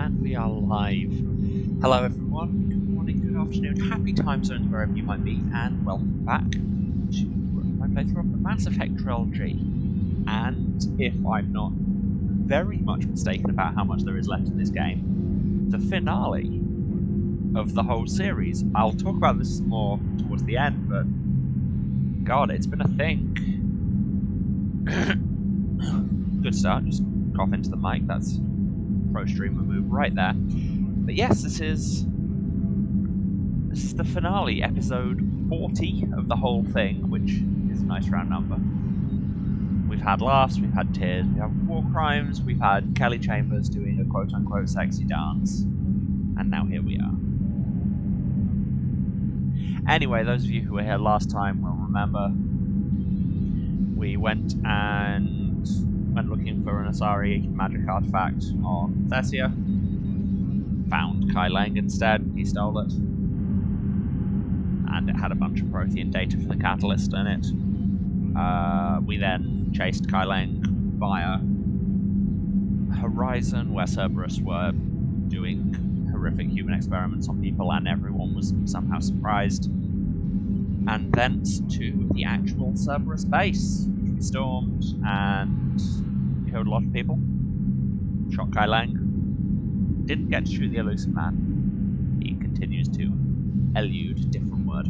And we are live. Hello everyone, good morning, good afternoon, happy time zones wherever you might be, and welcome back to my playthrough of the Mass Effect Trilogy. And if I'm not very much mistaken about how much there is left in this game, the finale of the whole series. I'll talk about this more towards the end, but God, it's been a thing. Good start, just cough into the mic, that's pro streamer move right there. But yes, this is the finale, episode 40 of the whole thing, which is a nice round number. We've had laughs, we've had tears, we have war crimes, we've had Kelly Chambers doing a quote-unquote sexy dance, and now here we are. Anyway, those of you who were here last time will remember we went looking for an Asari magic artifact on Thessia. Found Kai Lang instead, he stole it. And it had a bunch of Prothean data for the catalyst in it. We then chased Kai Lang via Horizon, where Cerberus were doing horrific human experiments on people, and everyone was somehow surprised. And thence to the actual Cerberus base, which we stormed and killed a lot of people. Shot Kai Lang. Didn't get to shoot the elusive man. He continues to elude, different word.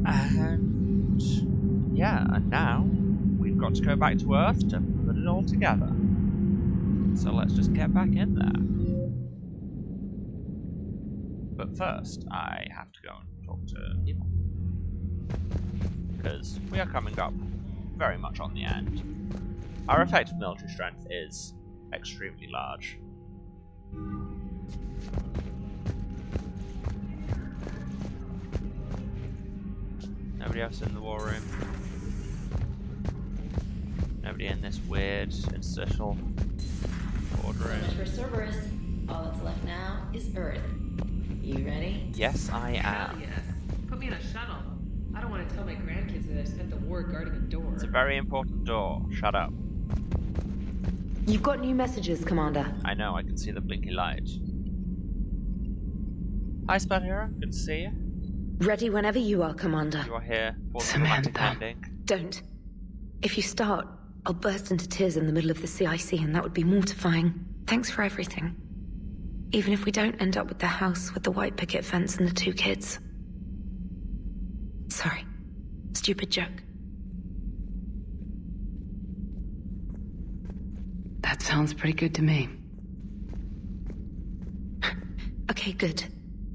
And yeah, and now we've got to go back to Earth to put it all together. So let's just get back in there. But first, I have to go and talk to people. Because we are coming up very much on the end. Our effective military strength is extremely large. Nobody else in the war room. Nobody in this weird interstitial boardroom. So much for Cerberus. All that's left now is Earth. You ready? Yes, I am. Hell yes. Put me in a shuttle. I don't want to tell my grandkids that I spent the war guarding a door. It's a very important door. Shut up. You've got new messages, Commander. I know, I can see the blinky light. Hi, Spud Hero. Good to see you. Ready whenever you are, Commander. You are here for the romantic ending. Don't. If you start, I'll burst into tears in the middle of the CIC, and that would be mortifying. Thanks for everything. Even if we don't end up with the house with the white picket fence and the 2 kids. Sorry. Stupid joke. That sounds pretty good to me. Okay, good.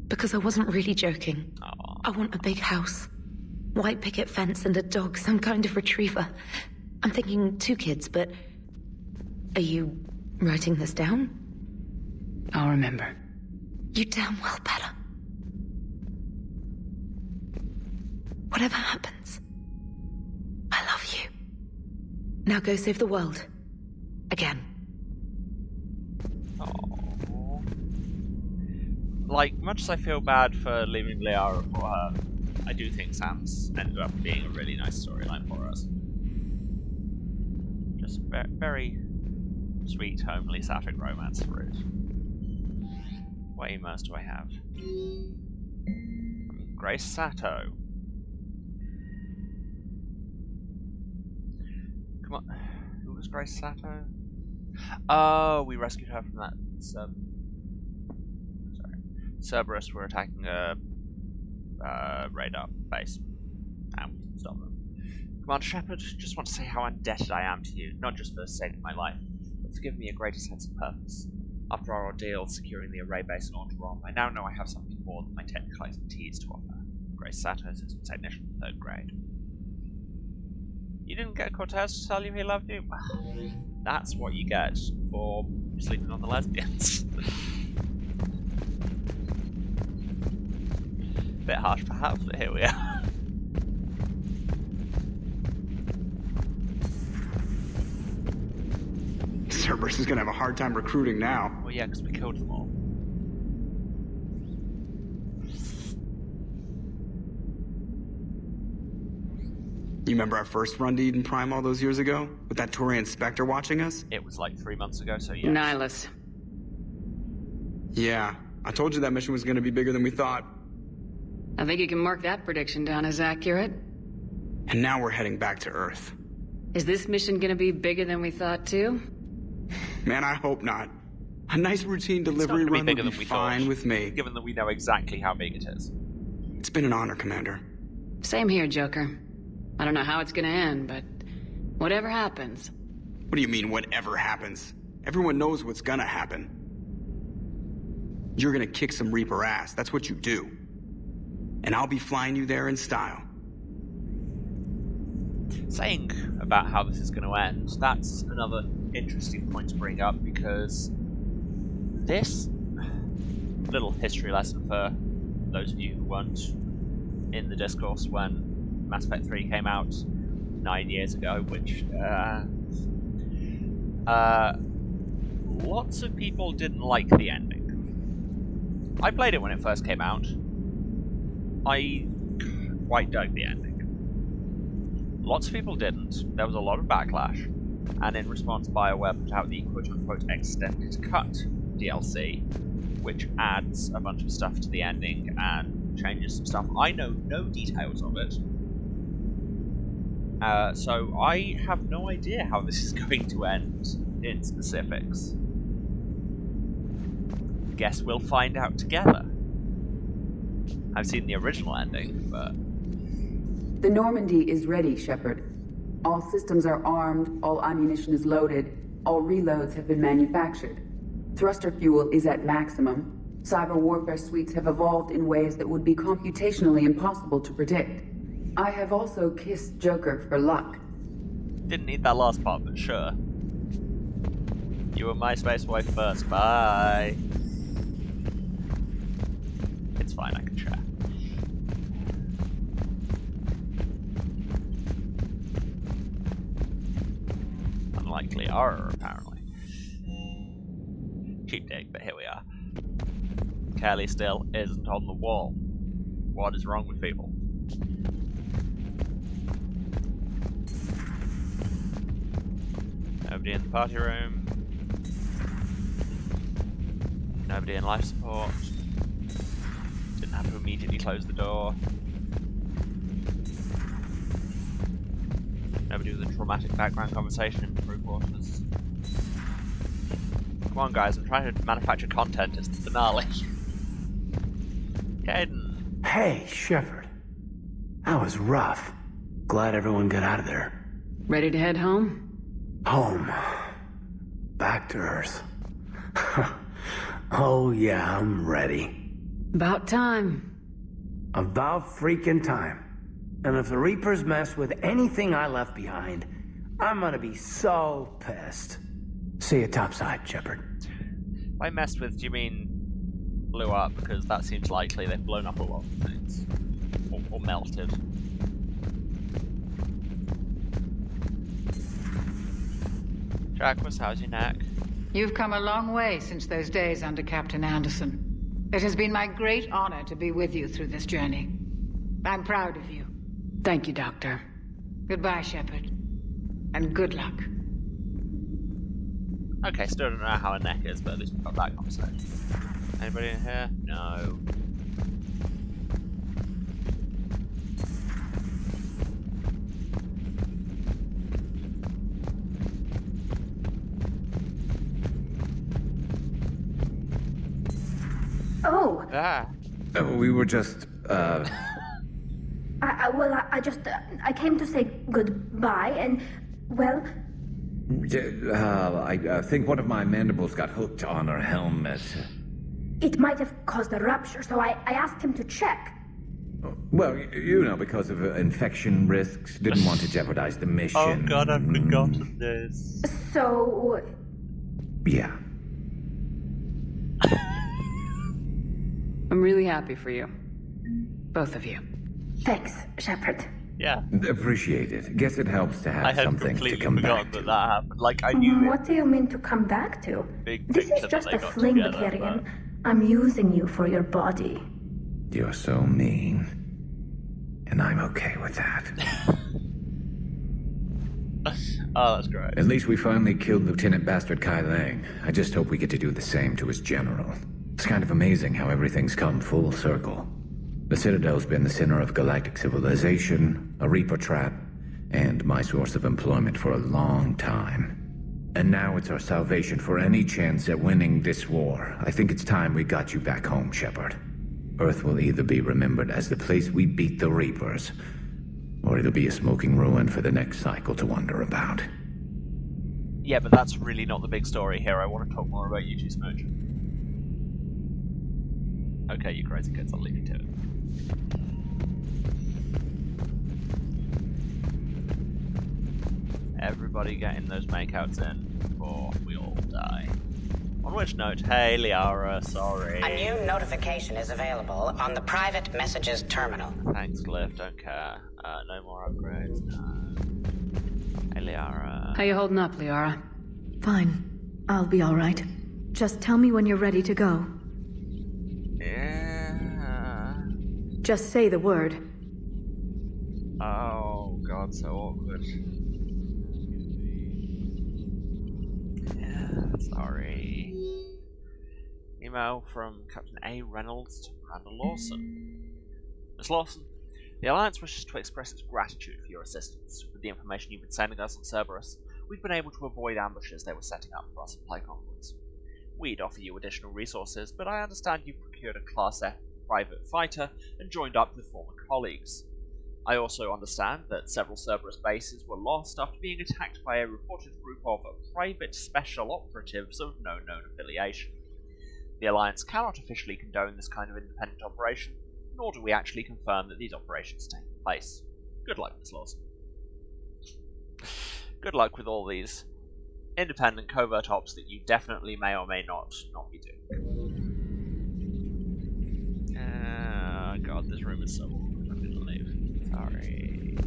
Because I wasn't really joking. Aww. I want a big house. White picket fence and a dog, some kind of retriever. I'm thinking 2 kids, but... Are you writing this down? I'll remember. You damn well better. Whatever happens, I love you. Now go save the world. Again. Aww. Like, much as I feel bad for leaving Liara for her, I do think Sam's ended up being a really nice storyline for us. Just very sweet, homely, sapphic romance for it. What emails do I have? From Grace Sato. Come on. Who was Grace Sato? Oh, we rescued her from that Cerberus were attacking a radar base. And we stopped them. Commander Shepard, just want to say how indebted I am to you, not just for saving my life, but for giving me a greater sense of purpose. After our ordeal securing the array base in Autorom, I now know I have something more than my technical expertise to offer. Grace Sato, System Technician, 3rd grade. You didn't get Cortez to tell you he loved you? That's what you get for sleeping on the lesbians. Bit harsh perhaps, but here we are. Cerberus is gonna have a hard time recruiting now. Well, yeah, because we killed them all. You remember our first run to Eden Prime all those years ago? With that Turian Spectre watching us? It was like 3 months ago, so yeah. Nihilus. Yeah, I told you that mission was gonna be bigger than we thought. I think you can mark that prediction down as accurate. And now we're heading back to Earth. Is this mission gonna be bigger than we thought, too? Man, I hope not. A nice routine It's not delivery gonna be run bigger would than be we fine thought, with me. given that we know exactly how big it is. It's been an honor, Commander. Same here, Joker. I don't know how it's gonna end, but whatever happens. What do you mean, whatever happens? Everyone knows what's gonna happen. You're gonna kick some Reaper ass, that's what you do. And I'll be flying you there in style. Saying about how this is going to end, that's another interesting point to bring up, because this little history lesson for those of you who weren't in the discourse when Mass Effect 3 came out 9 years ago, which lots of people didn't like the ending. I played it when it first came out. I quite dug the ending. Lots of people didn't. There was a lot of backlash, and in response, BioWare put out the quote-unquote extended cut DLC, which adds a bunch of stuff to the ending and changes some stuff. I know no details of it, so I have no idea how this is going to end in specifics. Guess we'll find out together. I've seen the original ending, but... The Normandy is ready, Shepard. All systems are armed, all ammunition is loaded, all reloads have been manufactured. Thruster fuel is at maximum. Cyber warfare suites have evolved in ways that would be computationally impossible to predict. I have also kissed Joker for luck. Didn't need that last part, but sure. You were my space wife first, bye! It's fine, I can share. Unlikely horror, apparently. Cheap dig, but here we are. Kelly still isn't on the wall. What is wrong with people? Nobody in the party room. Nobody in life support. Didn't have to immediately close the door. Nobody with a traumatic background conversation in the crew quarters. Come on, guys, I'm trying to manufacture content. It's the finale. Caden. Hey, Shepard. That was rough. Glad everyone got out of there. Ready to head home? Home. Back to Earth. Oh yeah, I'm ready. About time. About freaking time. And if the Reapers mess with anything I left behind, I'm gonna be so pissed. See you topside, Shepard. By messed with, do you mean blew up? Because that seems likely. They've blown up a lot of things. Or melted. Jacquemus, how's your neck? You've come a long way since those days under Captain Anderson. It has been my great honor to be with you through this journey. I'm proud of you. Thank you, Doctor. Goodbye, Shepard. And good luck. Okay, still don't know how her neck is, but at least we've got that conversation. Anybody in here? No. Oh. Ah. We were just, I came to say goodbye, and, well... I think one of my mandibles got hooked on her helmet. It might have caused a rupture, so I asked him to check. Well, you know, because of infection risks, didn't want to jeopardize the mission. Oh god, I've forgotten this. So... Yeah. I'm really happy for you. Both of you. Thanks, Shepard. Yeah. Appreciate it. Guess it helps to have I had something to completely come forgotten back to. that happened. Like, I knew What do you mean to come back to? Big This picture is just that they a got fling, together, Tyrion. I'm using you for your body. You're so mean. And I'm okay with that. Oh, that's great. At least we finally killed Lieutenant Bastard Kai Lang. I just hope we get to do the same to his general. It's kind of amazing how everything's come full circle. The Citadel's been the center of galactic civilization, a Reaper trap, and my source of employment for a long time. And now it's our salvation for any chance at winning this war. I think it's time we got you back home, Shepard. Earth will either be remembered as the place we beat the Reapers, or it'll be a smoking ruin for the next cycle to wonder about. Yeah, but that's really not the big story here. I want to talk more about you two, Smooch. Okay, you crazy kids, I'll leave you to it. Everybody getting those makeouts in before we all die. On which note, hey Liara, sorry. A new notification is available on the private messages terminal. Thanks, Glyph, don't care. No more upgrades, no. Hey Liara. How you holding up, Liara? Fine. I'll be alright. Just tell me when you're ready to go. Yeah. Just say the word. Oh god, so awkward. Sorry. Email from Captain A. Reynolds to Miranda Lawson. Miss Lawson, the Alliance wishes to express its gratitude for your assistance. With the information you've been sending us on Cerberus, we've been able to avoid ambushes they were setting up for us in Plague onwards. We'd offer you additional resources, but I understand you've procured a Class F private fighter and joined up with former colleagues. I also understand that several Cerberus bases were lost after being attacked by a reported group of private special operatives of no known affiliation. The Alliance cannot officially condone this kind of independent operation, nor do we actually confirm that these operations take place. Good luck, Miss Lawson. Good luck with all these independent covert ops that you definitely may or may not be doing. God, this room is so awkward. I'm gonna leave. Sorry.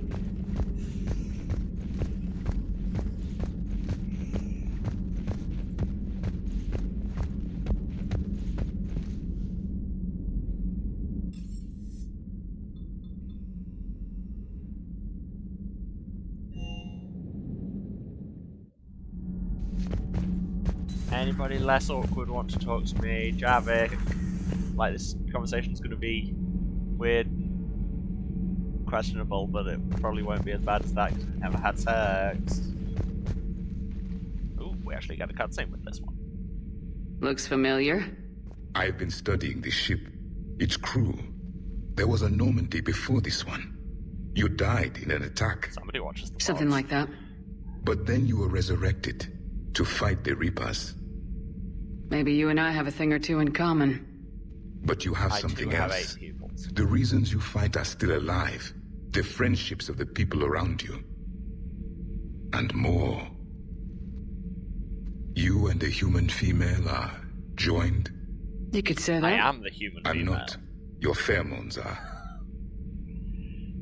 Anybody less awkward want to talk to me? Javik. Like, this conversation's gonna be weird, questionable, but it probably won't be as bad as that because we never had sex. Ooh, we actually got a cutscene with this one. Looks familiar. I've been studying this ship, its crew. There was a Normandy before this one. You died in an attack. Somebody watches the Something like that. But then you were resurrected to fight the Reapers. Maybe you and I have a thing or two in common. But you have something else. The reasons you fight are still alive. The friendships of the people around you. And more. You and the human female are joined. You could say that. I am the human female. I'm not. Your pheromones are.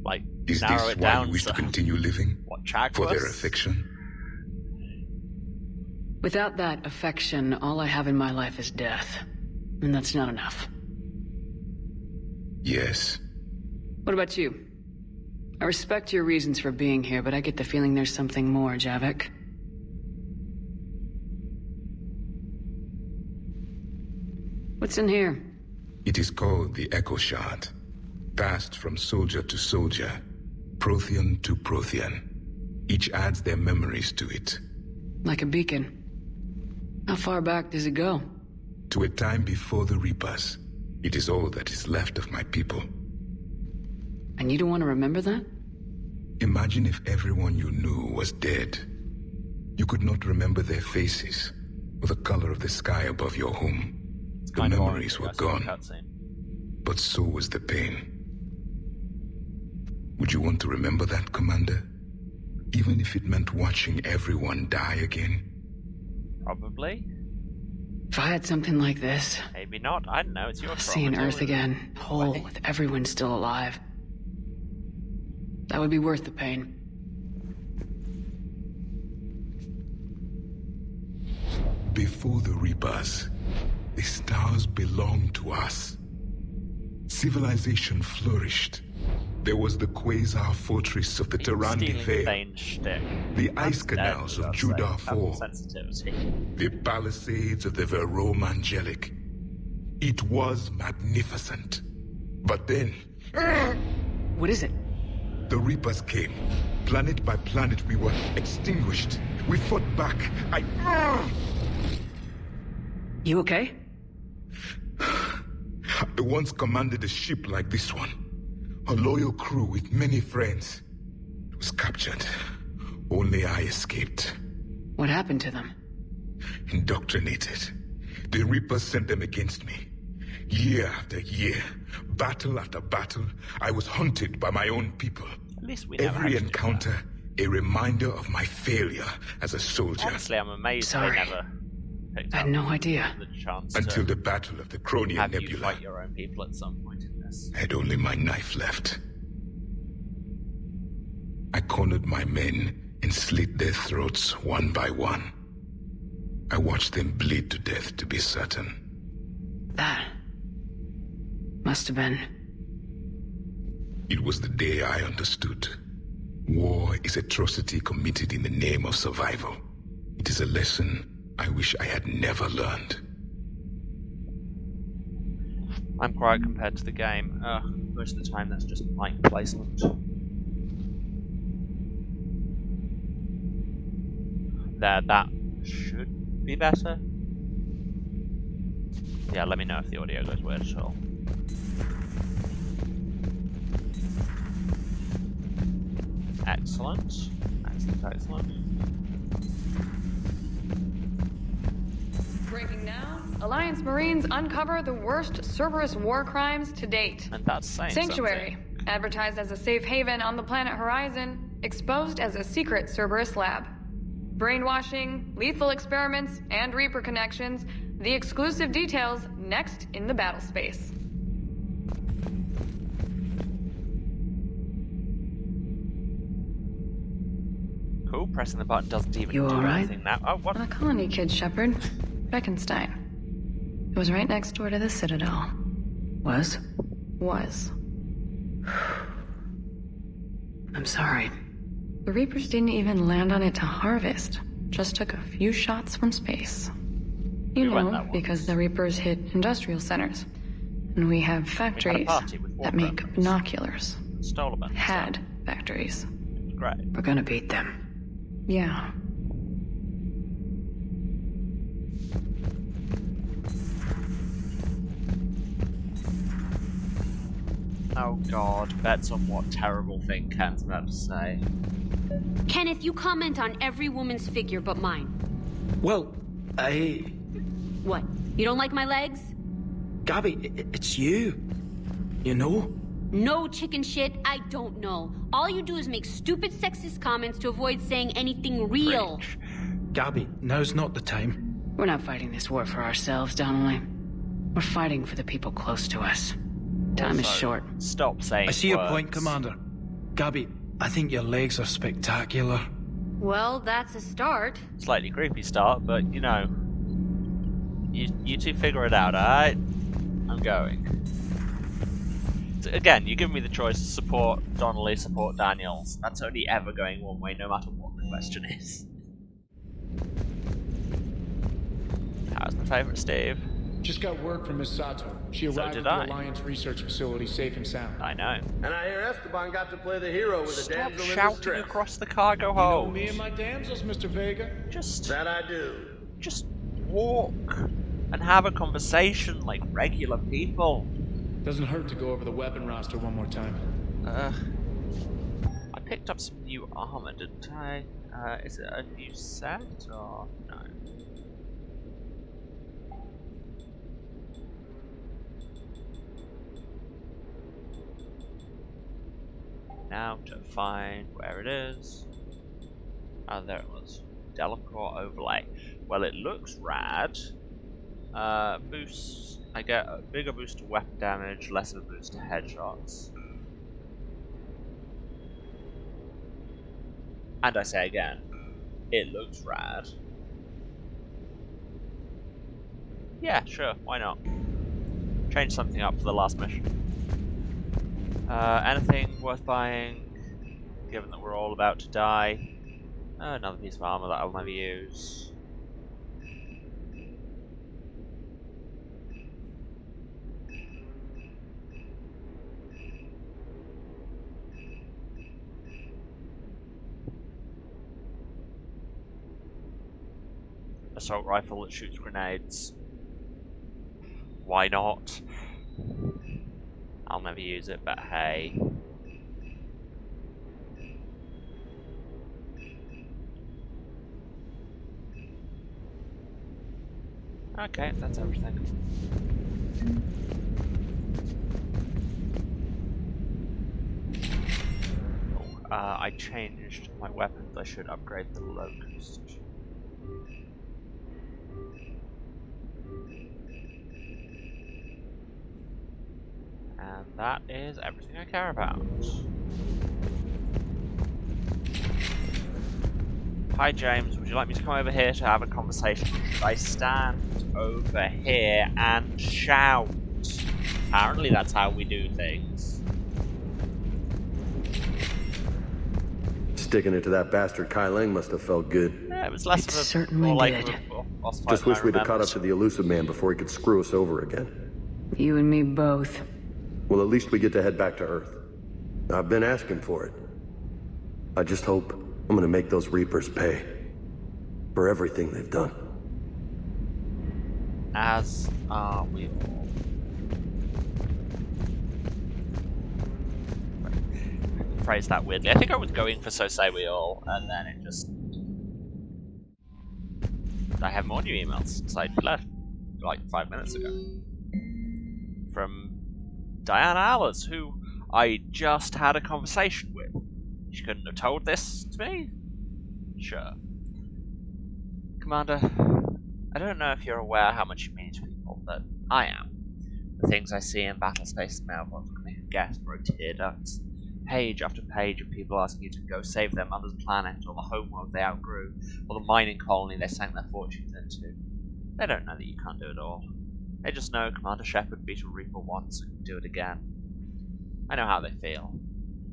Like, is narrow this it why down, you wish to so- continue living? What, Chag For their was? affection? Without that affection, all I have in my life is death. And that's not enough. Yes. What about you? I respect your reasons for being here, but I get the feeling there's something more, Javik. What's in here? It is called the Echo Shard. Passed from soldier to soldier. Prothean to Prothean. Each adds their memories to it. Like a beacon. How far back does it go? To a time before the Reapers. It is all that is left of my people. And you don't want to remember that? Imagine if everyone you knew was dead. You could not remember their faces, or the color of the sky above your home. The memories were gone. But so was the pain. Would you want to remember that, Commander? Even if it meant watching everyone die again? Probably. If I had something like this, Maybe not. I don't know. It's your seeing trauma, Earth too. again, whole, with everyone still alive. That would be worth the pain. Before the Reapers, the stars belonged to us. Civilization flourished. There was the quasar fortress of the Tarandi Vale, the ice canals of Judar 4, the palisades of the Verome Angelic. It was magnificent. But then... What is it? The Reapers came. Planet by planet, we were extinguished. We fought back. You okay? I once commanded a ship like this one. A loyal crew with many friends. It was captured. Only I escaped. What happened to them? Indoctrinated. The Reapers sent them against me. Year after year, battle after battle, I was hunted by my own people. At least we Every encounter, a reminder of my failure as a soldier. Honestly, I'm amazed they never picked I had no idea. the chance Until the Battle of the Cronian have you Nebula. fight your own people at some point in this. I had only my knife left. I cornered my men and slit their throats one by one. I watched them bleed to death to be certain. That must have been... It was the day I understood. War is atrocity committed in the name of survival. It is a lesson I wish I had never learned. I'm quiet compared to the game. Most of the time that's just mic placement. There, that should be better. Yeah, let me know if the audio goes weird at all. Excellent. Excellent. Breaking now, Alliance Marines uncover the worst Cerberus war crimes to date. And that's saying Sanctuary, advertised as a safe haven on the planet Horizon, exposed as a secret Cerberus lab. Brainwashing, lethal experiments, and Reaper connections, the exclusive details next in the battle space. Cool, pressing the button doesn't even You do all right? anything now. Oh, what? A colony kid, Shepard. Beckenstein. It was right next door to the Citadel. Was? Was. I'm sorry. The Reapers didn't even land on it to harvest. Just took a few shots from space. You know, because the Reapers hit industrial centers. And we have factories that make binoculars. Stole a bunch. Had factories. Great. We're gonna beat them. Yeah. Oh god, bets on what terrible thing Ken's about to say. Kenneth, you comment on every woman's figure but mine. Well, What? You don't like my legs? Gabby, it's you. You know? No chicken shit, I don't know. All you do is make stupid sexist comments to avoid saying anything real. Gabby, now's not the time. We're not fighting this war for ourselves, Donnelly. We're fighting for the people close to us. Time is short. Stop saying I see your words. point, Commander. Gabby, I think your legs are spectacular. Well, that's a start. Slightly creepy start, but you know. You two figure it out, alright? I'm going. Again, you give me the choice to support Donnelly, support Daniels. That's only ever going one way, no matter what the question is. How's my favourite Steve? Just got word from Miss Sato. She arrived at the Alliance research facility safe and sound. I know. And I hear Esteban got to play the hero with a damsel in distress. Shouting across the cargo hold. You know me and my damsels, Mr. Vega. That I do. Just walk and have a conversation like regular people. Doesn't hurt to go over the weapon roster one more time. I picked up some new armor, didn't I? Is it a new set or no? Now to find where it is. Oh, there it was. Delacorte overlay. Well, it looks rad. Boosts. I get a bigger boost to weapon damage, less of a boost to headshots. And I say again, it looks rad. Yeah, sure, why not? Change something up for the last mission. Anything worth buying, given that we're all about to die? Another piece of armor that I'll never use. Assault rifle that shoots grenades. Why not? I'll never use it, but hey. Okay, that's everything. Oh, I changed my weapons. I should upgrade the locust. And that is everything I care about. Hi James, would you like me to come over here to have a conversation? Should I stand over here and shout? Apparently that's how we do things. Sticking it to that bastard Kai Lang must have felt good. Yeah, it was less of a certainly more like did. a boss fight Just than wish I we'd have caught up remembered. to the elusive man before he could screw us over again. You and me both. Well, at least we get to head back to Earth. I've been asking for it. I just hope I'm gonna make those Reapers pay for everything they've done. As are we all. Phrase that weirdly. I think I was going for so say we all, and then it just... I have more new emails since I left, like 5 minutes ago. From Diana Allers, who I just had a conversation with. She couldn't have told this to me? Sure. Commander, I don't know if you're aware how much you mean to people, but I am. The things I see in Battlespace's mailbox can make a guess for tear ducts. Page after page of people asking you to go save their mother's planet, or the homeworld they outgrew, or the mining colony they sank their fortunes into. They don't know that you can't do it all. They just know Commander Shepard beat a Reaper once and can do it again. I know how they feel.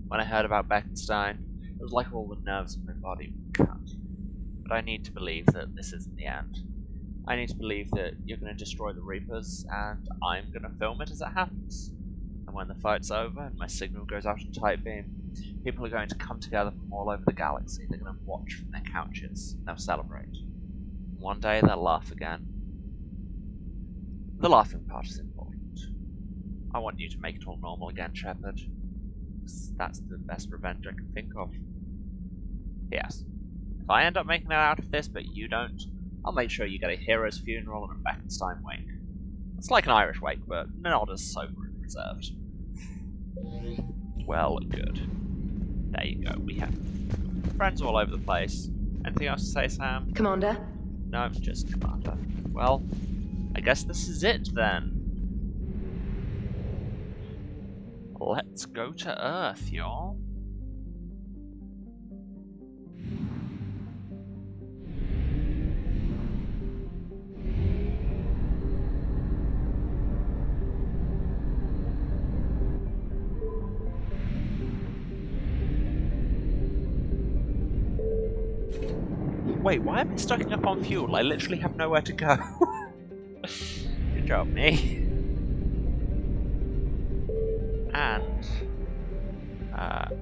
When I heard about Beckenstein, it was like all the nerves in my body were cut. But I need to believe that this isn't the end. I need to believe that you're going to destroy the Reapers, and I'm going to film it as it happens. And when the fight's over and my signal goes out on tight beam, people are going to come together from all over the galaxy. They're going to watch from their couches. They'll celebrate. One day they'll laugh again. The laughing part is important. I want you to make it all normal again, Shepard. That's the best revenge I can think of. Yes. If I end up making it out of this, but you don't, I'll make sure you get a hero's funeral and a Beckenstein wake. It's like an Irish wake, but not as sober and reserved. Well, good. There you go, we have friends all over the place. Anything else to say, Sam? Commander? No, just Commander. Well, I guess this is it then. Let's go to Earth, y'all. Wait, why am I stocking up on fuel? I literally have nowhere to go. Good job, me. And,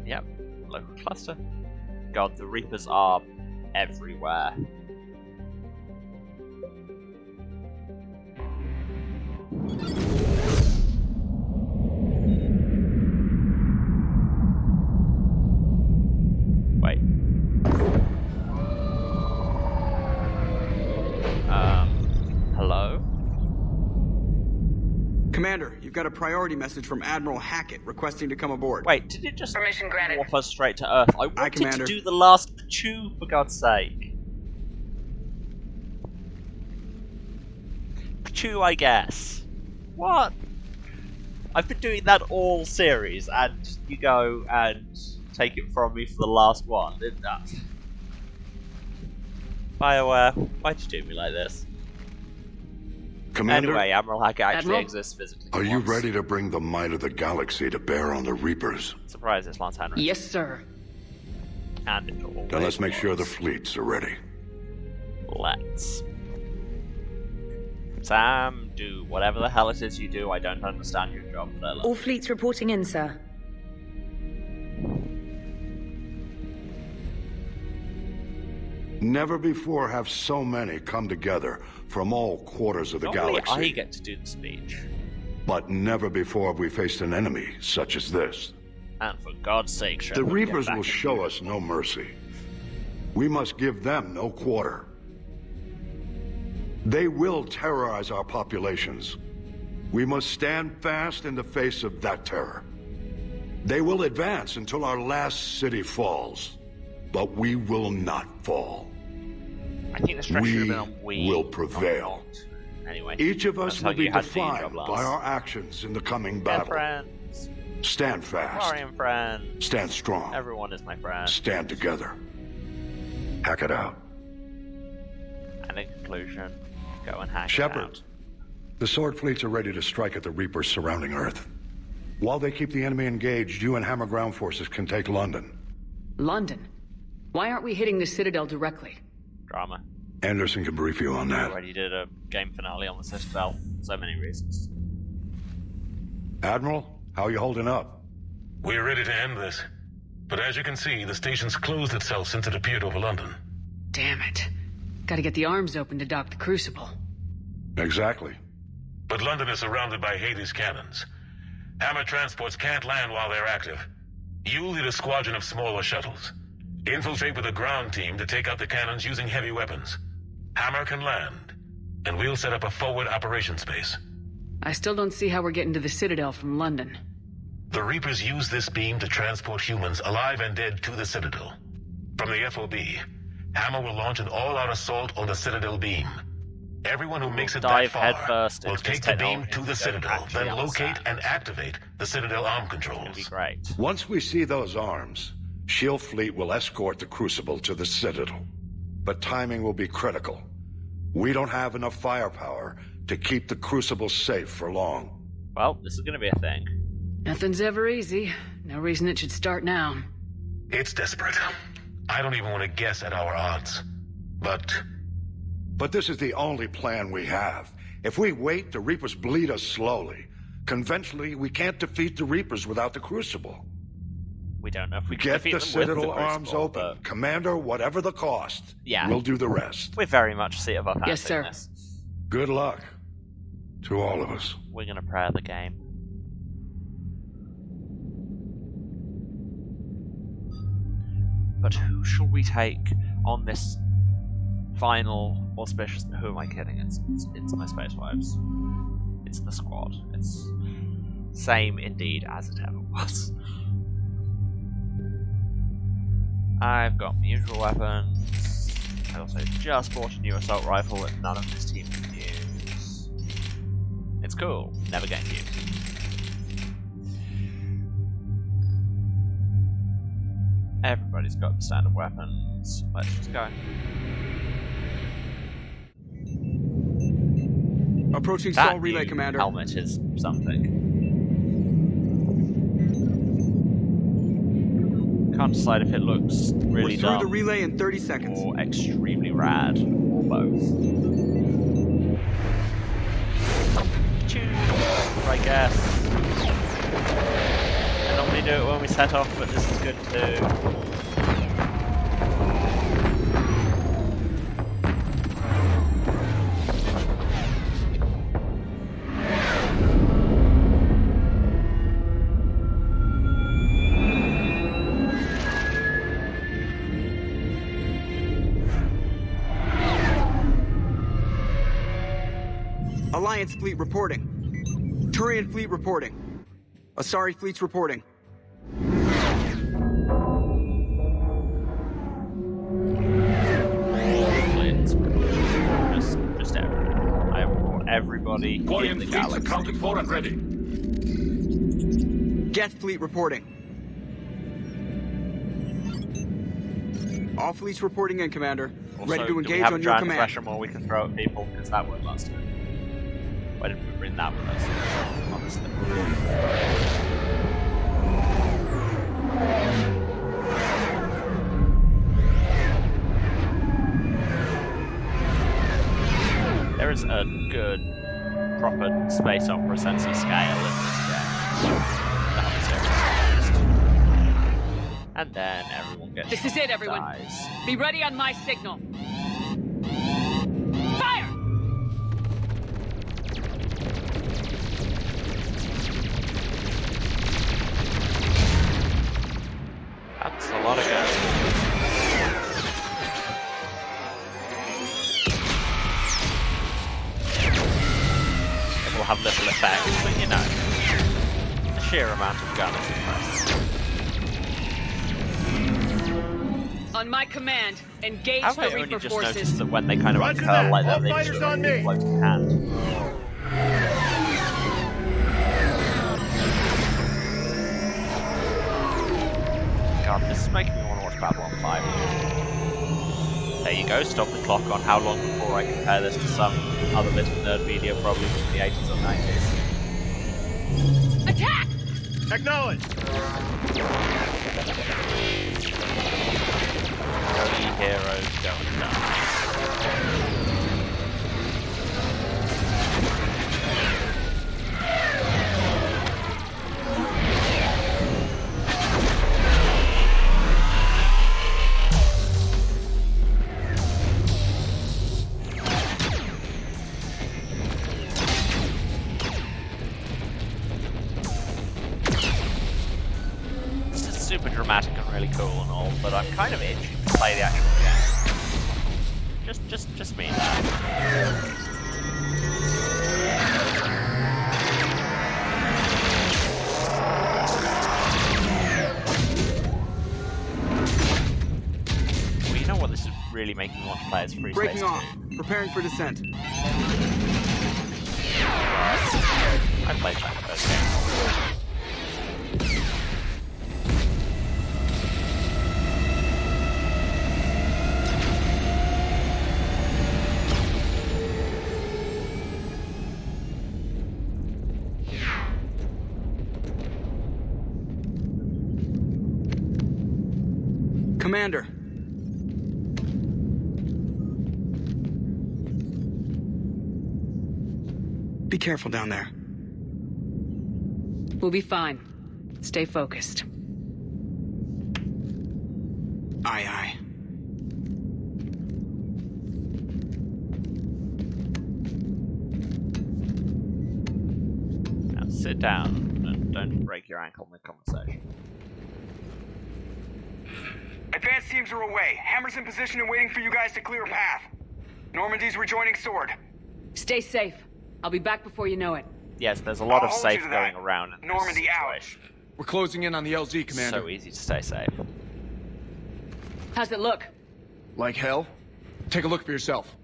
yep, local cluster. God, the Reapers are everywhere. Wait. Hello? Commander, you've got a priority message from Admiral Hackett requesting to come aboard. Wait, did it just Permission granted. warp us straight to Earth? I wanted to Commander. do the last chew, for God's sake. Chew, I guess. What? I've been doing that all series, and you go and take it from me for the last one, didn't that? BioWare, why'd you do me like this? Commander? Anyway, Admiral Hackett actually Admiral? exists physically. Are you ready to bring the might of the galaxy to bear on the Reapers? Surprise, it's Lance Henry. Yes, sir. And it always Then let's make sure the was. fleets are ready. Let's. Sam, do whatever the hell it is you do. I don't understand your job, Lila. All fleets reporting in, sir. Never before have so many come together from all quarters of the Normally galaxy. I get to do the speech. But never before have we faced an enemy such as this. And for God's sake, The Shepard, get Reapers back will in show here. us no mercy. We must give them no quarter. They will terrorize our populations. We must stand fast in the face of that terror. They will advance until our last city falls. But we will not fall. I think the stress should have been on we. will prevail. Anyway, Each of us that's how will be you had to do your defined job, by Lance. our actions in the coming And battle. friends. Stand fast. Sorry, friends. Stand strong. Everyone is my friend. Stand together. Hack it out. And in conclusion, go and hack it Shepard, out. the Sword fleets are ready to strike at the Reapers surrounding Earth. While they keep the enemy engaged, you and Hammer ground forces can take London. London? Why aren't we hitting the Citadel directly? Drama. Anderson can brief you on I that. already did a game finale on the Citadel. So many reasons. Admiral, how are you holding up? We're ready to end this. But as you can see, the station's closed itself since it appeared over London. Damn it. Gotta get the arms open to dock the Crucible. Exactly. But London is surrounded by Hades cannons. Hammer transports can't land while they're active. You'll lead a squadron of smaller shuttles. Infiltrate with a ground team to take out the cannons using heavy weapons. Hammer can land, and we'll set up a forward operations base. I still don't see how we're getting to the Citadel from London. The Reapers use this beam to transport humans, alive and dead, to the Citadel. From the FOB, Hammer will launch an all-out assault on the Citadel beam. Everyone who makes it that Dive far headfirst will into take this the beam technology to the and Citadel, actually then locate understand. and activate the Citadel arm controls. It'll be great. Once we see those arms, SHIELD fleet will escort the Crucible to the Citadel. But timing will be critical. We don't have enough firepower to keep the Crucible safe for long. Well, this is going to be a thing. Nothing's ever easy. No reason it should start now. It's desperate. I don't even want to guess at our odds. But this is the only plan we have. If we wait, the Reapers bleed us slowly. Conventionally, we can't defeat the Reapers without the Crucible. We don't know if we can Get defeat the them Citadel with the arms Crucible, open. but Commander, whatever the cost, yeah, we'll do the rest. We're very much seat of our pants. Yes, sir. in this. Good luck to all of us. We're going to play the game. But who shall we take on this final auspicious... Who am I kidding? It's my Space Wives. It's the squad. It's same indeed as it ever was. I've got my usual weapons. I also just bought a new assault rifle that none of this team can use. It's cool. Never getting used. Everybody's got the standard weapons. Let's just go. Approaching That Sol Relay, new Commander. helmet is something. Can't decide if it looks really We're through dumb the relay in 30 seconds. or extremely rad, or both. I guess. I normally do it when we set off, but this is good too. Alliance fleet reporting. Turian fleet reporting. Asari fleets reporting. Just everyone. I want everybody in the galaxy. accounted for and ready. Geth fleet reporting. All fleets reporting in, Commander. Also, Ready to do we engage have on a your giant command. pressure more we can throw at people? Because that worked last time. Why didn't we bring that with us? Honestly. There is a good, proper space opera sense of scale in this game. And then everyone gets This is it, everyone. dies. Be ready on my signal. Fire! That's a lot of guns. It will have little effect, but you know, the sheer amount of gun is impressive. On my command, engage Have the I only Reaper just forces. noticed that when they kind of uncurl like that, they just sort of floating hand? God, this is making me want to watch Babylon 5. There you go, stop the clock on how long before I compare this to some other bit of nerd media, probably from the 80s or 90s. Attack! Acknowledge! Only heroes don't die. Super dramatic and really cool and all, but I'm kind of itching to play the actual game. Just me. Well, you know what? This is really making me want to play as Free Breaking Space off. 2. Preparing for descent. I played that first game. Commander. Be careful down there. We'll be fine. Stay focused. Aye, aye. Now sit down and don't break your ankle mid-conversation. Advanced teams are away. Hammer's in position and waiting for you guys to clear a path. Normandy's rejoining Sword. Stay safe. I'll be back before you know it. Yes, there's a lot of hold safe you to that. going around in this Normandy out. situation. We're closing in on the LZ, Commander. So easy to stay safe. How's it look? Like hell? Take a look for yourself.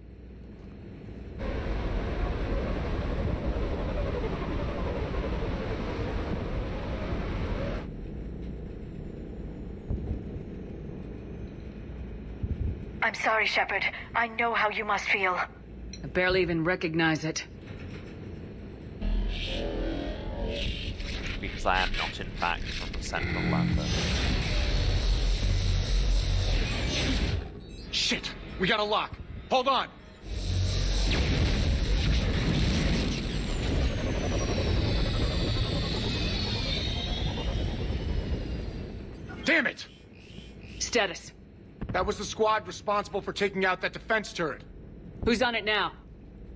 I'm sorry, Shepard. I know how you must feel. I barely even recognize it. Because I am not, in fact, from the Central Lantern. Shit! We got a lock. Hold on! Damn it! Status. That was the squad responsible for taking out that defense turret. Who's on it now?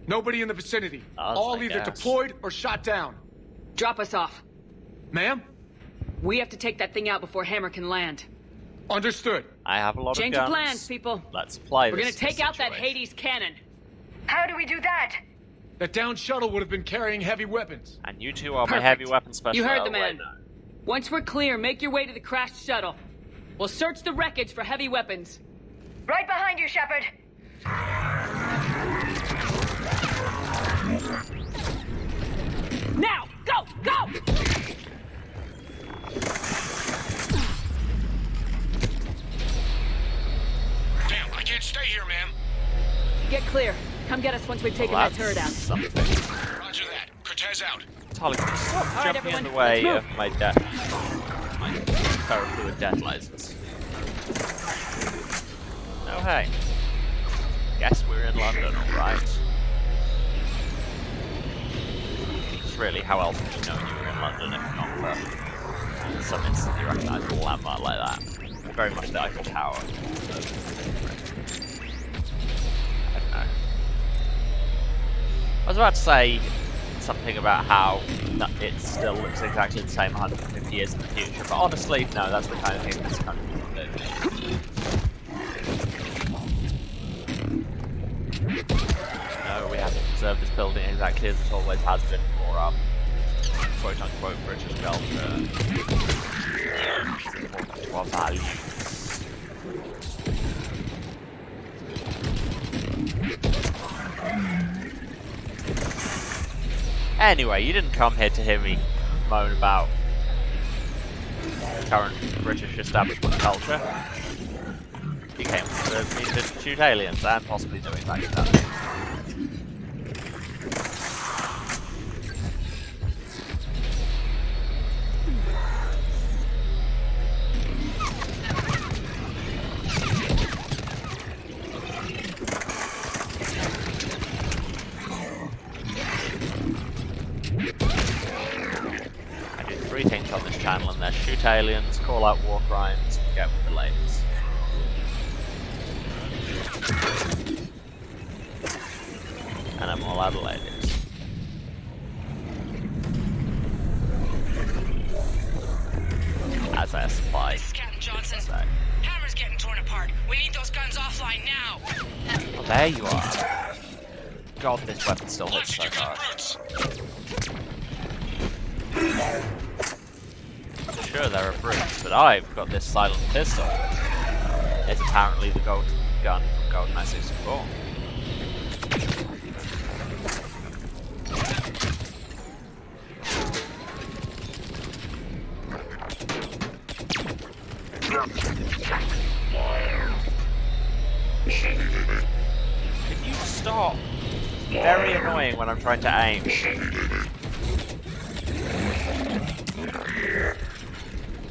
Nobody in the vicinity. All either deployed or shot down. Drop us off. Ma'am? We have to take that thing out before Hammer can land. Understood. I have a lot Change of of guns. plans, people. Let's apply We're this gonna to the take out that situation. Hades cannon. How do we do that? That downed shuttle would have been carrying heavy weapons. And you two are my Perfect. heavy weapon specialists. You heard the man. Once we're clear, make your way to the crashed shuttle. We'll search the wreckage for heavy weapons. Right behind you, Shepard. Now! Go! Go! Damn, I can't stay here, ma'am. Get clear. Come get us once we've taken that turret out. Something. Roger that. is out. Tali, can you stop jumping in the way of my ferrofluid death lasers? Oh hey. Guess we're in London, alright. Just really, how else would you know you were in London if not for some instantly recognisable landmark like that? Very much the Eiffel Tower. I don't know. I was about to say something about how it still looks exactly the same 150 years in the future, but honestly, no, that's the kind of thing this country will do. No, we have to preserve this building exactly as it always has been for our quote-unquote British culture. It's important to our values. Anyway, you didn't come here to hear me moan about current British establishment culture. You came to me to shoot aliens and possibly do exactly that. Things on this channel, and they're shoot aliens, call out war crimes, and get with the ladies. And I'm all out of ladies. As I supply. This is Captain Johnson. Hammer's getting torn apart. We need those guns offline now. Well, there you are. God, this weapon still hits so hard. Sure, there are brutes, but I've got this silent pistol. It's apparently the gold gun from GoldenEye 64. Can you stop? It's very annoying when I'm trying to aim.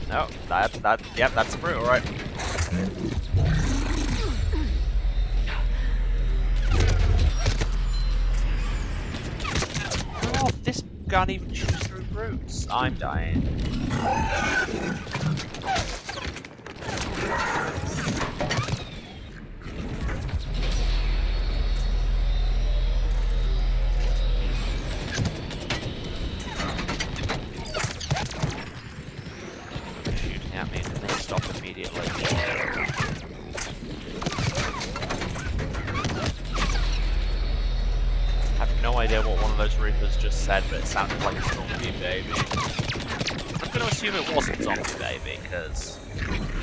No, yep, that's a brute, alright. Oh, this gun even shoots through brutes. I'm dying. At me, and they stop immediately. I have no idea what one of those Reapers just said, but it sounded like a zombie baby. I'm going to assume it wasn't zombie baby, because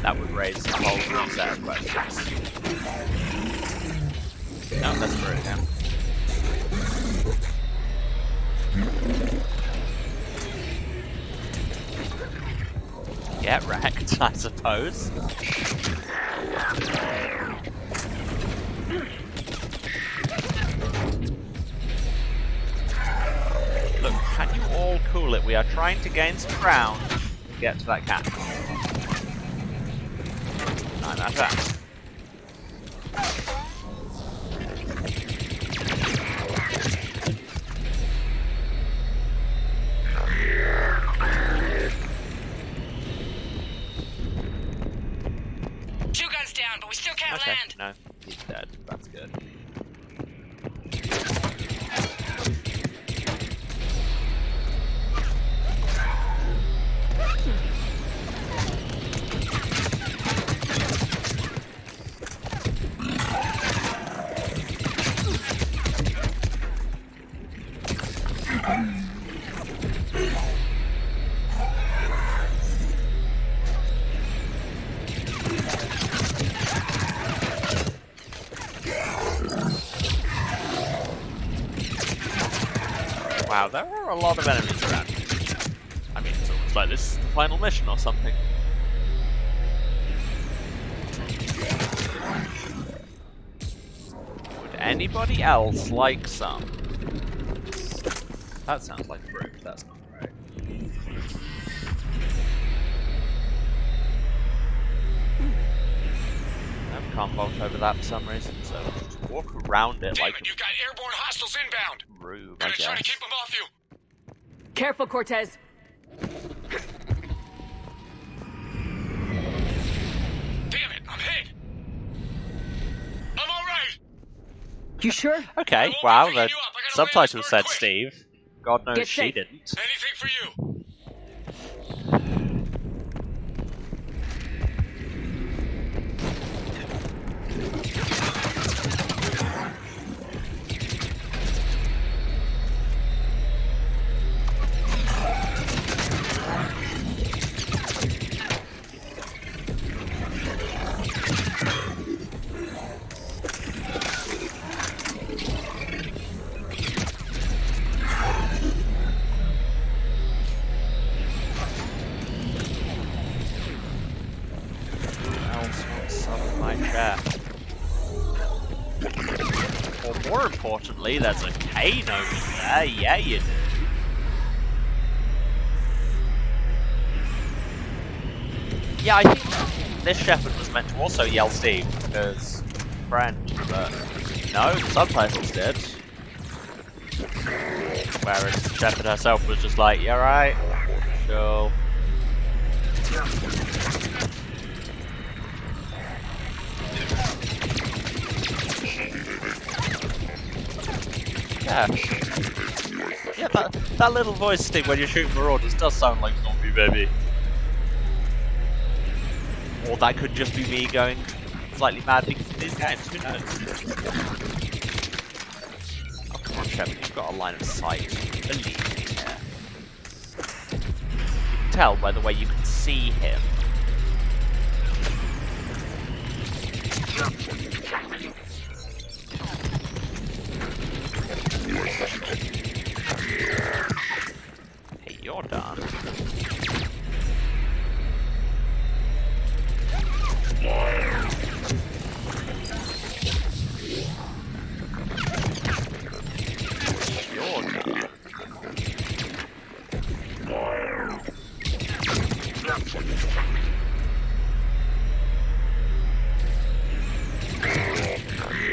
that would raise a whole new set of questions. No, that's for it again. Get wrecked, I suppose. Look, can you all cool it? We are trying to gain some ground to get to that cannon. I'm out of that. Okay, no, he's dead. That's good. Wow, there are a lot of enemies around. I mean, it's almost like this is the final mission or something. Would anybody else like some? That sounds like fruit. That's not right. I can't vault over that for some reason, so I'll just walk around it like. You've got airborne hostiles inbound. Rube, Gonna I guess. try to keep them off you. Careful, Cortez. Damn it, I'm hit. I'm all right. You sure? Okay. Wow. The subtitle said Steve. God knows she didn't. Anything for you. Or more importantly, there's a cane over there. Yeah, you do. Yeah, I think this shepherd was meant to also yell Steve, because friend, but no, the subtitles did. Whereas the shepherd herself was just like, yeah, right, sure. Yeah. Yeah, that little voice thing when you're shooting marauders does sound like Zombie Baby. Or that could just be me going slightly mad because of these games, who knows? Oh, come on, Shepard, you've got a line of sight. Believe me here. You can tell by the way you can see him. Hey, you're done.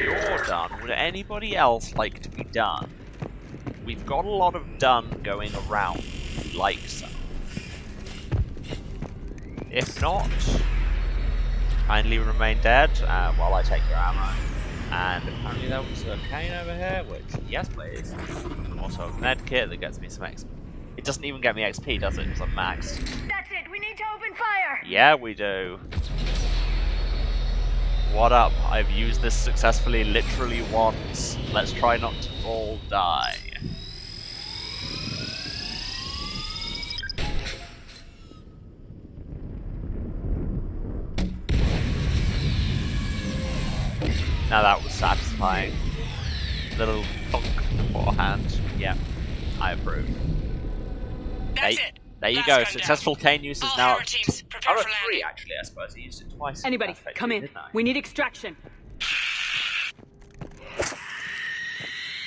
You're done. Would anybody else like to be done? We've got a lot of done going around. We'd like some. If not, kindly remain dead while I take your ammo. And apparently there was a cane over here, which, yes please. Also a med kit that gets me some XP. It doesn't even get me XP, does it? Because I'm maxed. That's it, we need to open fire! Yeah, we do. What up? I've used this successfully literally once. Let's try not to all die. Now that was satisfying. Little thunk beforehand. Yeah, I approve. That's it. There you Last go. gun Successful cane use is All now Hammer teams, prepare for 3 landing. actually. I suppose I used it twice. Anybody, come in. We need extraction.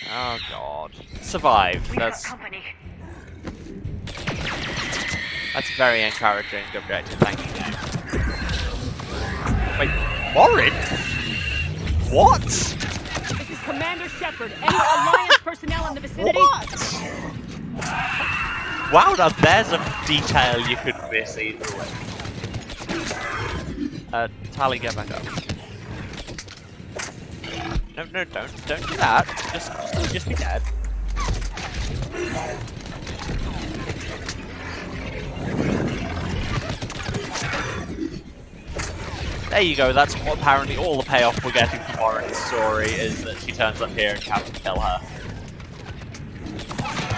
Oh god. Survived. That's very encouraging objective. Thank you, game. Wait, Warren? What? This is Commander Shepard. Any Alliance personnel in the vicinity? What? Wow, now there's a detail you could miss either way. Tally, get back up. No, don't do that. Just be dead. There you go, that's apparently all the payoff we're getting from Warren's story, is that she turns up here and you have to kill her.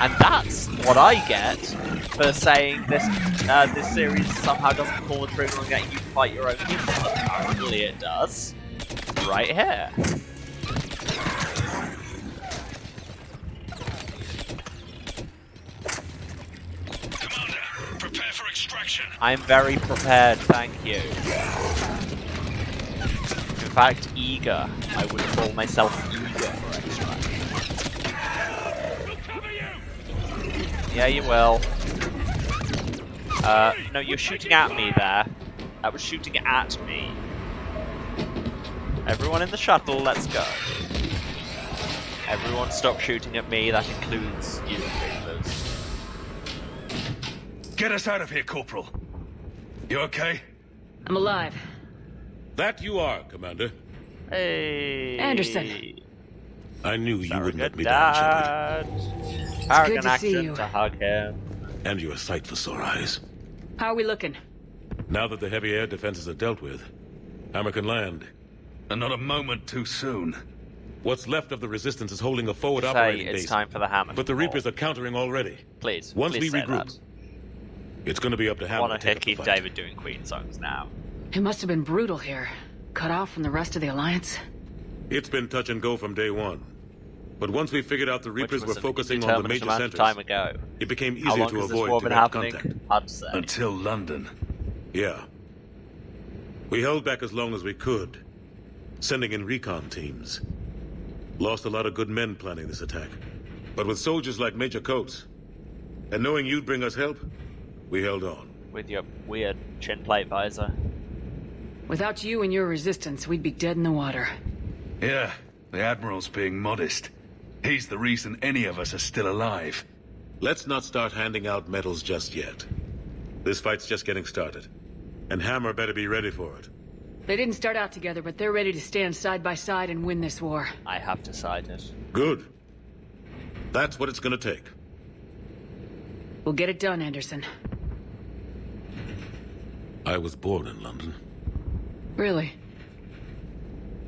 And that's what I get for saying this series somehow doesn't pull the trigger on getting you to fight your own people. Apparently it does. Right here. Commander, prepare for extraction. I'm very prepared, thank you. In fact, eager. I would call myself eager for extraction. Yeah, you will. No, you're shooting at me there. That was shooting at me. Everyone in the shuttle, let's go. Everyone stop shooting at me, that includes you, Reapers. Get us out of here, Corporal. You okay? I'm alive. That you are, Commander. Hey. Anderson. I knew you wouldn't let me down, Shepard. Arrogant action to hug him. And you're a sight for sore eyes. How are we looking? Now that the heavy air defenses are dealt with, Hammer can land. And not a moment too soon. What's left of the Resistance is holding a forward operating base. It's time for the Hammer. But the Reapers are countering already. Please, Once please we regroup, it's going to be up to Hammer I want to to take keep up the fight. David doing Queen songs now. It must have been brutal here. Cut off from the rest of the Alliance. It's been touch and go from day one. But once we figured out the Reapers were focusing on the major centers, time ago. It became How easier long to has this avoid war been direct happening? contact. Hard to say. Until London. Yeah. We held back as long as we could, sending in recon teams. Lost a lot of good men planning this attack. But with soldiers like Major Coates, and knowing you'd bring us help, we held on. With your weird chin plate visor. Without you and your resistance, we'd be dead in the water. Yeah, the Admiral's being modest. He's the reason any of us are still alive. Let's not start handing out medals just yet. This fight's just getting started. And Hammer better be ready for it. They didn't start out together, but they're ready to stand side by side and win this war. I have decided. Good. That's what it's gonna take. We'll get it done, Anderson. I was born in London. Really?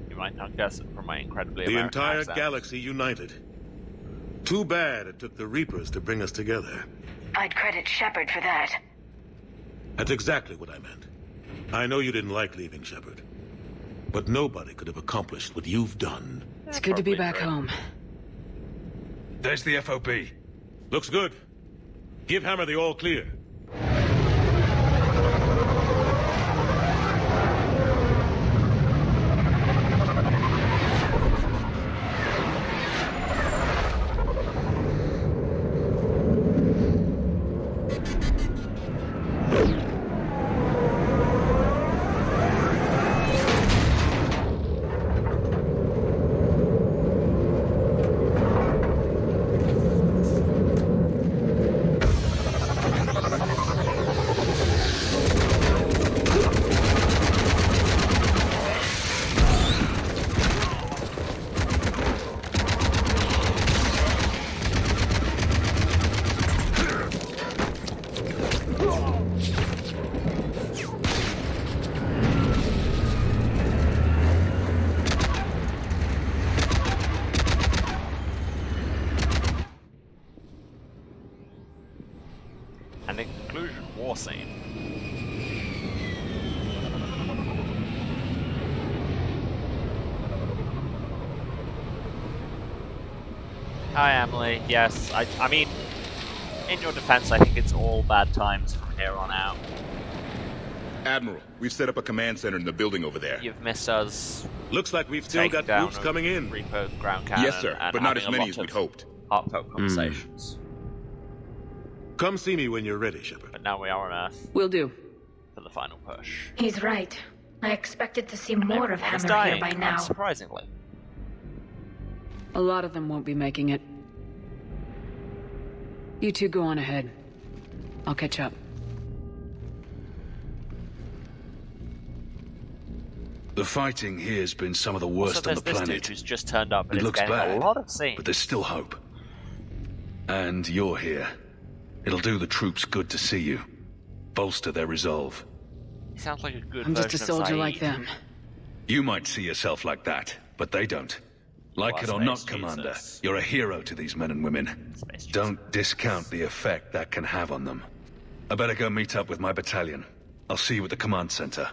You might not guess it from my incredibly The American entire accent. galaxy united. Too bad it took the Reapers to bring us together. I'd credit Shepard for that. That's exactly what I meant. I know you didn't like leaving, Shepard. But nobody could have accomplished what you've done. It's good to be back home. There's the FOB. Looks good. Give Hammer the all clear. And in conclusion, war scene. Hi Emily, yes, I mean, in your defense, I think it's all bad times from here on out. Admiral, we've set up a command center in the building over there. You've missed us. Looks like we've still got troops coming in. Reaper ground cannon. Yes, sir, but not as many as we'd hoped. Heartfelt conversations. Come see me when you're ready, Shepard. But now we are on Earth. Will do. For the final push. He's right. I expected to see more of Everyone's Hammer dying, here by now. unsurprisingly. A lot of them won't be making it. You two go on ahead. I'll catch up. The fighting here's been some of the worst on the this planet. Dude who's just turned up and It is looks getting bad, a lot of scenes. but there's still hope. And you're here. It'll do the troops good to see you. Bolster their resolve. He sounds like a good I'm just a version of soldier Saeed. like them. You might see yourself like that, but they don't. Like it or not, Commander, you're a hero to these men and women. Don't discount the effect that can have on them. I better go meet up with my battalion. I'll see you at the command center.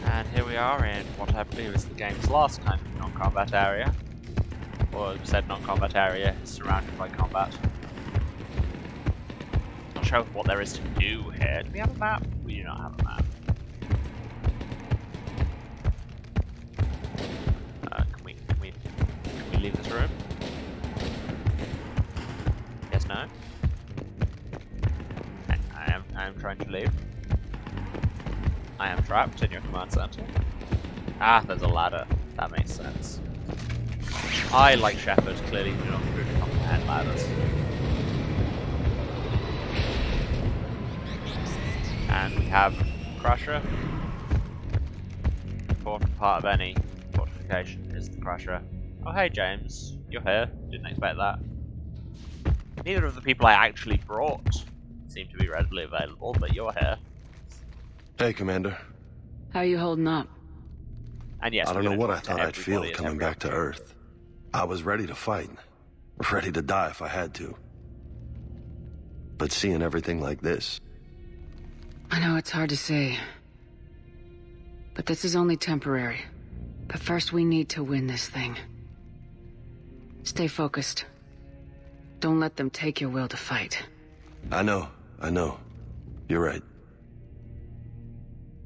And here we are in what I believe is the game's last kind of non-combat area. Or said non-combat area, surrounded by combat. Not sure what there is to do here. Do we have a map? We do not have a map. believe. I am trapped in your command center. Ah, there's a ladder. That makes sense. I, like Shepard, clearly do not comprehend ladders. And we have Crusher. Important part of any fortification is the Crusher. Oh hey James, you're here. Didn't expect that. Neither of the people I actually brought seem to be readily available, but you're here. Hey, Commander. How you holding up? And yes, I don't know what I thought I'd feel coming back to Earth. I was ready to fight. Ready to die if I had to. But seeing everything like this... I know it's hard to say. But this is only temporary. But first we need to win this thing. Stay focused. Don't let them take your will to fight. I know. You're right.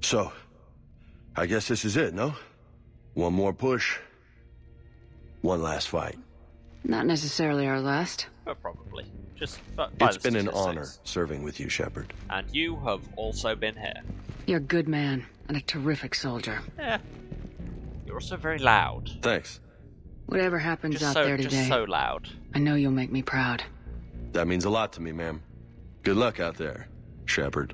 So, I guess this is it, no? One more push. One last fight. Not necessarily our last. But probably. It's been an honor serving with you, Shepard. And you have also been here. You're a good man, and a terrific soldier. Yeah. You're also very loud. Thanks. Whatever happens out there today, just so loud. I know you'll make me proud. That means a lot to me, ma'am. Good luck out there, Shepard.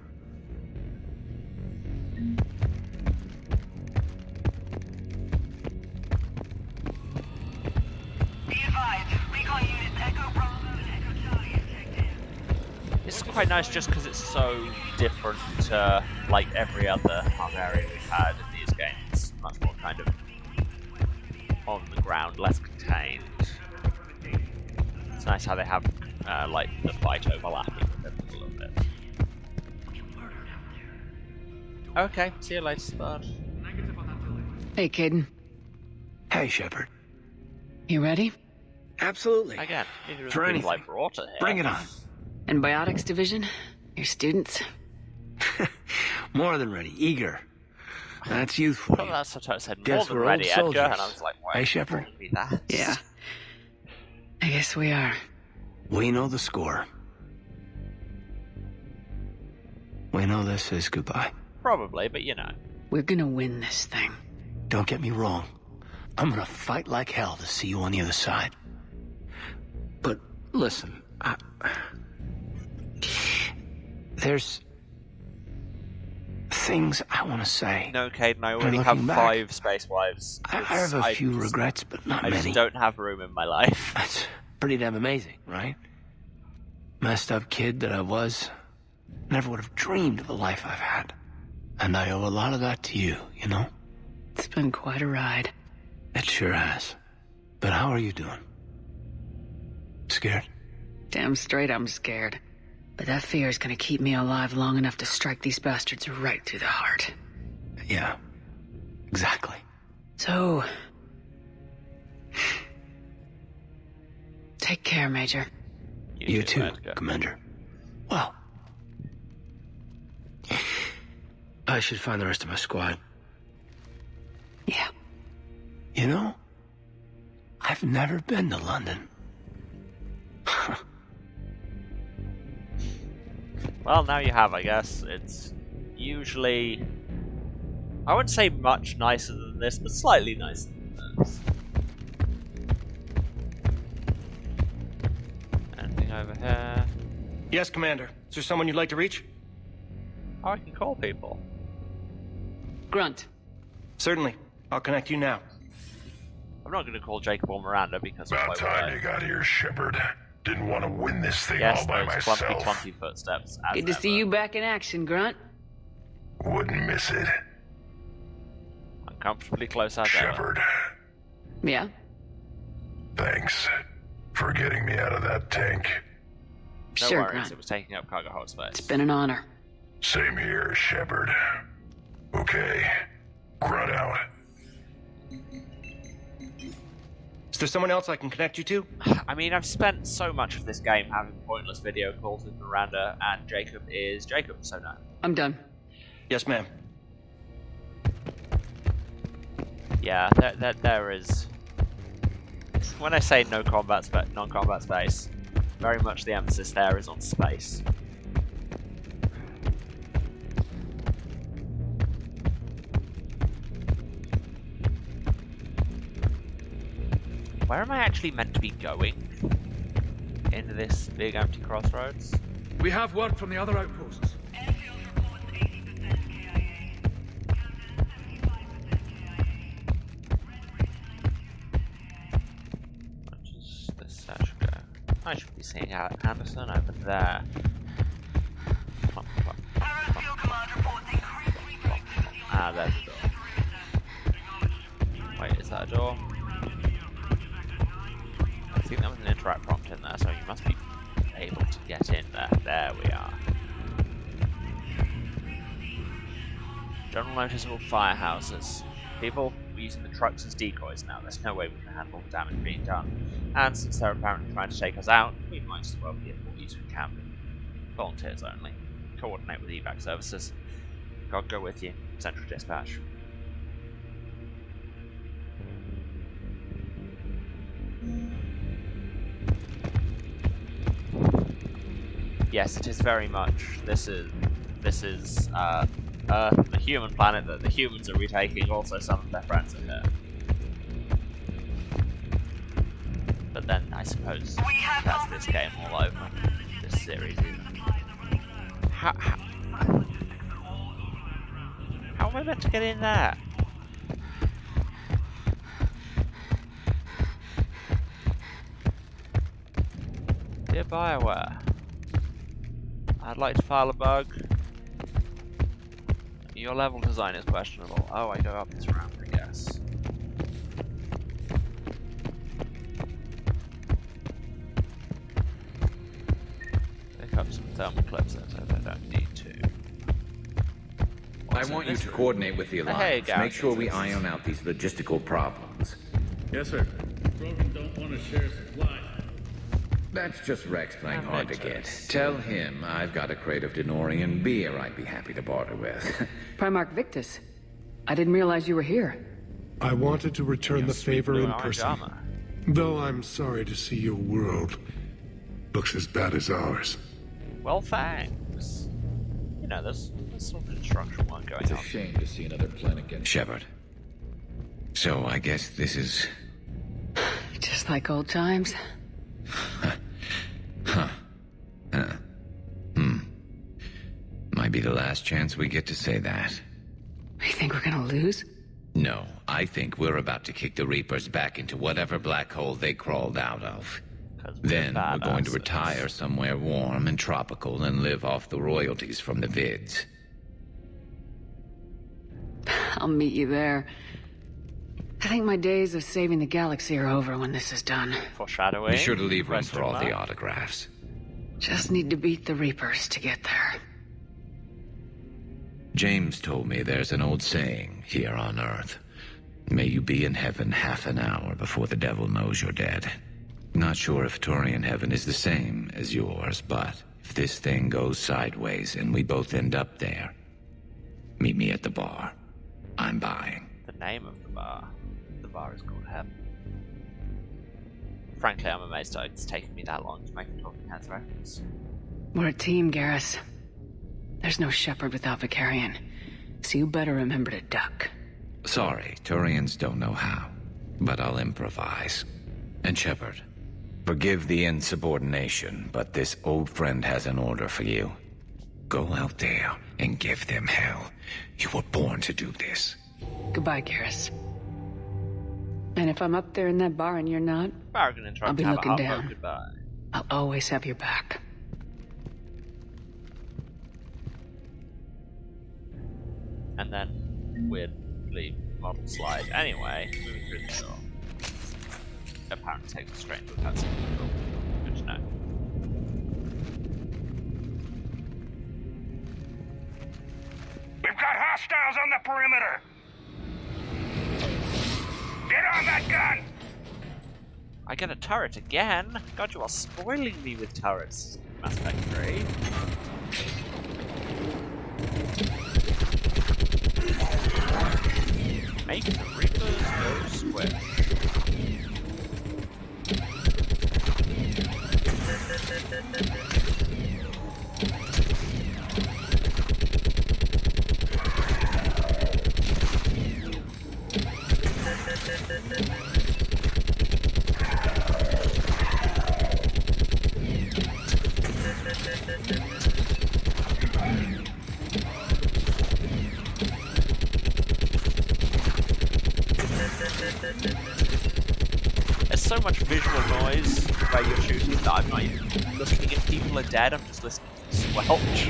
It's quite nice just because it's so different to like every other area we've had in these games. Much more kind of on the ground, less contained. It's nice how they have like the fight overlapping with it a little bit. Okay, see you later, Spud. Hey, Caden. Hey, Shepard. You ready? Absolutely. Again, for anything. I brought it here. Bring it on. Antibiotics division? Your students? More than ready. Eager. That's youthful. Well, that's what I said. Guess More than we're ready, old Edgar. soldiers. And I was like, why hey, Shepard. be that? Yeah. I guess we are. We know the score. We know this is goodbye. Probably, but you know. We're gonna win this thing. Don't get me wrong. I'm gonna fight like hell to see you on the other side. But listen, there's things I want to say. No, Caden, I already have 5 space wives. I have a few regrets, but not many. I just don't have room in my life. That's pretty damn amazing, right? Messed up kid that I was. Never would have dreamed of the life I've had. And I owe a lot of that to you, you know? It's been quite a ride. It sure has. But how are you doing? Scared? Damn straight I'm scared. But that fear is gonna keep me alive long enough to strike these bastards right through the heart. Yeah. Exactly. So... take care, Major. You too, Commander. Well... I should find the rest of my squad. Yeah. You know, I've never been to London. Well, now you have, I guess. It's usually... I wouldn't say much nicer than this, but slightly nicer than this. Anything over here? Yes, Commander. Is there someone you'd like to reach? Oh, I can call people. Grunt. Certainly. I'll connect you now. I'm not going to call Jacob or Miranda because about time you got here, Shepard. Didn't want to win this thing all by myself. Yes, clumpy footsteps. Good to see you back in action, Grunt. Wouldn't miss it. Uncomfortably close as Shepard. Yeah? Thanks for getting me out of that tank. No sure, worries, Grunt. It was taking up cargo hold space. It's been an honor. Same here, Shepard. Okay. Grunt out. Is there someone else I can connect you to? I mean, I've spent so much of this game having pointless video calls with Miranda, and Jacob is Jacob, so no. I'm done. Yes, ma'am. Yeah, there is... When I say non-combat space, very much the emphasis there is on space. Where am I actually meant to be going? Into this big empty crossroads? We have work from the other outposts. What does this search go? I should be seeing Anderson over there. Ah, there's a door. Wait, is that a door? I think there was an interact prompt in there, so you must be able to get in there. There we are. General noticeable firehouses. People are using the trucks as decoys now. There's no way we can handle the damage being done. And since they're apparently trying to take us out, we might as well be at what use we can. Volunteers only. Coordinate with evac services. God go with you. Central Dispatch. Yes, it is very much. This is Earth, the human planet that the humans are retaking. Also, some of their friends are here. But then, I suppose that's this game all over. This series, even. How am I meant to get in there? Dear BioWare, I'd like to file a bug. Your level design is questionable. Oh, I go up this ramp, I guess. Pick up some thermal clips that I don't need to. I want you to coordinate with the Alliance. Make sure we iron out these logistical problems. Yes, sir. Krogan don't want to share supplies. That's just Rex playing hard to get. Tell him I've got a crate of Denorian beer I'd be happy to barter with. Primarch Victus, I didn't realize you were here. I wanted to return the favor in person. Though I'm sorry to see your world looks as bad as ours. Well, thanks. You know, there's some construction work going on. It's a shame to see another planet get... Shepard. So I guess this is... Just like old times. Might be the last chance we get to say that. You think we're gonna lose? No, I think we're about to kick the Reapers back into whatever black hole they crawled out of. Then we're going to retire somewhere warm and tropical and live off the royalties from the vids. I'll meet you there. I think my days of saving the galaxy are over when this is done. Foreshadowing. Be sure to leave room for all the autographs. Just need to beat the Reapers to get there. James told me there's an old saying here on Earth. May you be in heaven half an hour before the devil knows you're dead. Not sure if Turian heaven is the same as yours, but if this thing goes sideways and we both end up there, meet me at the bar. I'm buying. The name of the bar. The bar is called Heaven. Frankly, I'm amazed it's taken me that long to make a Talking Heads reference. We're a team, Garrus. There's no Shepard without Vicarion, so you better remember to duck. Sorry, Turians don't know how, but I'll improvise. And Shepard, forgive the insubordination, but this old friend has an order for you. Go out there and give them hell. You were born to do this. Goodbye, Garrus. And if I'm up there in that bar and you're not, I'll be looking down. Goodbye. I'll always have your back. And then, weirdly, model slide. Anyway, moving through the door. Apparently takes us straight into a cutscene. Good to know. We've got hostiles on the perimeter! Get on that gun! I get a turret again? God, you are spoiling me with turrets, Mass Effect 3. Make the Reapers go squish. There's so much visual noise where you're shooting that I'm not even listening if people are dead, I'm just listening to the squelch.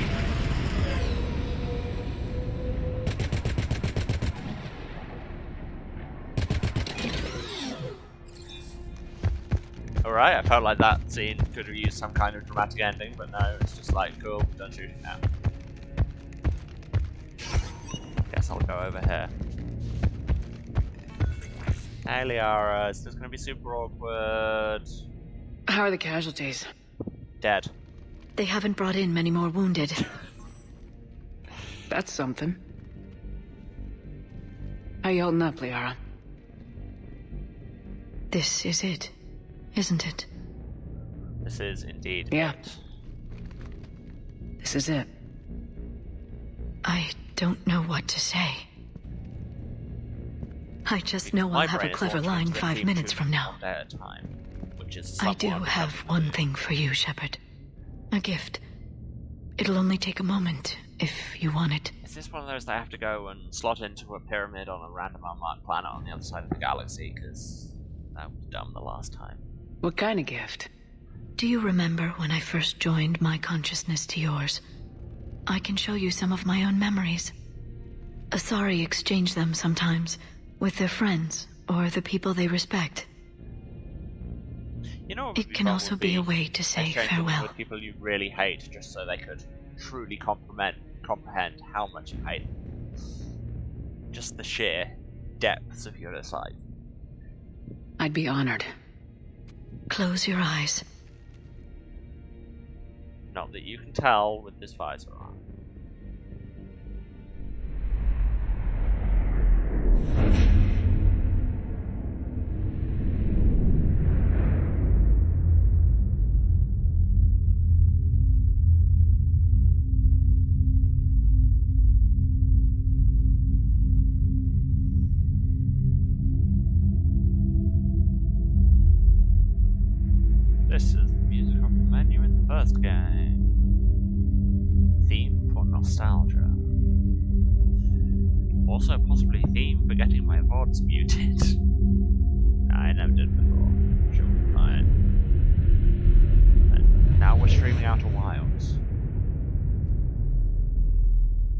Alright, I felt like that scene could have used some kind of dramatic ending, but no, it's just like, cool, done shooting now. Guess I'll go over here. Hey Liara, is this gonna be super awkward? How are the casualties? Dead. They haven't brought in many more wounded. That's something. How you holding up, Liara? This is it, isn't it? This is indeed Yeah. it. This is it. I don't know what to say. I just know I'll have a clever line 5 minutes from now. At a time, which is I do have one thing for you, Shepard. A gift. It'll only take a moment, if you want it. Is this one of those that I have to go and slot into a pyramid on a random unmarked planet on the other side of the galaxy? Because that was dumb the last time. What kind of gift? Do you remember when I first joined my consciousness to yours? I can show you some of my own memories. Asari exchange them sometimes, with their friends, or the people they respect. You know, it can also be a way to say farewell. With people you really hate, just so they could truly comprehend how much you hate them. Just the sheer depths of your dislike. I'd be honored. Close your eyes. Not that you can tell with this visor on. This is the music from the menu in the first game. Theme for nostalgia. Also possibly theme for getting my VODs muted. I never did before. Sure, fine. And now we're streaming Outer Wilds.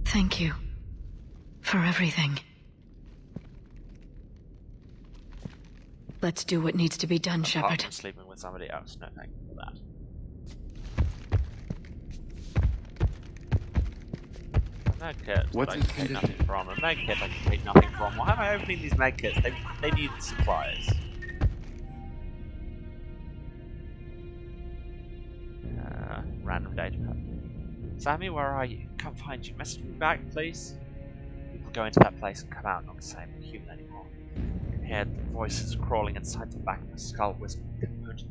Thank you. For everything. Let's do what needs to be done, Shepard. I'm sleeping with somebody else. No, thank you for that. Medkit, I can take nothing from. A medkit, I can take nothing from. Why am I opening these medkits? They need supplies. Random data pad. Sammy, where are you? Come find you. Message me back, please. People go into that place and come out not the same human anymore. I can hear the voices crawling inside the back of my skull whispering, "It won't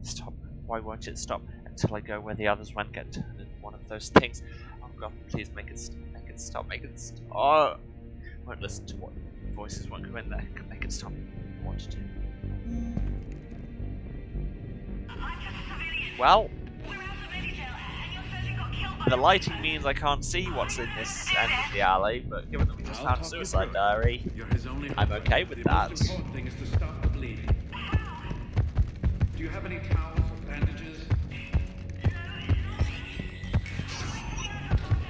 stop. Why won't it stop? Until I go where the others went, get turned into one of those things. Oh God, please make it stop. Make it stop. Make it stop. Oh, I won't listen to what voices won't go in there. Can make it stop. I want to do. Well, the lighting means I can't see what's in this end of the alley, but given that we just found a suicide diary, I'm okay with that. The most important thing is to stop the bleeding. Do you have any towels or bandages?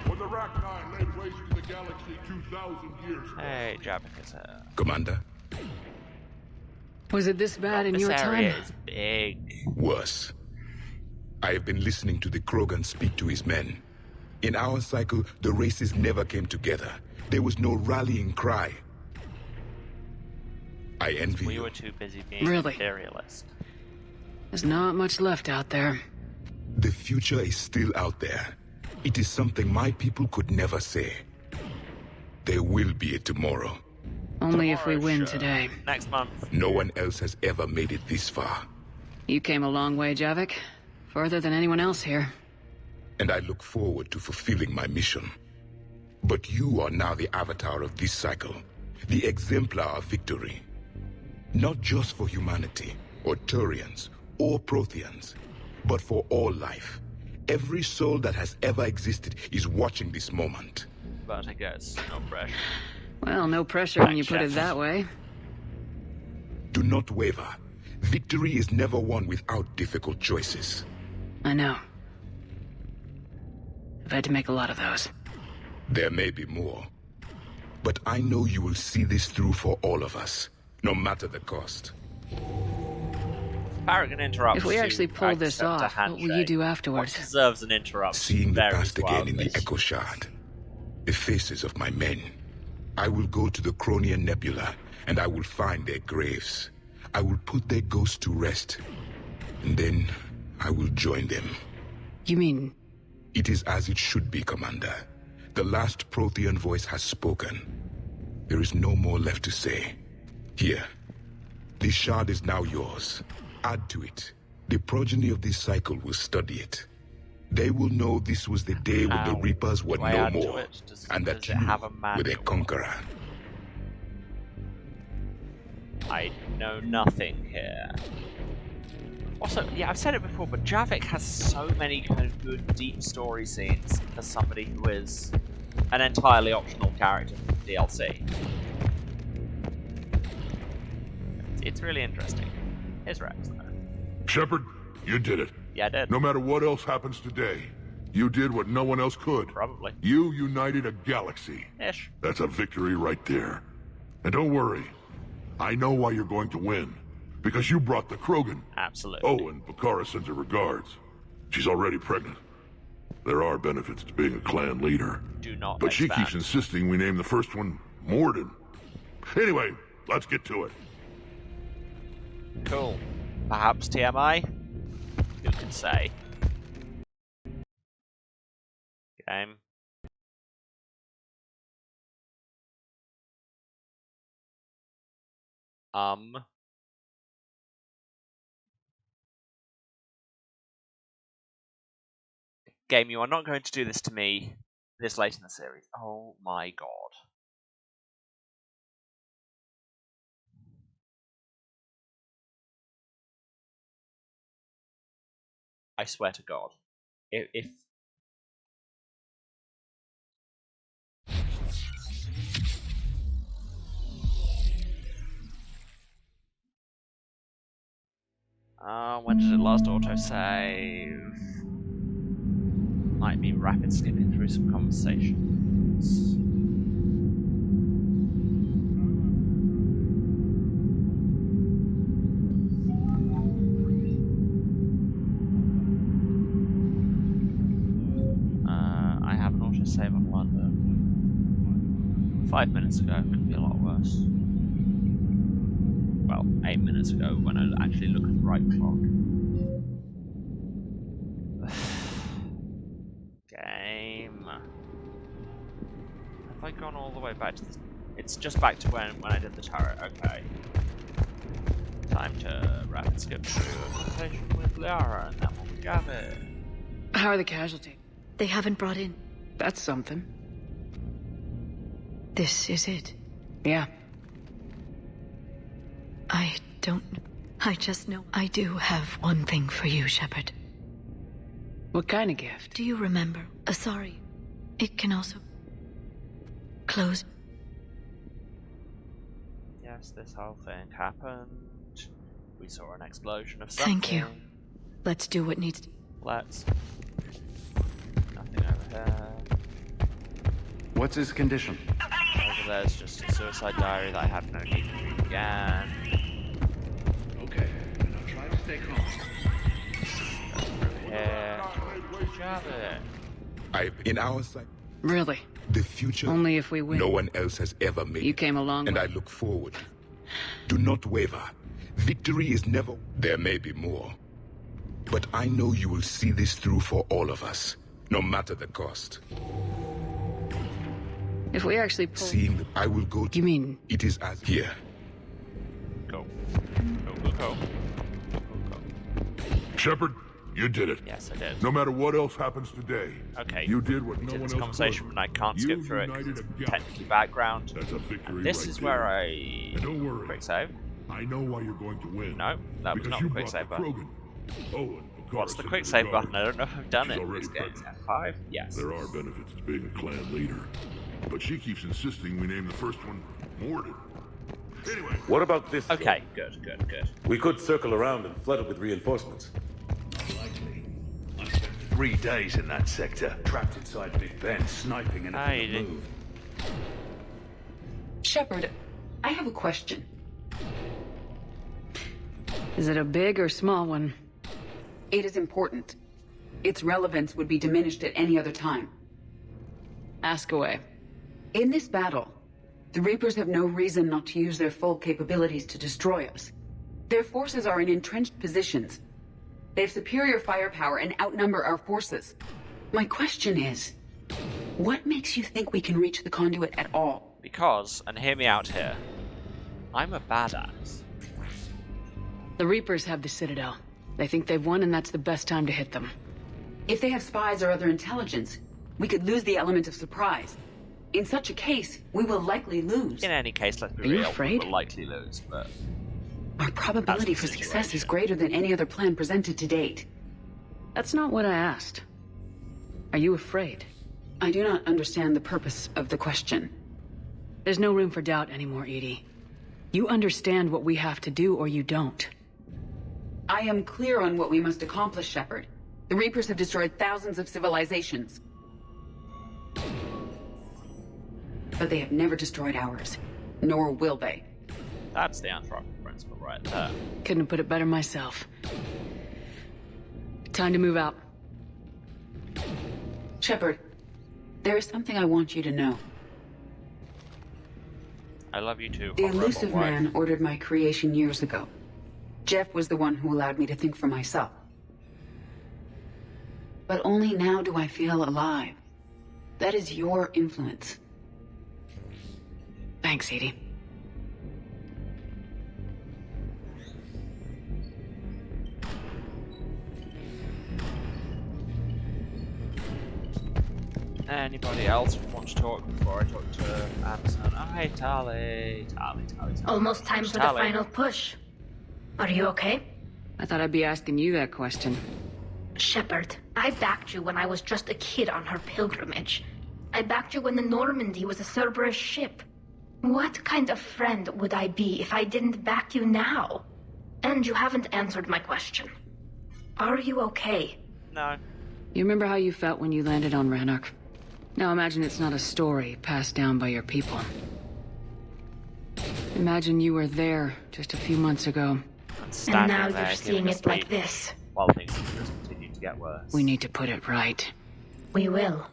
When the Rachni laid waste to the galaxy 2,000 years ago. Hey, Javik is here. Commander? Was it this bad in your This time? area is big. Worse. I have been listening to the Krogan speak to his men. In our cycle, the races never came together. There was no rallying cry. I envy We you. were too busy being Really? imperialist. There's not much left out there. The future is still out there. It is something my people could never say. There will be a tomorrow. Only if we win Sure. today. Next month. No one else has ever made it this far. You came a long way, Javik. Further than anyone else here. And I look forward to fulfilling my mission. But you are now the avatar of this cycle, the exemplar of victory. Not just for humanity, or Turians, or Protheans, but for all life. Every soul that has ever existed is watching this moment. But I guess no pressure. Well, no pressure when you put it that way. Do not waver. Victory is never won without difficult choices. I know. I've had to make a lot of those. There may be more. But I know you will see this through for all of us, no matter the cost. Paragon interrupts. If we actually pull this off, what will you do afterwards? What deserves an interruption? Seeing the past again in the Echo Shard. The faces of my men. I will go to the Cronian Nebula, and I will find their graves. I will put their ghosts to rest. And then I will join them. You mean? It is as it should be, Commander. The last Prothean voice has spoken. There is no more left to say. Here. This shard is now yours. Add to it. The progeny of this cycle will study it. They will know this was the day when the Reapers were no more, and that you were their conqueror. I know nothing here. Also, yeah, I've said it before, but Javik has so many kind of good, deep story scenes for somebody who is an entirely optional character from the DLC. It's really interesting. Here's Rex, though. Shepard, you did it. Yeah, I did. No matter what else happens today, you did what no one else could. Probably. You united a galaxy. Ish. That's a victory right there. And don't worry, I know why you're going to win. Because you brought the Krogan. Absolutely. Oh, and Bakara sends her regards. She's already pregnant. There are benefits to being a clan leader. Do not But she expand. keeps insisting we name the first one Morden. Anyway, let's get to it. Cool. Perhaps TMI? Who can say? Game. Game, you are not going to do this to me this late in the series. Oh my god. I swear to God. If when did it last autosave? Might be rapid skipping through some conversations. I have an autosave on London. 5 minutes ago, could be a lot worse. Well, 8 minutes ago when I actually look at the right clock. Game. Have I gone all the way back to this? It's just back to when I did the turret, okay. Time to rapid skip through a conversation with Liara and then we'll grab it. How are the casualties? They haven't brought in. That's something. This is it. Yeah. I just know I do have one thing for you, Shepard. What kind of gift? Do you remember? Sorry. It can also close. Yes, this whole thing happened. We saw an explosion of something. Thank you. Let's do what needs to. Let's. Nothing over here. What's his condition? Over there's just a suicide diary that I have no need to read again. Okay, now try to stay calm. In our sight. Really? The future. Only if we win. No one else has ever made. You came a long way. And I look forward. Do not waver. Victory is never. There may be more. But I know you will see this through for all of us, no matter the cost. If we actually pull... Seeing, I will go to... You mean... It is as here. Go. Go. Shepard, you did it. Yes, I did. No matter what else happens today. Okay. You did what no one else could. Conversation, and I can't skip through it because it's technically background. That's a victory. And this right is there. where I... And don't worry. Quick save. I know why you're going to win. No, that was not the quick save button. What's the quick save button? I don't know if I've done it in this game. F5? Yes. There are benefits to being a clan leader. But she keeps insisting we name the first one Morden. What about this? Okay, good. We could circle around and flood it with reinforcements. Likely. I spent 3 days in that sector, trapped inside Big Ben, sniping and move. Shepard, I have a question. Is it a big or small one? It is important. Its relevance would be diminished at any other time. Ask away. In this battle, the Reapers have no reason not to use their full capabilities to destroy us. Their forces are in entrenched positions. They have superior firepower and outnumber our forces. My question is, what makes you think we can reach the conduit at all? Because, and hear me out here, I'm a badass. The Reapers have the Citadel. They think they've won, and that's the best time to hit them. If they have spies or other intelligence, we could lose the element of surprise. In such a case, we will likely lose. In any case, let's be real. Are you afraid? afraid? We'll likely lose, but... Our probability for success is greater than any other plan presented to date. That's not what I asked. Are you afraid? I do not understand the purpose of the question. There's no room for doubt anymore, Edie. You understand what we have to do, or you don't. I am clear on what we must accomplish, Shepard. The Reapers have destroyed thousands of civilizations. But they have never destroyed ours. Nor will they. That's the Anthropic principle right there. Couldn't have put it better myself. Time to move out. Shepard, there is something I want you to know. I love you too. The elusive man ordered my creation years ago. Jeff was the one who allowed me to think for myself. But only now do I feel alive. That is your influence. Thanks, Edie. Anybody else want to talk before I talk to Anderson? Oh, hey, Tali. Almost time for the final push. Are you okay? I thought I'd be asking you that question. Shepard, I backed you when I was just a kid on her pilgrimage. I backed you when the Normandy was a Cerberus ship. What kind of friend would I be if I didn't back you now? And you haven't answered my question. Are you okay? No. You remember how you felt when you landed on Ranark? Now imagine it's not a story passed down by your people. Imagine you were there just a few months ago. And now you're seeing it like this. While things just continue to get worse. We need to put it right. We will.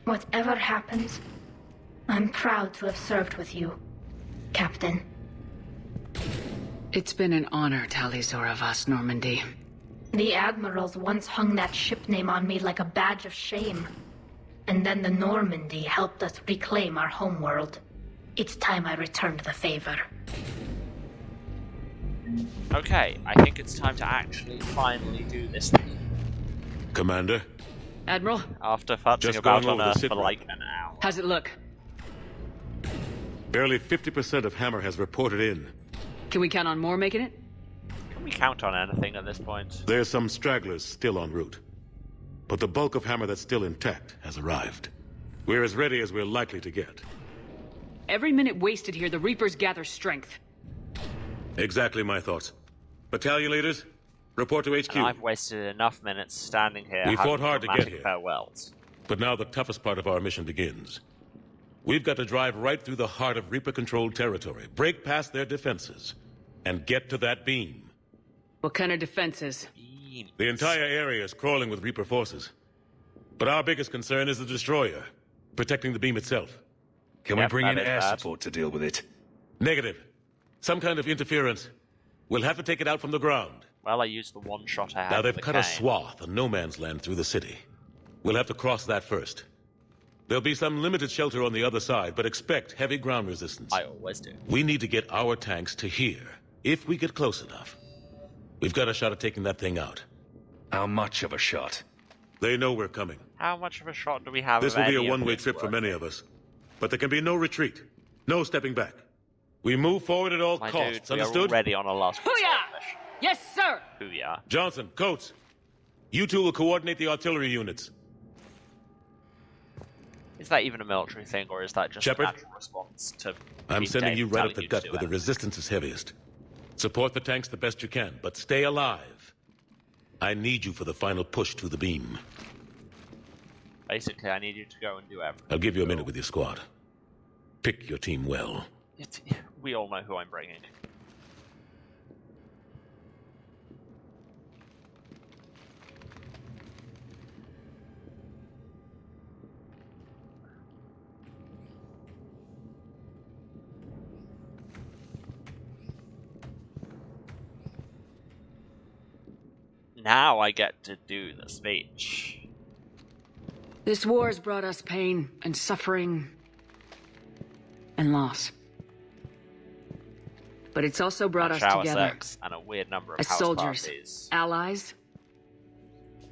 Whatever happens, I'm proud to have served with you, Captain. It's been an honor, Tali Zoravas, Normandy. The Admirals once hung that ship name on me like a badge of shame. And then the Normandy helped us reclaim our homeworld. It's time I returned the favor. Okay, I think it's time to actually finally do this thing. Commander? Admiral? After futzing about on Earth for like an hour. How's it look? Barely 50% of Hammer has reported in. Can we count on more making it? Can we count on anything at this point? There's some stragglers still en route. But the bulk of Hammer that's still intact has arrived. We're as ready as we're likely to get. Every minute wasted here, the Reapers gather strength. Exactly my thoughts. Battalion leaders, report to HQ. And I've wasted enough minutes standing here. We fought hard to get here. Farewells. But now the toughest part of our mission begins. We've got to drive right through the heart of Reaper-controlled territory, break past their defenses, and get to that beam. What kind of defenses? The entire area is crawling with Reaper forces. But our biggest concern is the destroyer, protecting the beam itself. Can we bring in air support to deal with it? Negative. Some kind of interference. We'll have to take it out from the ground. Well, I used the one shot I had. Now they've cut a swath of no man's land through the city. We'll have to cross that first. There'll be some limited shelter on the other side, but expect heavy ground resistance. I always do. We need to get our tanks to here, if we get close enough. We've got a shot at taking that thing out. How much of a shot? They know we're coming. How much of a shot do we have? This will be a one-way trip for many of us. But there can be no retreat. No stepping back. We move forward at all costs, understood? We're already on a last Hooyah! Yes, sir! Hooyah. Johnson, Coates, you two will coordinate the artillery units. Is that even a military thing, or is that just Shepard? a natural response to... I'm sending you right up the to gut do where the anything? resistance is heaviest. Support the tanks the best you can, but stay alive. I need you for the final push to the beam. Basically, I need you to go and do everything. I'll give you a minute with your squad. Pick your team well. We all know who I'm bringing. Now I get to do the speech. This war has brought us pain and suffering and loss. But it's also brought us shower together sex and a weird number of as house soldiers, parties. allies,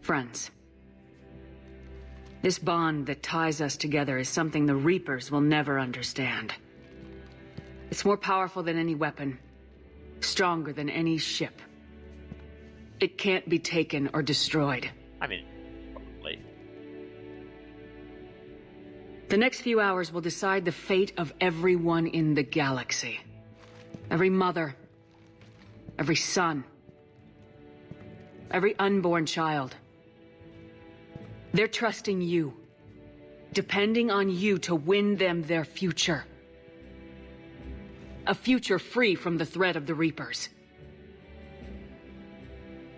friends. This bond that ties us together is something the Reapers will never understand. It's more powerful than any weapon, stronger than any ship. It can't be taken or destroyed. I mean, probably. The next few hours will decide the fate of everyone in the galaxy. Every mother, every son, every unborn child. They're trusting you, depending on you to win them their future. A future free from the threat of the Reapers.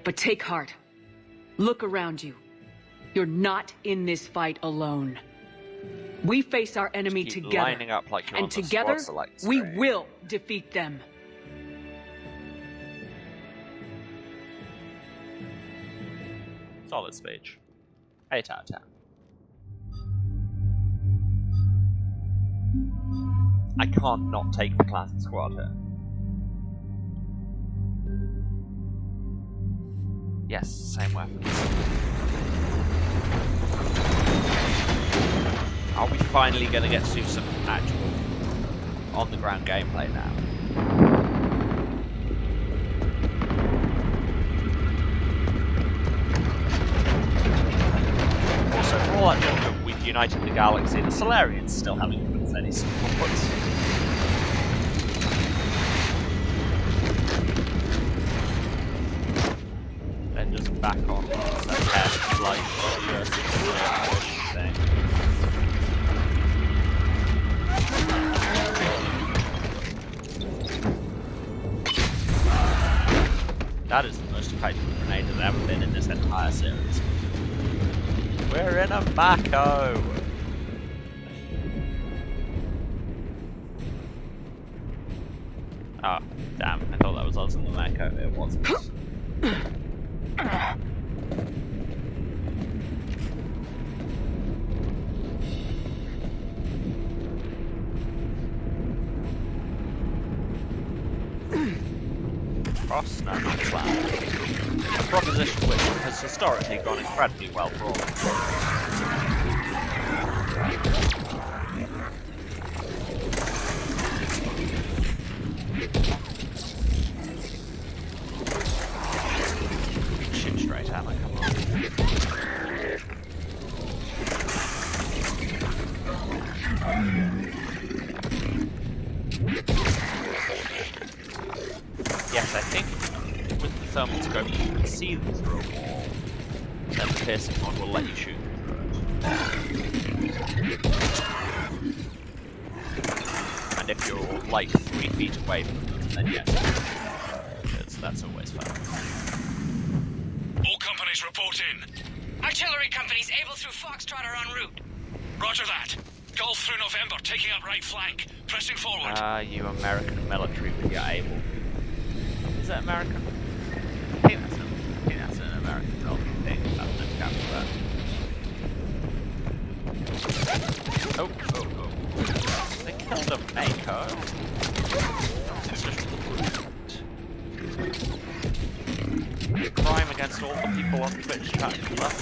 But take heart. Look around you. You're not in this fight alone. We face our enemy together. Lining up like you're and on the together, squad select we screen. will defeat them. Solid speech. 8 out of 10. I can't not take the classic squad here. Yes, same weapons. Are we finally going to get to do some actual on-the-ground gameplay now? Also, for all that talk of we've united the galaxy, the Solarians still haven't given us any support. Then just back on that test, like, thing. That is the most effective grenade that's ever been in this entire series. We're in a Mako! Oh, damn, I thought that was us in the Mako, it wasn't. Cross-snap plan. A proposition which has historically gone incredibly well for all. Shoot straight at me, come on. Yes, I think with the thermal scope you can see them through a wall, then the piercing one will let you shoot through it. And if you're like 3 feet away from them, then yes, that's always fun. All companies report in. Artillery companies able through Foxtrot are en route. Roger that. Golf through November, taking up right flank. Pressing forward. Ah, you American military, but you're able. Is that American? I think that's an American military thing. That's no cap for that. Oh. They killed a Mako. It's just rude. A crime against all the people on Twitch chat who love it.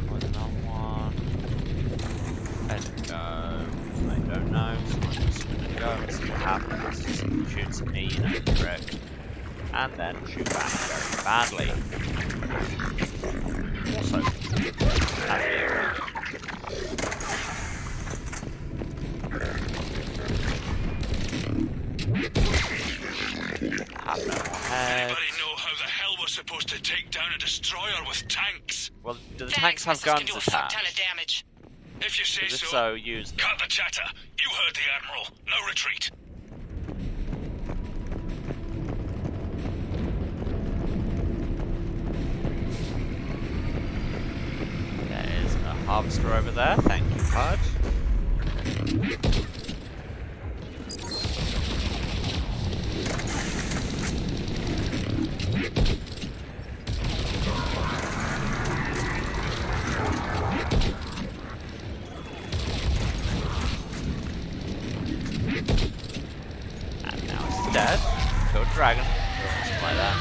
Where's another one? Let's go. I don't know. you know the trick. And then shoot back very badly. Also, Anybody know how the hell we're supposed to take down a destroyer with tanks? Well, do the tanks have guns attached? Damage. If you say so, use them. Cut the chatter. You heard the Admiral. No retreat. There is a harvester over there. Thank you, Pud. And now it's dead. Killed a dragon. Something like that.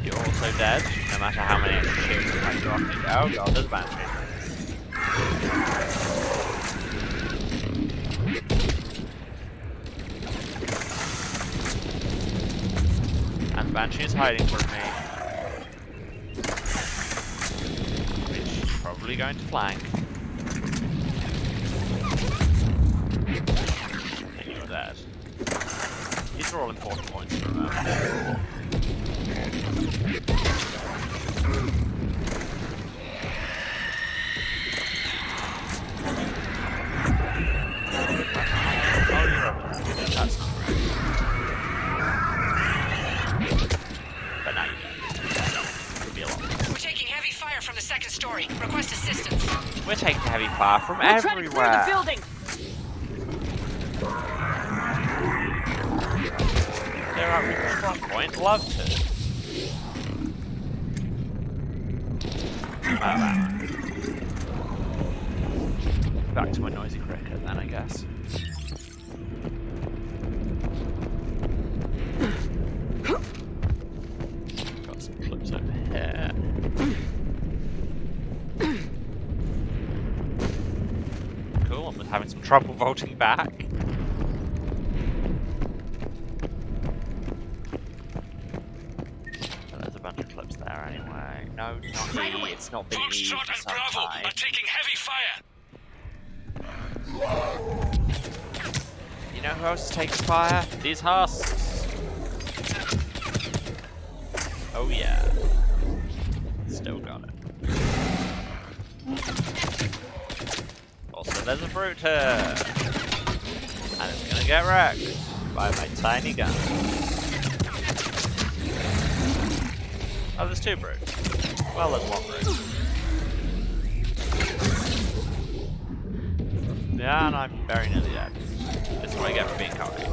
You're also dead, no matter how many extra shields you have dropped. Oh god, there's a Banshee. And Banshee is hiding from me. Which is probably going to flank. And you're dead. These are all important points to remember. Request assistance. We're taking heavy fire from everywhere. Trying to clear the building. They're at a strong point. Love to. Back to my noisy cricket then, I guess. Got some clips over here. Cool, I'm having some trouble vaulting back. There's a bunch of clips there anyway. No, not me. It's not been easy for some Bravo time. are taking heavy fire. You know who else takes fire? These husks. Oh yeah. Still got it. Also, there's a brute here. And it's gonna get wrecked by my tiny gun. Oh, there's two brutes. Well, there's one brute. Yeah, and I'm very nearly dead. This is what I get for being cocky.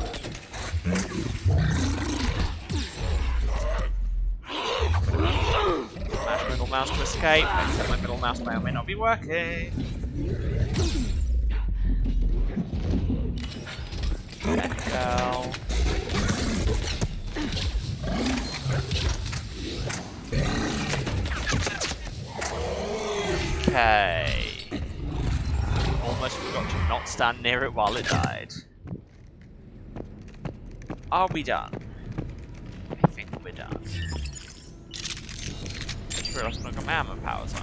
Smash middle mouse to escape, except my middle mouse may or may not be working. Go. Okay. Almost forgot to not stand near it while it died. Are we done? I think we're done. Just realised I've not got my ammo powers on.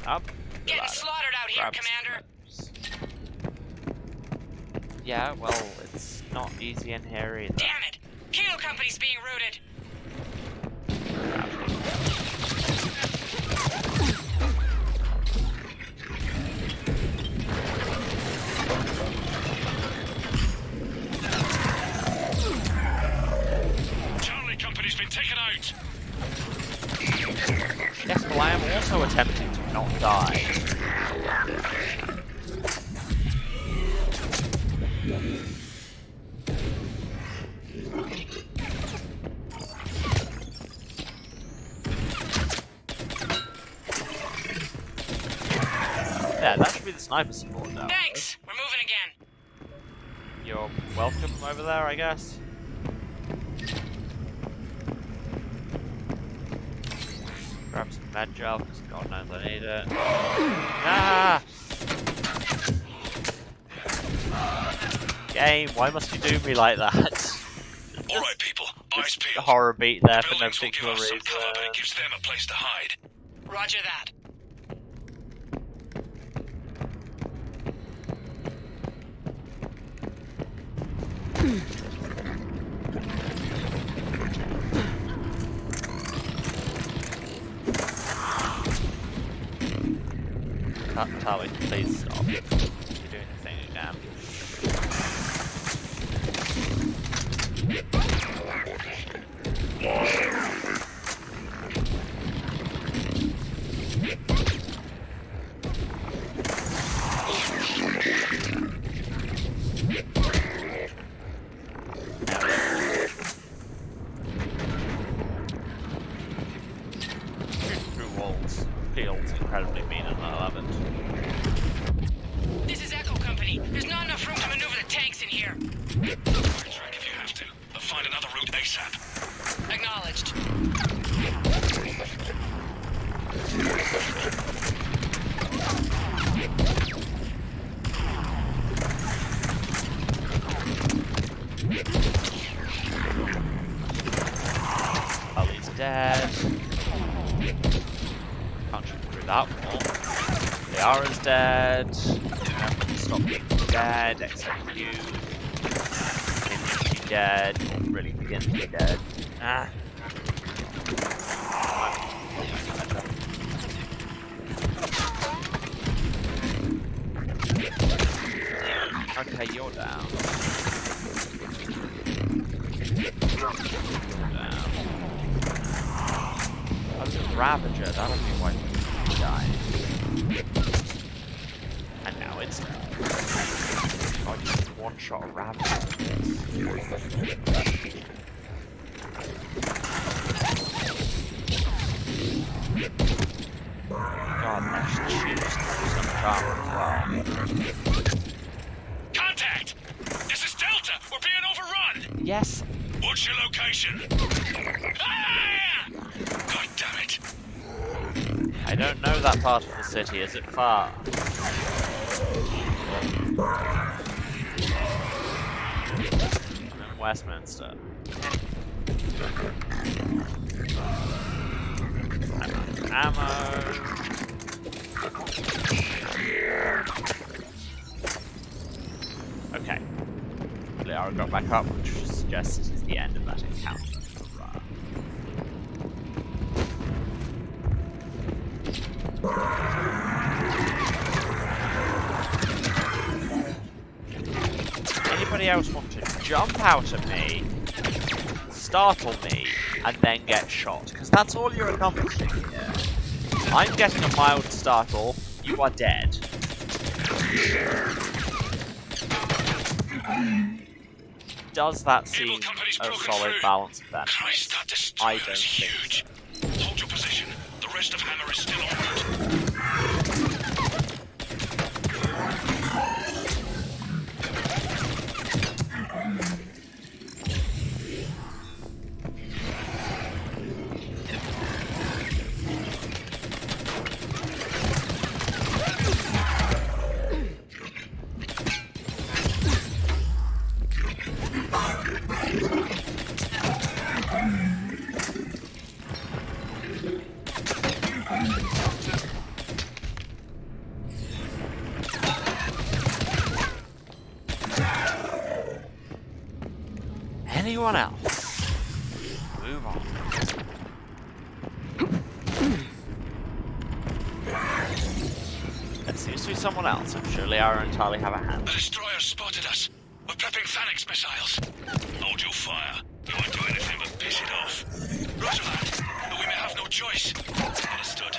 Up. Getting slaughtered out here, Commander. Yeah, well, it's not easy in here either. Damn it! Kilo Company's being routed. Charlie Company's been taken out. Yes, well, I am also attempting to not die. Yeah, that should be the sniper support now. Thanks! We're moving again. You're welcome over there, I guess. med gel, because God knows I need it. Ah! Game, why must you do me like that? Alright people, eyes peeled. A horror beat there the for no particular reason. Cover, but it gives them a place to hide. Roger that. Tali, please stop. You're doing the thing again. Through walls feels incredibly mean and I love it. This is Echo Company. There's not enough room to maneuver the tanks in here. Track if you have to. But find another route ASAP. Acknowledged. Ali's dead. Can't shoot through that wall. Liara's dead. Stop being dead, except you. Begin to be dead. Or really begin to be dead. Ah. Okay, you're down. You're down. Oh, there's a Ravager. That'll be why he's dying. And now it's done. God, you just one-shot a Ravager. God, let's choose some power as well. Contact! This is Delta! We're being overrun! Yes. What's your location? Ah! God damn it! I don't know that part of the city. Is it far? I'm in Westminster. I'm out of ammo. Okay. Liara got back up, which suggests it is the end of that encounter. Anybody else want to jump out at me, startle me, and then get shot? Because that's all you're accomplishing here. I'm getting a mild startle, you are dead. Does that seem a solid balance of that? I don't think so. Hold your position. The rest of Hammer is still en route. Anyone else? Move on. There seems to be someone else. I'm sure Liara and Tali have a hand. The destroyer spotted us. We're prepping Phalanx missiles. Hold your fire. You won't do anything but piss it off. Roger that. But we may have no choice. Understood.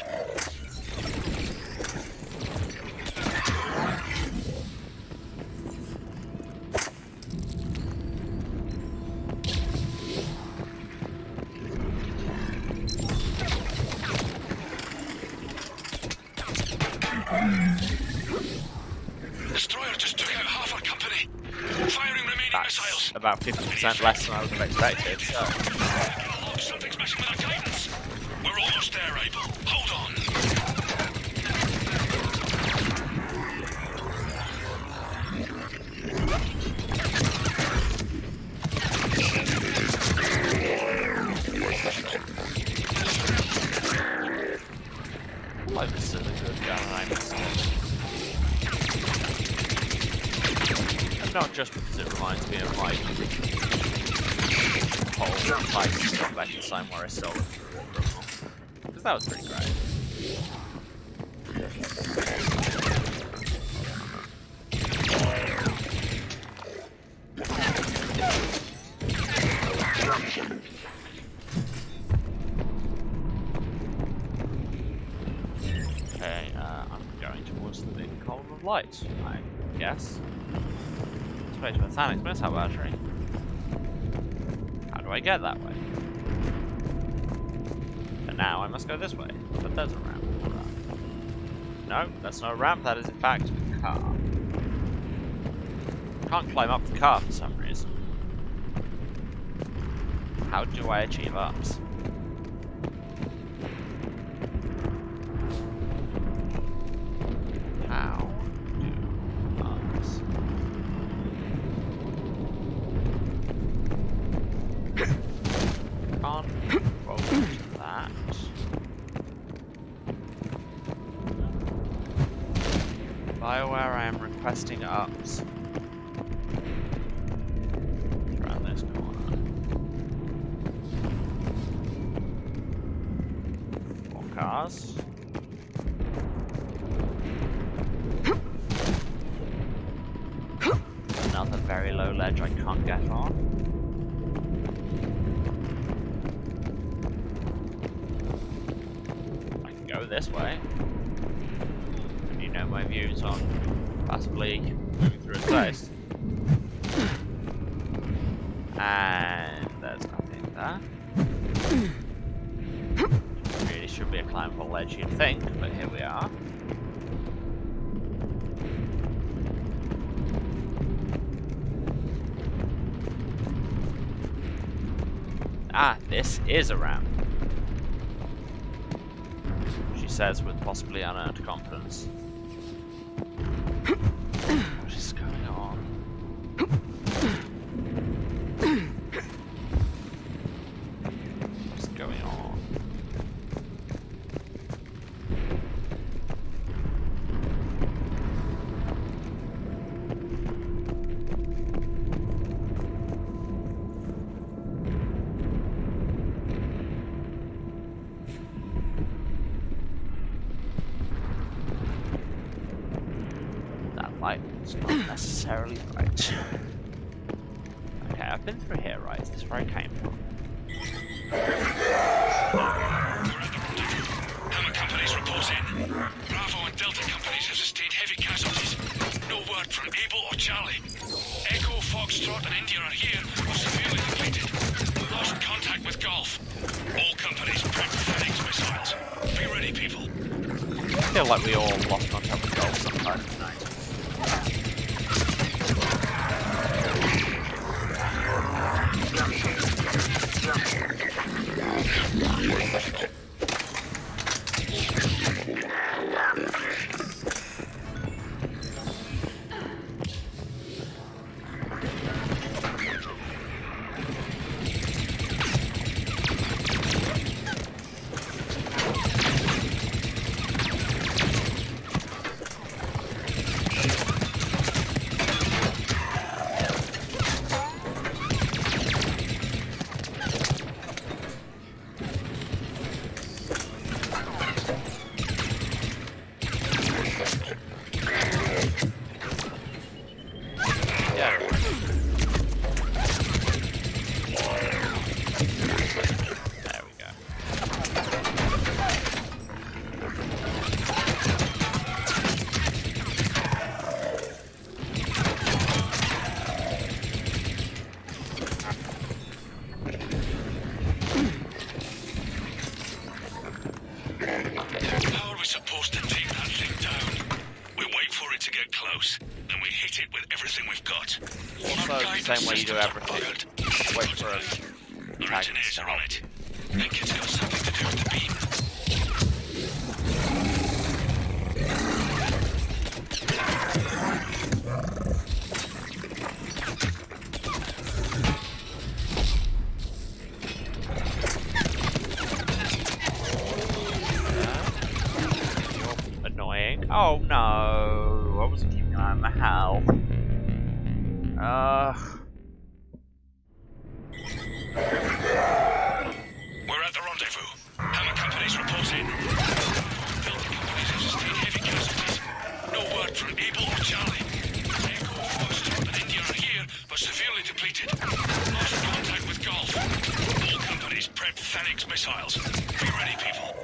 Destroyer just took out half our company. Firing remaining missiles. About 50% less than I would have expected. So. Something's messing with our guidance. We're almost Almost there, Abel. Hold on. Like, this is a good guy. And not just because it reminds me of, like, the whole fight stuff back in time where I stole it from War Criminal. Because that was pretty great. Okay, I'm going towards the big column of light, I guess. Space mechanics, miss how battery. How do I get that way? And now I must go this way, but there's a ramp. No, that's not a ramp, that is in fact a car. Can't climb up the car for some reason. How do I achieve ups? How do ups? Can't roll that. BioWare, I am requesting ups. Around this corner. More cars. Another very low ledge I can't get on. I can go this way. And you know my views on possibly moving through space. And there's nothing there. Really should be a climbable ledge, you'd think, but here we are. Ah, this is a ramp. She says with possibly unearned confidence. What is going on? What's going on? It's not necessarily right. Okay, I've been through here, right? Is this where I came from? Hammer companies report in. Bravo and Delta companies have sustained heavy casualties. No word from Able or Charlie. Echo, Foxtrot and India are here or severely depleted. Lost contact with Golf. All companies prep for Phoenix missiles. Be ready, people. I feel like we all lost contact with Golf sometime tonight. Same way you do everything. Wait for us. Our engineers are on it. Think it's got something to do with the beam. Oh no, I wasn't keeping an eye on my health. We're at the rendezvous. Hammer companies report in. Building companies have sustained heavy casualties. No word from Abel or Charlie. Echo, Foxtrot and India are here, but severely depleted. Lost contact with Golf. All companies prep Phoenix missiles. Be ready, people.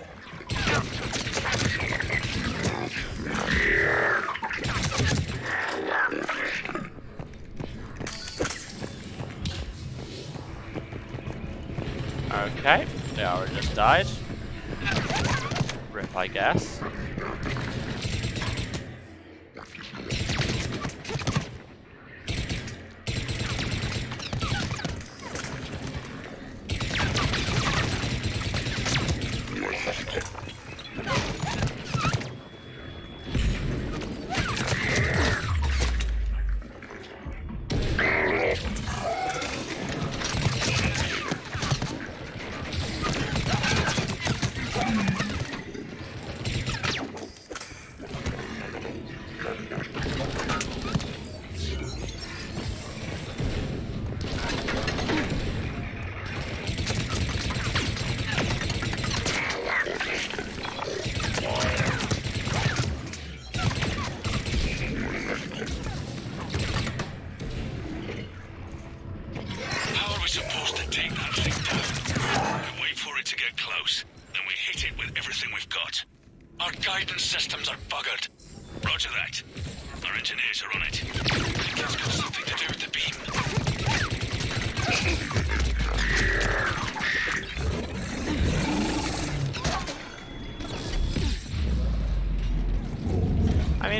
Okay, they already just died. Rip, I guess.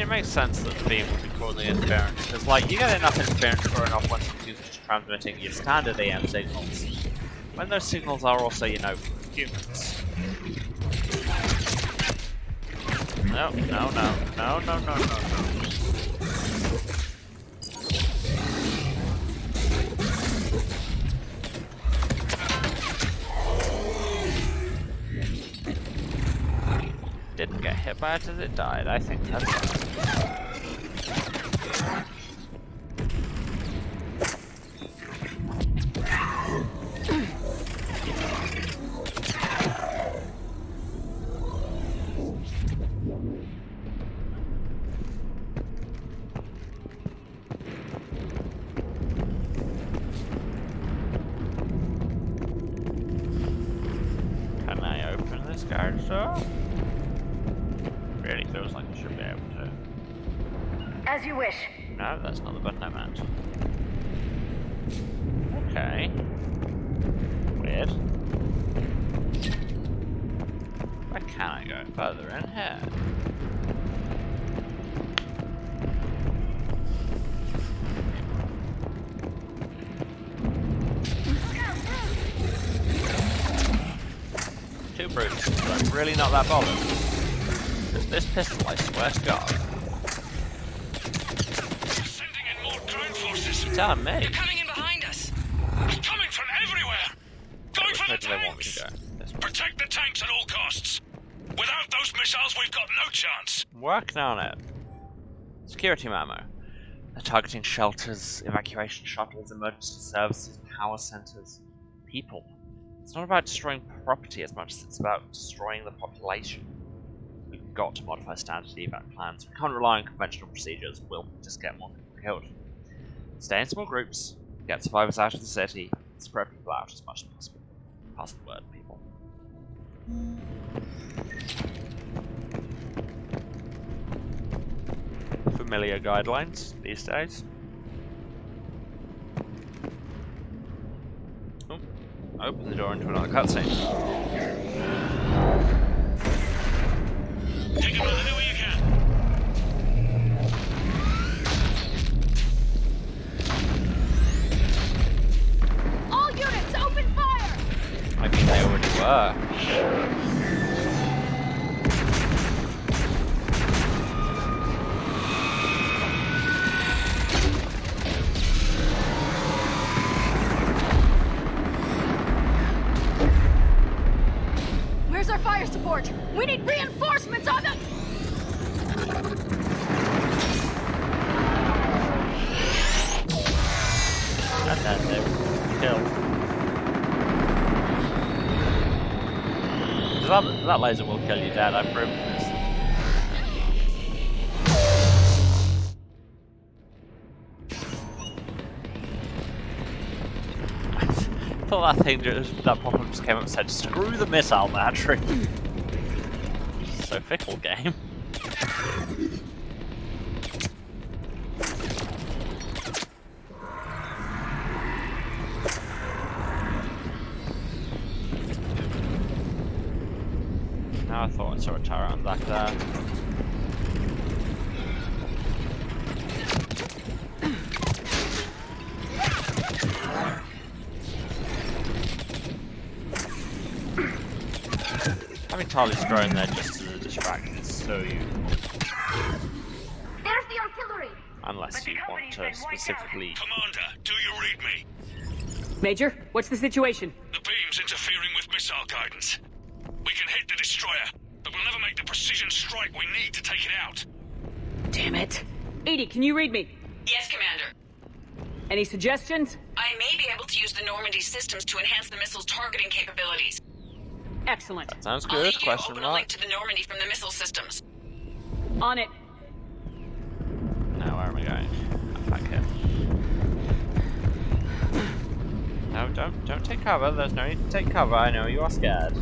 Makes sense that the beam would be causing interference, because like you get enough interference growing off once it's used to transmitting your standard AM signals. When those signals are also, you know, humans. No. Didn't get hit by it as it died. I think that's fine. Can I open this garage door? Really feels like I should be able to. As you wish. No, that's not the button I meant. Okay. Weird. Where can I go further in here? Two brutes, but I'm really not that bothered. This pistol, I swear to God. Sending in more ground forces. You're telling me. They're coming in behind us. They're coming from everywhere. Going for the tanks. Protect the tanks at all costs. Without those missiles, we've got no chance. I'm working on it. Security memo. They're targeting shelters, evacuation shuttles, emergency services, power centers, people. It's not about destroying property as much as it's about destroying the population. We've got to modify standard evac plans. We can't rely on conventional procedures. We'll just get more people killed. Stay in small groups, get survivors out of the city, spread people out as much as possible. Pass the word, people. Familiar guidelines these days. Oh, open the door into another cutscene. Take him out any way you can. All units, open fire! I mean, they already were. Where's our fire support? We need reinforcements on them! kill. That laser will kill you, Dad. I've proven this. I thought that problem just came up and said, "Screw the missile battery." So fickle, game. Now I thought I saw a tower on the back there. Having Tali's drone there just as a distraction is so useful. There's the artillery! Unless you want to specifically... Commander, do you read me? Major, what's the situation? The beam's interfering with missile guidance. We can hit the destroyer, but we'll never make the precision strike we need to take it out. Damn it. Edie, can you read me? Yes, Commander. Any suggestions? I may be able to use the Normandy systems to enhance the missile's targeting capabilities. Excellent. That sounds good. I'll need you to Question open mark. a link to the Normandy from the missile systems. On it. Now where am I going? Back here. No, don't take cover. There's no need to take cover. I know you are scared.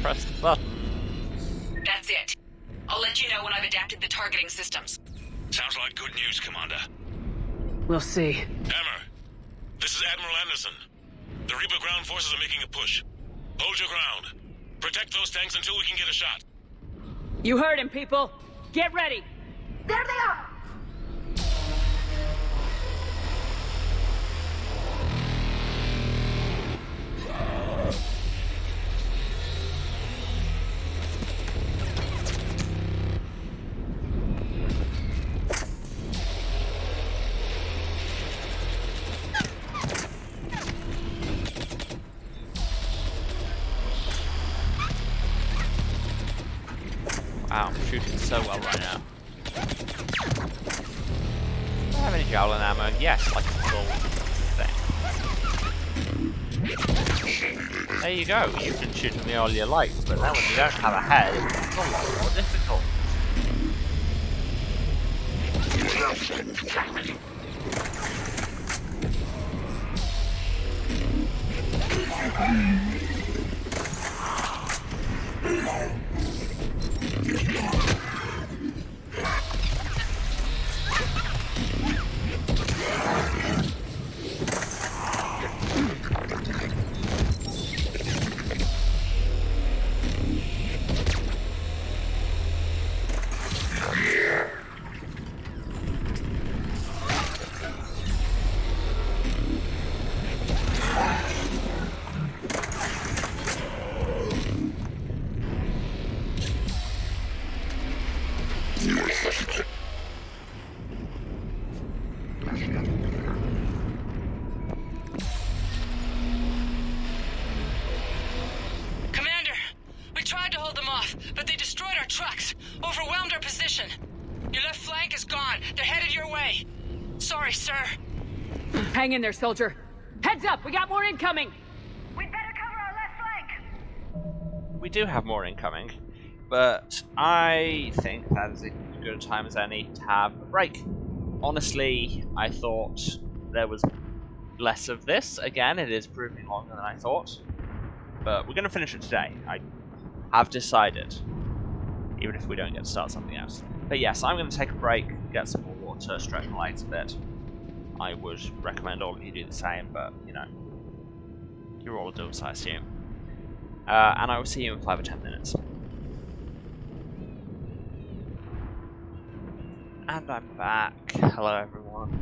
Press the button. That's it. I'll let you know when I've adapted the targeting systems. Sounds like good news, Commander. We'll see. Hammer, this is Admiral Anderson. The Reaper ground forces are making a push. Hold your ground. Protect those tanks until we can get a shot. You heard him, people. Get ready. There they are! Wow, I'm shooting so well right now. Do I have any javelin ammo? Yes, like a full thing. There you go, you can shoot at me all you like, but then when you don't have a head, it's a lot more difficult. Commander, we tried to hold them off, but they destroyed our trucks, overwhelmed our position. Your left flank is gone. They're headed your way. Sorry, sir. Hang in there, soldier. Heads up, we got more incoming. We'd better cover our left flank. We do have more incoming, but I think that is as good a time as any to have a break. Honestly, I thought there was less of this. Again, it is proving longer than I thought, but we're going to finish it today. I have decided, even if we don't get to start something else. But yes, I'm going to take a break, get some more water, stretch my legs a bit. I would recommend all of you do the same, but, you know, you're all adults, I assume. And I will see you in 5 or 10 minutes. And I'm back. Hello, everyone.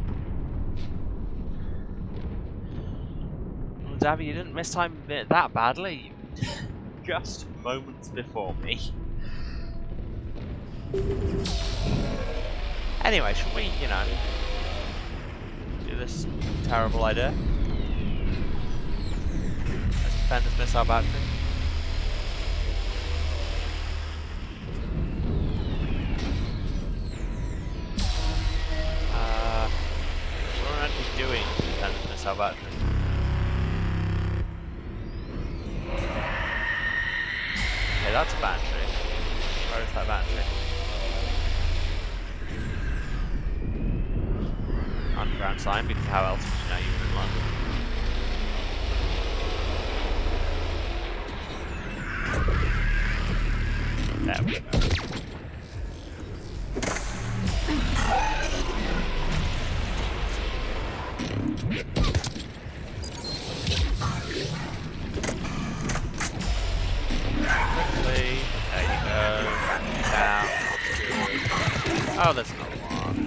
Well, Davy, you didn't mistime it that badly. Just moments before me. Anyway, should we, you know, do this terrible idea? Let's defend this missile battery. that's a banshee. Where is that banshee? Underground sign, because how else would you know you were in London? There we go. Quickly, there you go. Down. Oh, there's another one.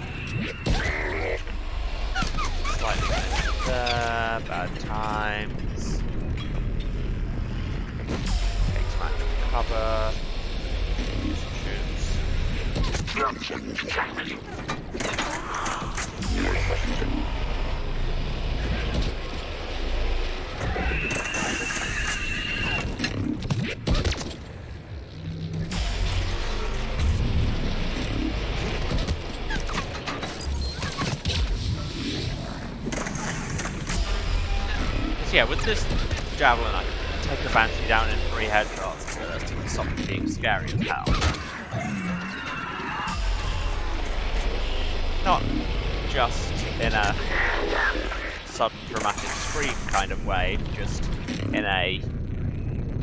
Slightly there, bad times. Takes match with cover. Shoots. Yeah, with this javelin, I can take the Banshee down in 3 headshots to stop it being scary as hell. Not just in a sudden dramatic scream kind of way, just in a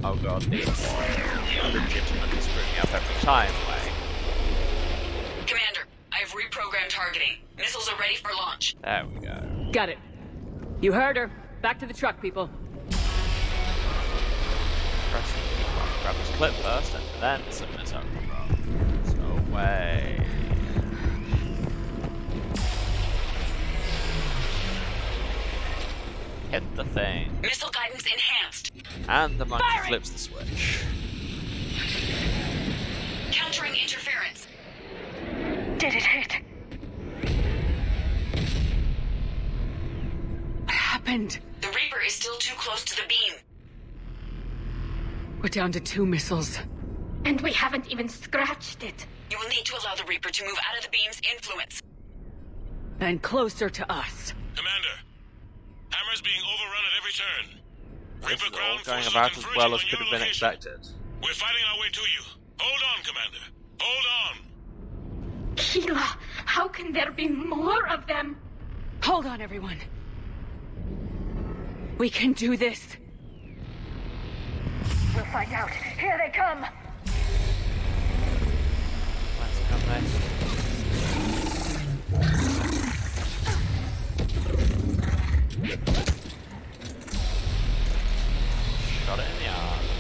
oh god, these legitimately screw me up every time way. Commander, I've reprogrammed targeting. Missiles are ready for launch. There we go. Got it. You heard her. Back to the truck, people. Grab this clip first, and then submit our control. So away. Hit the thing. Missile guidance enhanced. And the monkey flips the switch. Countering interference. Did it hit? What happened? The Reaper is still too close to the beam. We're down to 2 missiles. And we haven't even scratched it. You will need to allow the Reaper to move out of the beam's influence. And closer to us. Commander, Hammer's being overrun at every turn. Reaper ground going forces about are as converging well as on could your have been location. expected. We're fighting our way to you. Hold on, Commander. Hold on. Keela, how can there be more of them? Hold on, everyone. We can do this. We'll find out. Here they come. Let's come there. Shot it in the arms.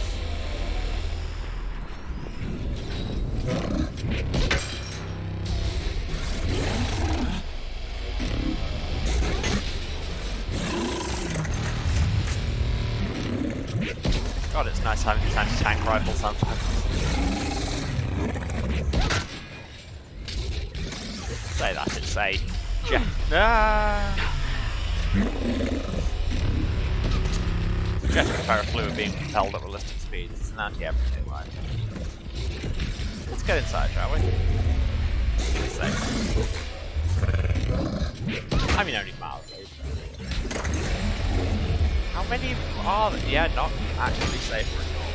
God, it's nice having this anti-tank rifle sometimes. Say that, it's a jet. Jet fluid being propelled at realistic speeds. It's an anti-everything life. Let's get inside, shall we? Safe. I mean, only mildly. How many are there? Yeah, not actually safe for at all.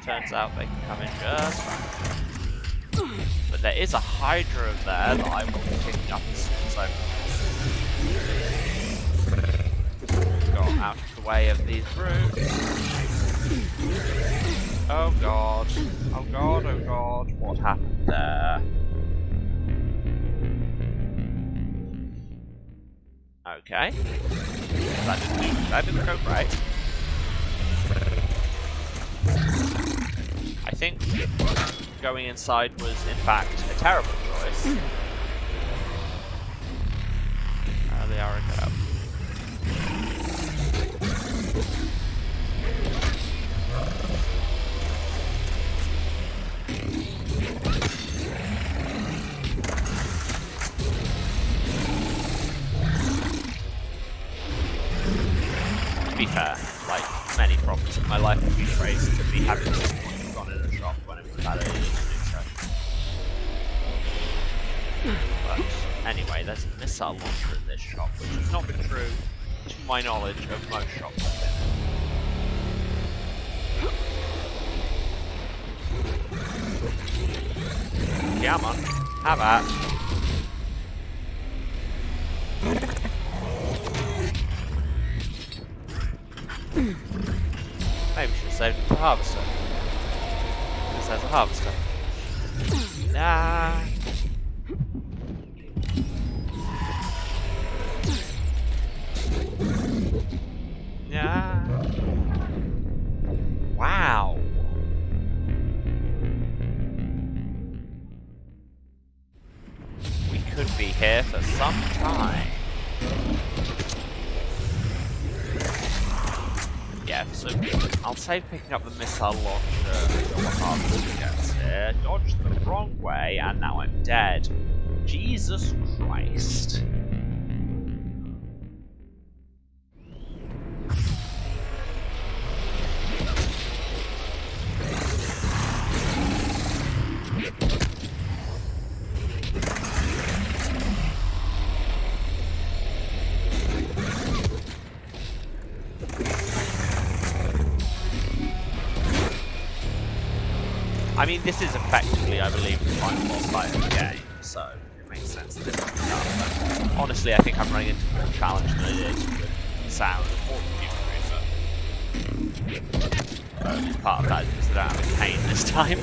Turns out they can come in just fine. But there is a Hydra there that I will be picking up as soon as I've got out of the way of these brutes. Oh god. Oh god, oh god. What happened there? Okay. That didn't go great. I think going inside was, in fact, a terrible choice. They are a go. To be fair, like many problems in my life have been traced to be having gone in a shop when it was bad to do so. But anyway, there's a missile launcher in this shop, which has not been true, to my knowledge, of most shops I've been in. Come on. Have at. Maybe we should have saved it for the harvester. Because there's a harvester. Nah. Yeah. Wow. We could be here for some time. Yeah, so I'll save picking up the missile launcher until the harvester gets here. Dodged the wrong way, and now I'm dead. Jesus Christ. I mean, this is effectively, I believe, the final boss fight of the game, so it makes sense that this will be done. But honestly, I think I'm running into more challenge than it is with sound or computer. But at least part of that is because I don't have any pain this time.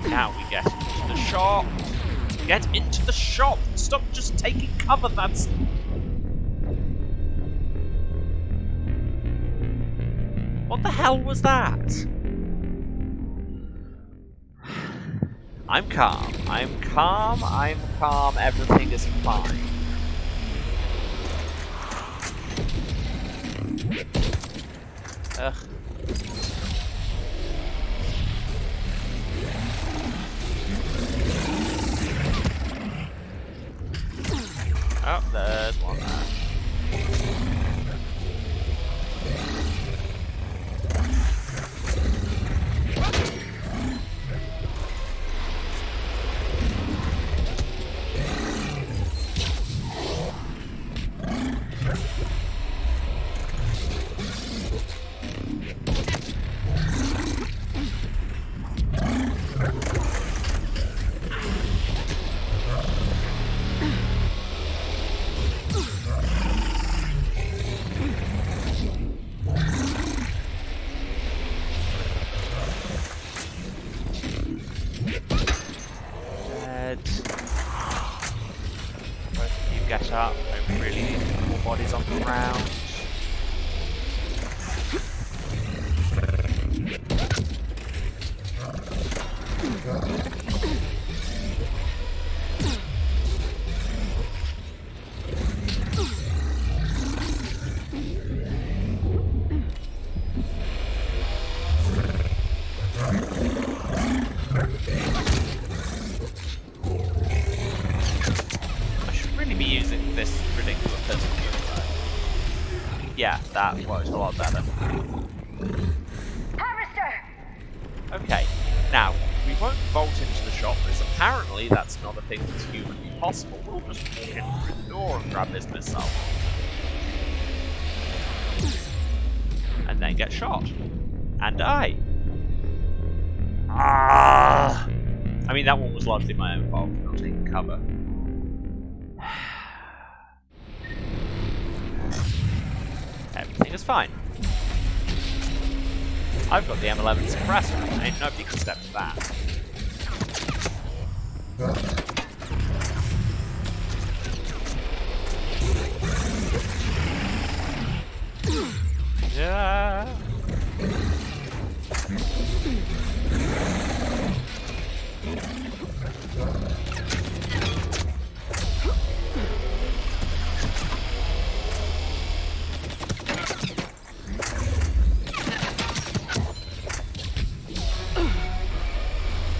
Now we get into the shop. Get into the shop! Stop just taking cover, that's... What the hell was that? I'm calm. I'm calm. I'm calm. Everything is fine. Ugh. Oh, there's one there. Get up, I really need more bodies on the ground. Yeah, that works a lot better. Harvester! Okay, now, we won't bolt into the shop because apparently that's not a thing that's humanly possible. We'll just walk in through the door and grab this missile. And then get shot. And die. Ah! I mean, that one was largely my own fault for not taking cover. Everything is fine. I've got the M11 suppressor, and nobody can step to that. Yeah.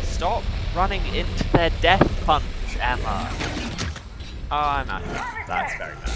Stop running into their death punch, Emma. Oh, I'm out. That's very bad.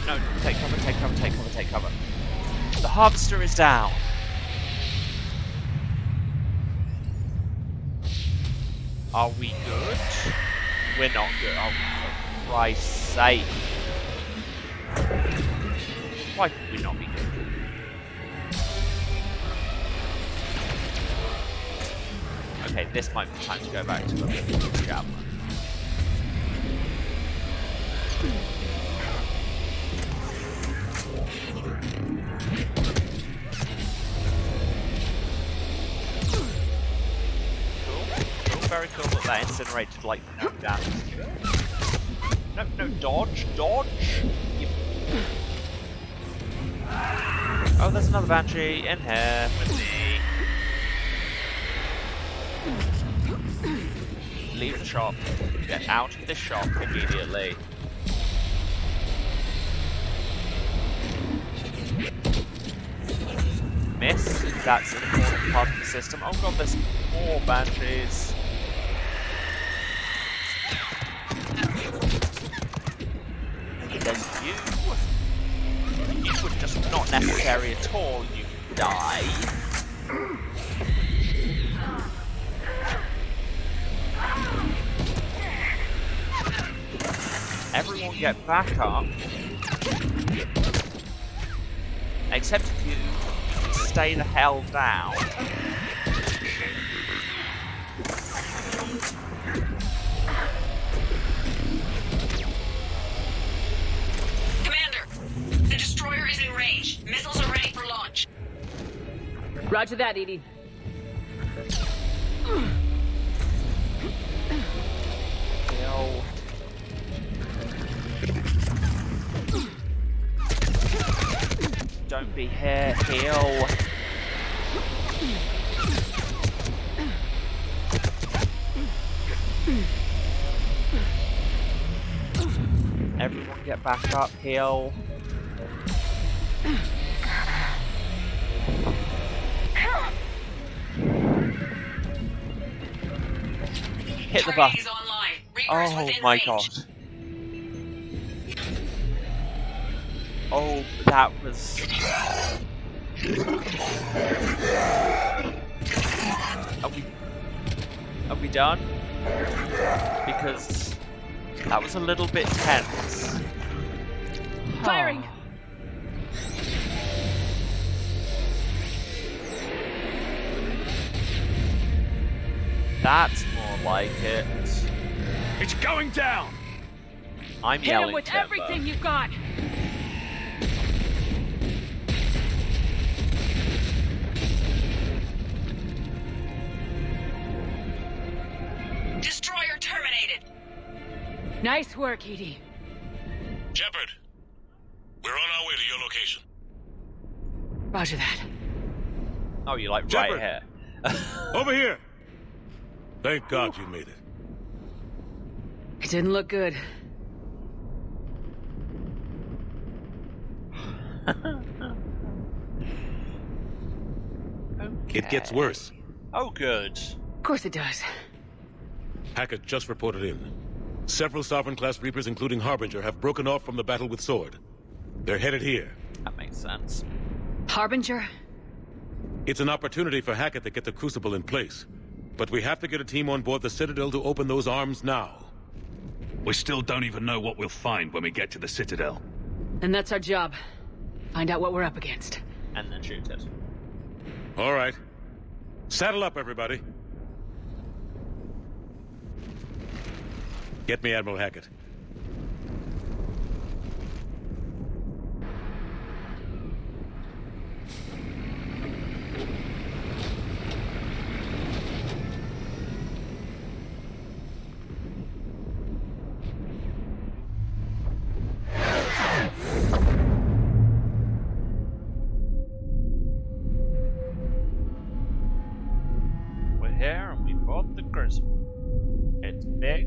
No, take cover. The harvester is down. Are we good? We're not good. Oh, for Christ's sake. Why could we not be good? Okay, this might be time to go back to the javelin. Very cool that that incinerated like no damage to it. No, dodge. Oh, there's another Banshee in here with me. Leave the shop. Get out of this shop immediately. Miss. That's an important part of the system. Oh god, there's more Banshees. There's you. You were just not necessary at all. You die. Everyone get back up. Except if you stay the hell down. The destroyer is in range. Missiles are ready for launch. Roger that, Edie. Yo. Don't be here, heal. Everyone get back up, heal. Hit the button. Oh my god. Oh, that was... Are we done? Because that was a little bit tense. Firing! That's more like it. It's going down! I'm Hit yelling him with Timber. everything you've got! Destroyer terminated. Nice work, Edie. Shepard, we're on our way to your location. Roger that. Oh, you like Shepard. right here. Over here! Thank God you made it. It didn't look good. Okay. It gets worse. Oh, good. Of course it does. Hackett just reported in. Several Sovereign-class Reapers, including Harbinger, have broken off from the battle with Sword. They're headed here. That makes sense. Harbinger? It's an opportunity for Hackett to get the Crucible in place. But we have to get a team on board the Citadel to open those arms now. We still don't even know what we'll find when we get to the Citadel. And that's our job. Find out what we're up against. And then shoot it. All right. Saddle up, everybody. Get me Admiral Hackett. We're here and we bought the crucible. It's big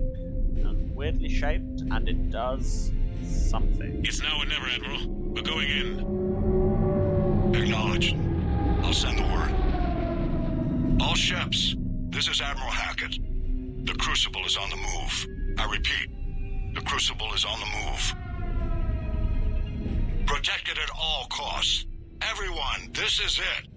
and weirdly shaped, and it does something. It's now or never, Admiral. We're going in. Acknowledged. I'll send the word. All ships, this is Admiral Hackett. The Crucible is on the move. I repeat, the Crucible is on the move. Protect it at all costs. Everyone, this is it.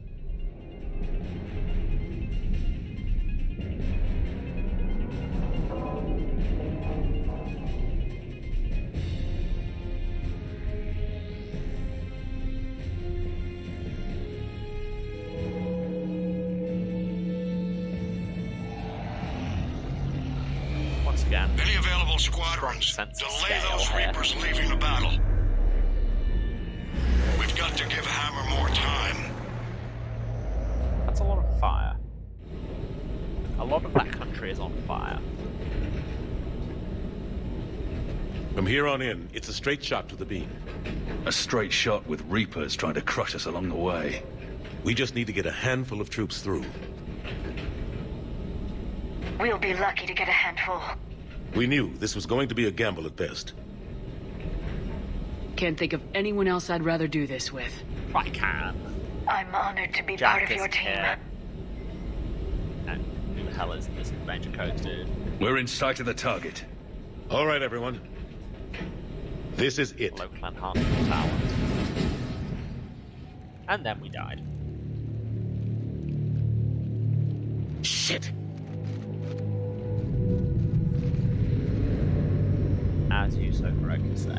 Again. Any available squadrons, delay those Reapers leaving the battle. We've got to give Hammer more time. That's a lot of fire. A lot of that country is on fire. From here on in, it's a straight shot to the beam. A straight shot with Reapers trying to crush us along the way. We just need to get a handful of troops through. We'll be lucky to get a handful. We knew this was going to be a gamble at best. Can't think of anyone else I'd rather do this with. I can. I'm honored to be part of your team. And who the hell is this Ranger Code dude? We're in sight of the target. All right, everyone. This is it. Local enhancement talent. And then we died. Shit! As you so correctly say.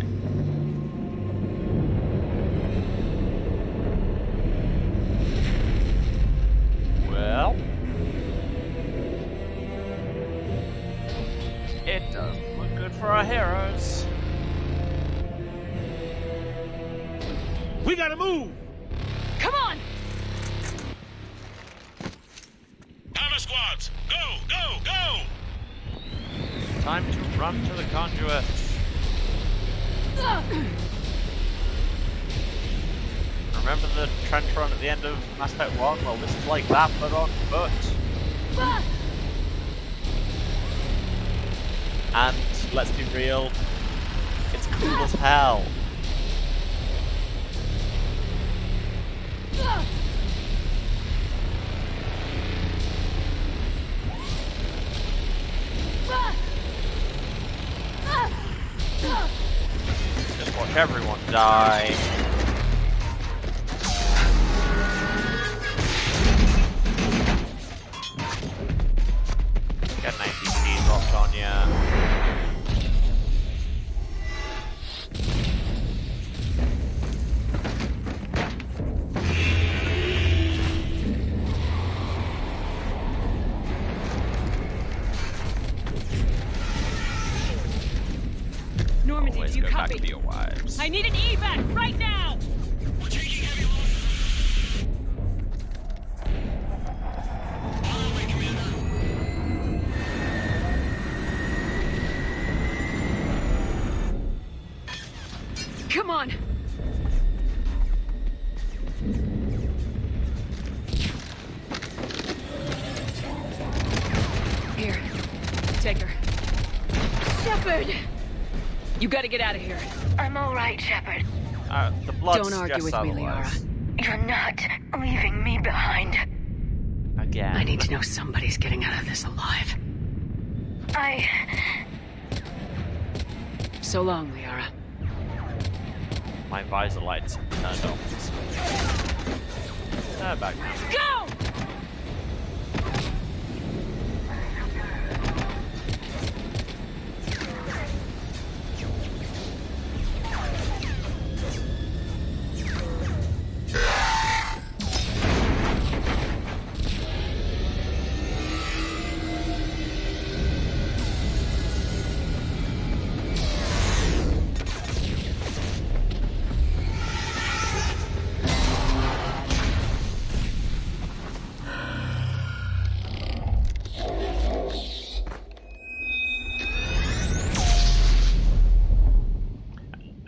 Well, it doesn't look good for our heroes. We gotta move! Come on! Hammer squads! Go! Go! Go! Time to run to the conduit. Remember the trench run at the end of Mass Effect 1? Well, this is like that, but on foot. And, let's be real, it's cool as hell. Just watch everyone die. Get an APC dropped on ya. Normandy, Always do you go back copy? to your wives. I need an evac right now! We're taking heavy losses. On the way, Commander. Come on! Here, take her. Shepard! You gotta get out of here. I'm all right, Shepard. The blood Don't argue with me, Liara. You're not leaving me behind. Again. I need to know somebody's getting out of this alive. So long, Liara. My visor lights turned off. Back now. Go!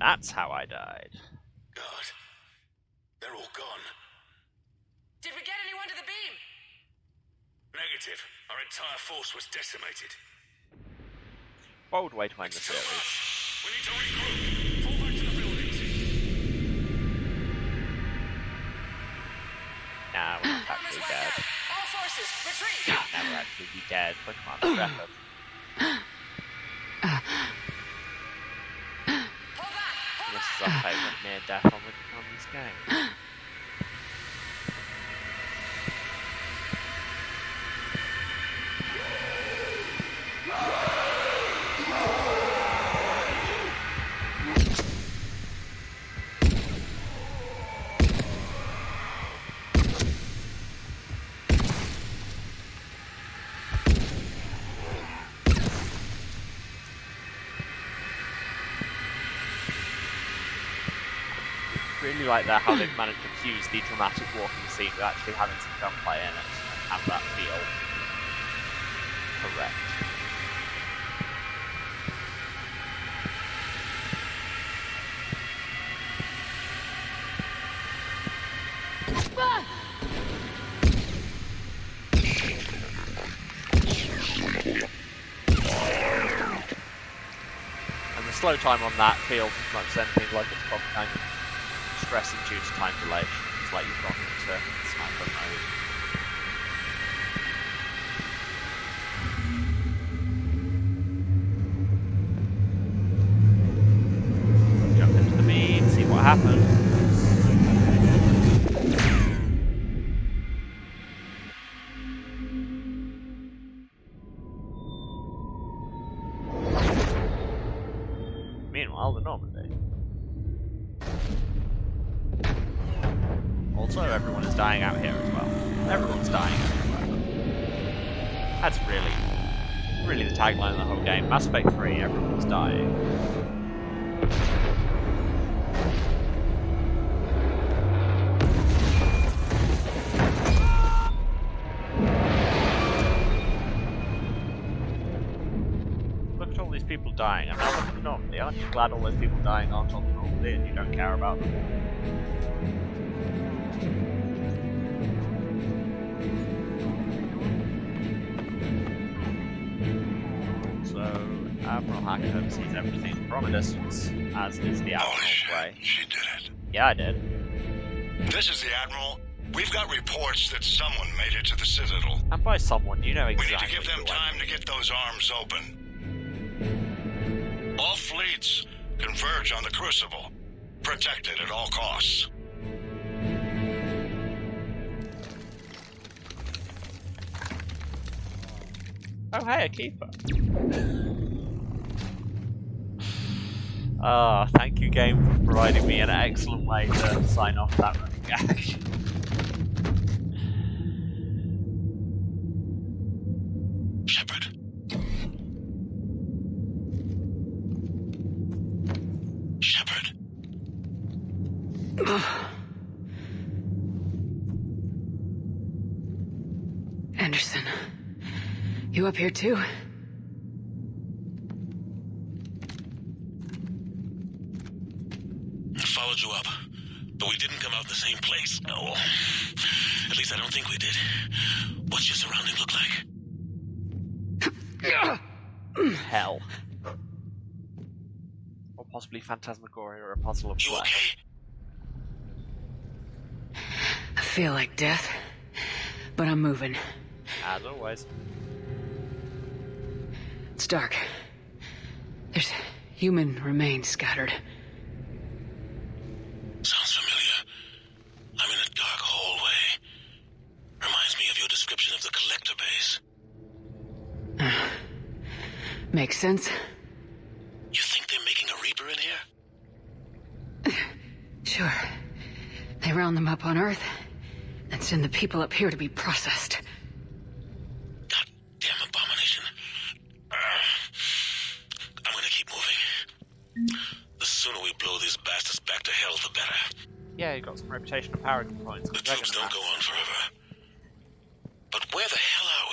that's how I died. God. They're all gone. Did we get anyone to the beam? Negative. Our entire force was decimated. Bold way to end the series. We need to regroup. Fall back to the buildings. Nah, we're not actually dead. All forces, retreat! We'll never actually be dead, but come on, Shepard. This is our favourite near death on this game. Really like that how they've managed to fuse the dramatic walking scene with actually having some gunplay in it and have that feel correct. And the slow time on that feels as much as anything like it's probably kind of stress-induced time dilation. It's like you've gone into sniper mode. Jump into the beam, see what happens. Meanwhile, the Normandy. Also, everyone is dying out here as well. Everyone's dying everywhere. That's really the tagline of the whole game. Mass Effect 3, everyone's dying. Look at all these people dying. And now look at the Normandy. Aren't you glad all those people dying aren't on the Normandy and you don't care about them? Admiral Hackett sees everything from a distance, as is the Admiral Gray. She did it. Yeah, I did. This is the Admiral. We've got reports that someone made it to the Citadel. And by someone, you know exactly. We need to give them time to get those arms open. All fleets converge on the Crucible. Protect it at all costs. Oh, hey, a keeper. Thank you, game, for providing me an excellent way to sign off that running gag. Shepard. Shepard. Anderson, you up here too? Followed you up, but we didn't come out in the same place. No. At least I don't think we did. What's your surrounding look like? Hell. Or possibly Phantasmagoria or a puzzle of flesh. Okay? I feel like death, but I'm moving. As always. It's dark. There's human remains scattered. Sounds familiar. I'm in a dark hallway. Reminds me of your description of the collector base. Makes sense. You think they're making a Reaper in here? Sure. They round them up on Earth, and send the people up here to be processed. Goddamn abomination. I'm gonna keep moving. The sooner we blow these bastards back to hell, the better. Yeah, you got some reputation and power points. The troops don't go on forever. But where the hell are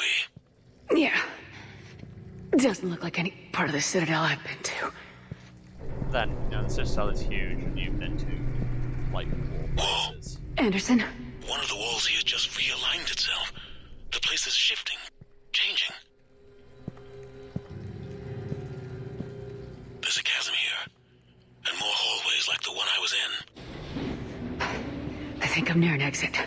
we? Yeah. Doesn't look like any part of the Citadel I've been to. then, you know, the Citadel is huge, and you've been to, like, war places. Anderson? One of the walls here just realigned itself. The place is shifting, changing. There's a chasm here, and more hallways like the one I was in. I think I'm near an exit.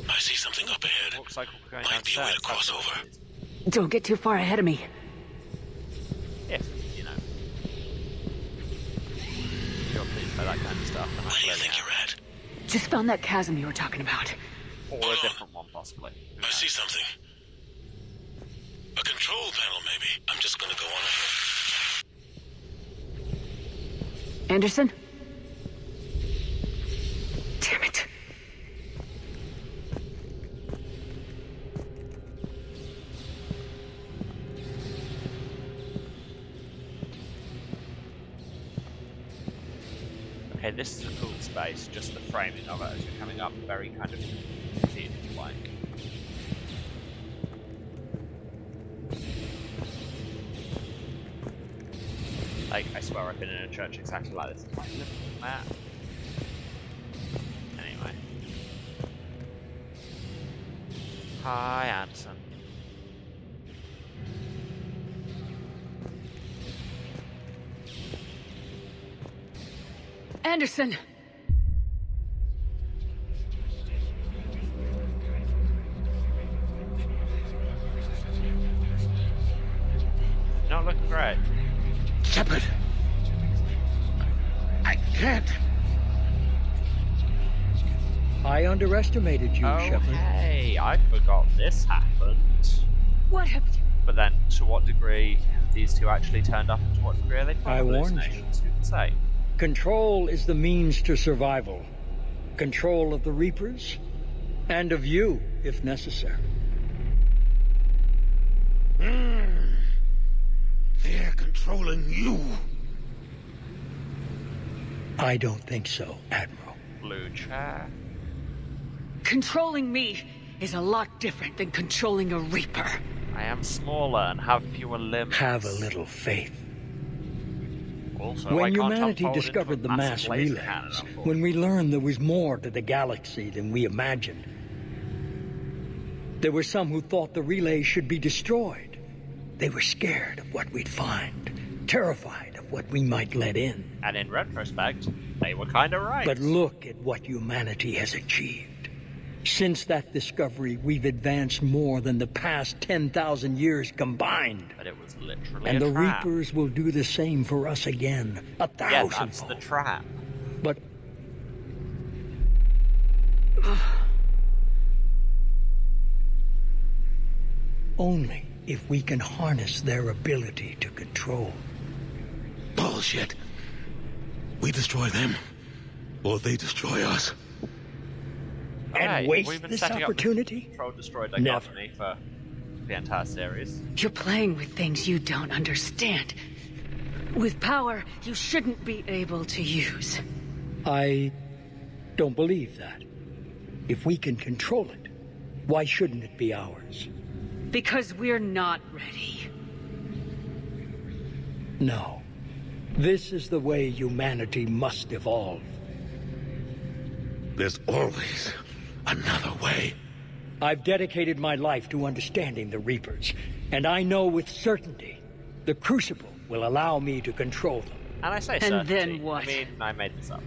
I see something up ahead. Looks like we're going Might be a way to cross over. Don't get too far ahead of me. If, you know, you're pleased by that kind of stuff, then I clearly think you're at. Just found that chasm you were talking about. Or a different one, possibly. I see something. A control panel, maybe. I'm just gonna go on ahead. Anderson? Damn it. Okay, this is a cool space, just the framing of it as you're coming up, very kind of theatre-like. Like, I swear I've been in a church exactly like this. Like, look at that. Anyway. Hi, Anderson. Anderson! Not looking great. Shepard! I can't! I underestimated you, Shepard. Hey, I forgot this happened. What happened? But then, to what degree these two actually turned up, and to what degree are they I warned you. Who can say? Control is the means to survival. Control of the Reapers, and of you, if necessary. They're controlling you. I don't think so, Admiral. Blue chair. Controlling me is a lot different than controlling a Reaper. I am smaller and have fewer limbs. Have a little faith. Also, when humanity discovered the mass relays, when we learned there was more to the galaxy than we imagined, there were some who thought the relays should be destroyed. They were scared of what we'd find, terrified of what we might let in. And in retrospect, they were kind of right. But look at what humanity has achieved. Since that discovery, we've advanced more than the past 10,000 years combined. But it was literally and a the trap. Reapers will do the same for us again, 1,000-fold. Yeah, that's the trap. But only if we can harness their ability to control. Bullshit. We destroy them, or they destroy us. And waste this opportunity? Control-destroy dichotomy for the entire series. You're playing with things you don't understand. With power you shouldn't be able to use. I don't believe that. If we can control it, why shouldn't it be ours? Because we're not ready. No. This is the way humanity must evolve. There's always another way. I've dedicated my life to understanding the Reapers, and I know with certainty the Crucible will allow me to control them. And I say and certainty. Then what? I mean, I made this up.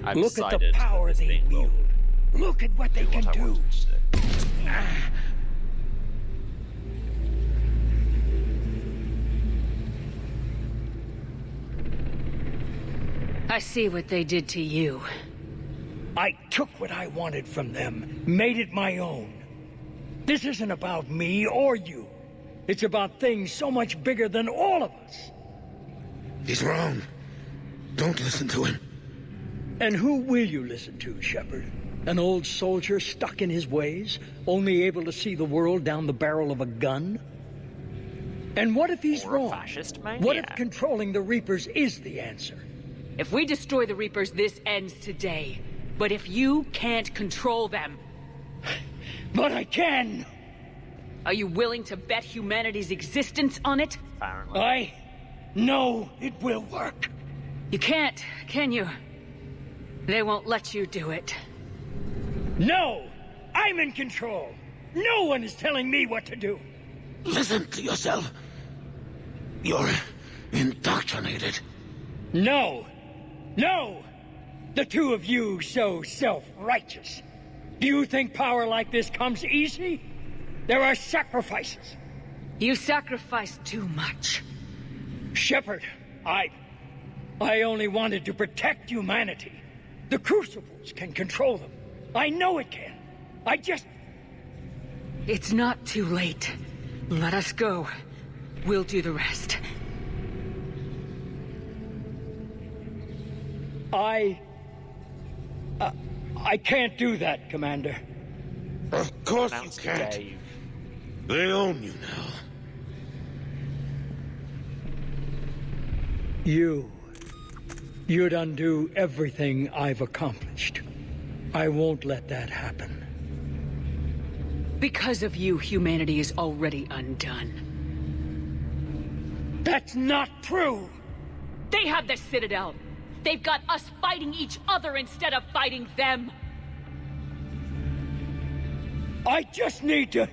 I've Look at the power they wield. Look at what they can do. I see what they did to you. I took what I wanted from them, made it my own. This isn't about me or you. It's about things so much bigger than all of us. He's wrong. Don't listen to him. And who will you listen to, Shepard? An old soldier stuck in his ways, only able to see the world down the barrel of a gun? And what if he's wrong? Fascist maniac. What if controlling the Reapers is the answer? If we destroy the Reapers, this ends today. But if you can't control them... But I can! Are you willing to bet humanity's existence on it? Apparently. I know it will work. You can't, can you? They won't let you do it. No! I'm in control! No one is telling me what to do! Listen to yourself. You're indoctrinated. No! No! The two of you so self-righteous. Do you think power like this comes easy? There are sacrifices. You sacrifice too much. Shepard, I only wanted to protect humanity. The Crucibles can control them. I know it can. I just... It's not too late. Let us go. We'll do the rest. I can't do that, Commander. Of course you can't. They own you now. You'd undo everything I've accomplished. I won't let that happen. Because of you, humanity is already undone. That's not true! They have the Citadel. They've got us fighting each other instead of fighting them. I just need to...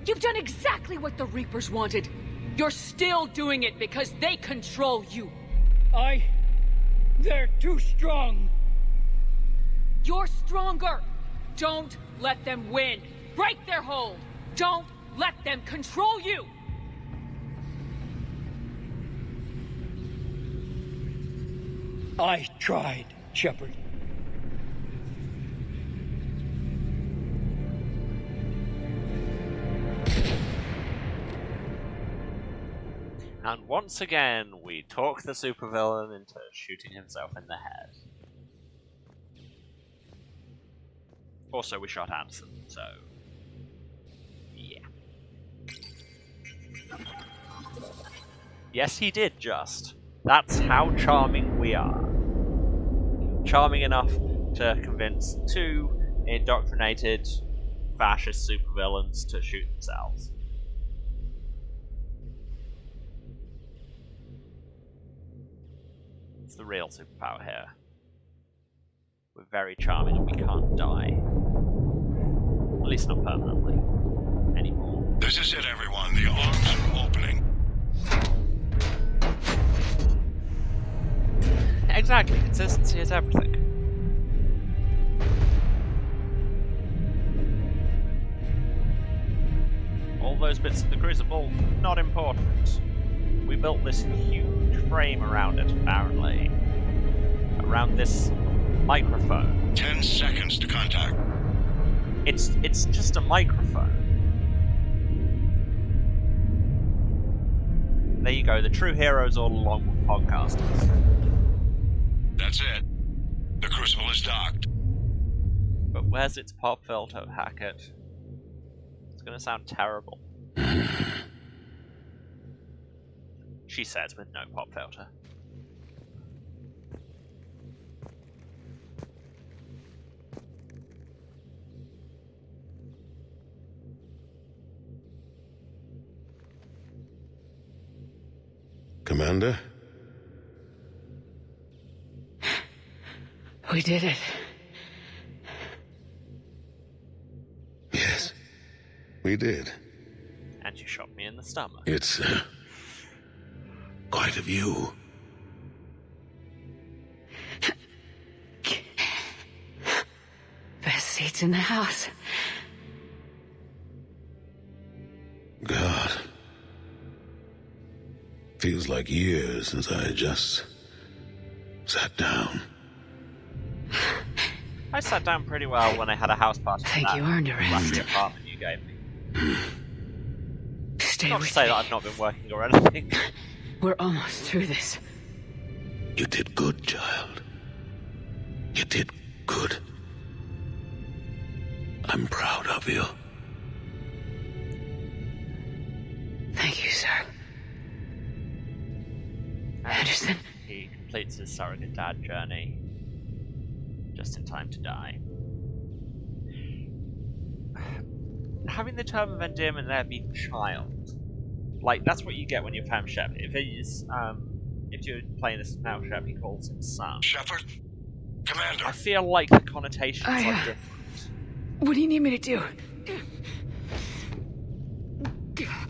You've done exactly what the Reapers wanted. You're still doing it because they control you. They're too strong. You're stronger. Don't let them win. Break their hold. Don't let them control you. I tried, Shepard. And once again, we talk the supervillain into shooting himself in the head. Also, we shot Anderson, so... yeah. Yes, he did, just. That's how charming we are. Charming enough to convince two indoctrinated fascist supervillains to shoot themselves. It's the real superpower here. We're very charming and we can't die. At least not permanently. Anymore. This is it, everyone. The arms are opening. Exactly. Consistency is everything. All those bits of the Crucible, not important. We built this huge frame around it, apparently. Around this microphone. 10 seconds to contact. It's just a microphone. There you go, the true heroes all along with podcasters. That's it. The Crucible is docked. But where's its pop filter, Hackett? It's gonna sound terrible. She says with no pop filter. Commander? We did it. Yes, we did. And you shot me in the stomach. It's quite a view. Best seats in the house. God. Feels like years since I just sat down. I sat down pretty well when I had a house party. I think you earned a rest. Apartment you gave me. Stay Not with to say me. that I've not been working or anything. We're almost through this. You did good, child. You did good. I'm proud of you. Thank you, sir. completes his surrogate dad journey just in time to die. Having the term of endearment there be child, like that's what you get when you're playing Shepard. If you're playing this now, Shepard, he calls him son. Shepard, Commander. I feel like the connotations are different. What do you need me to do?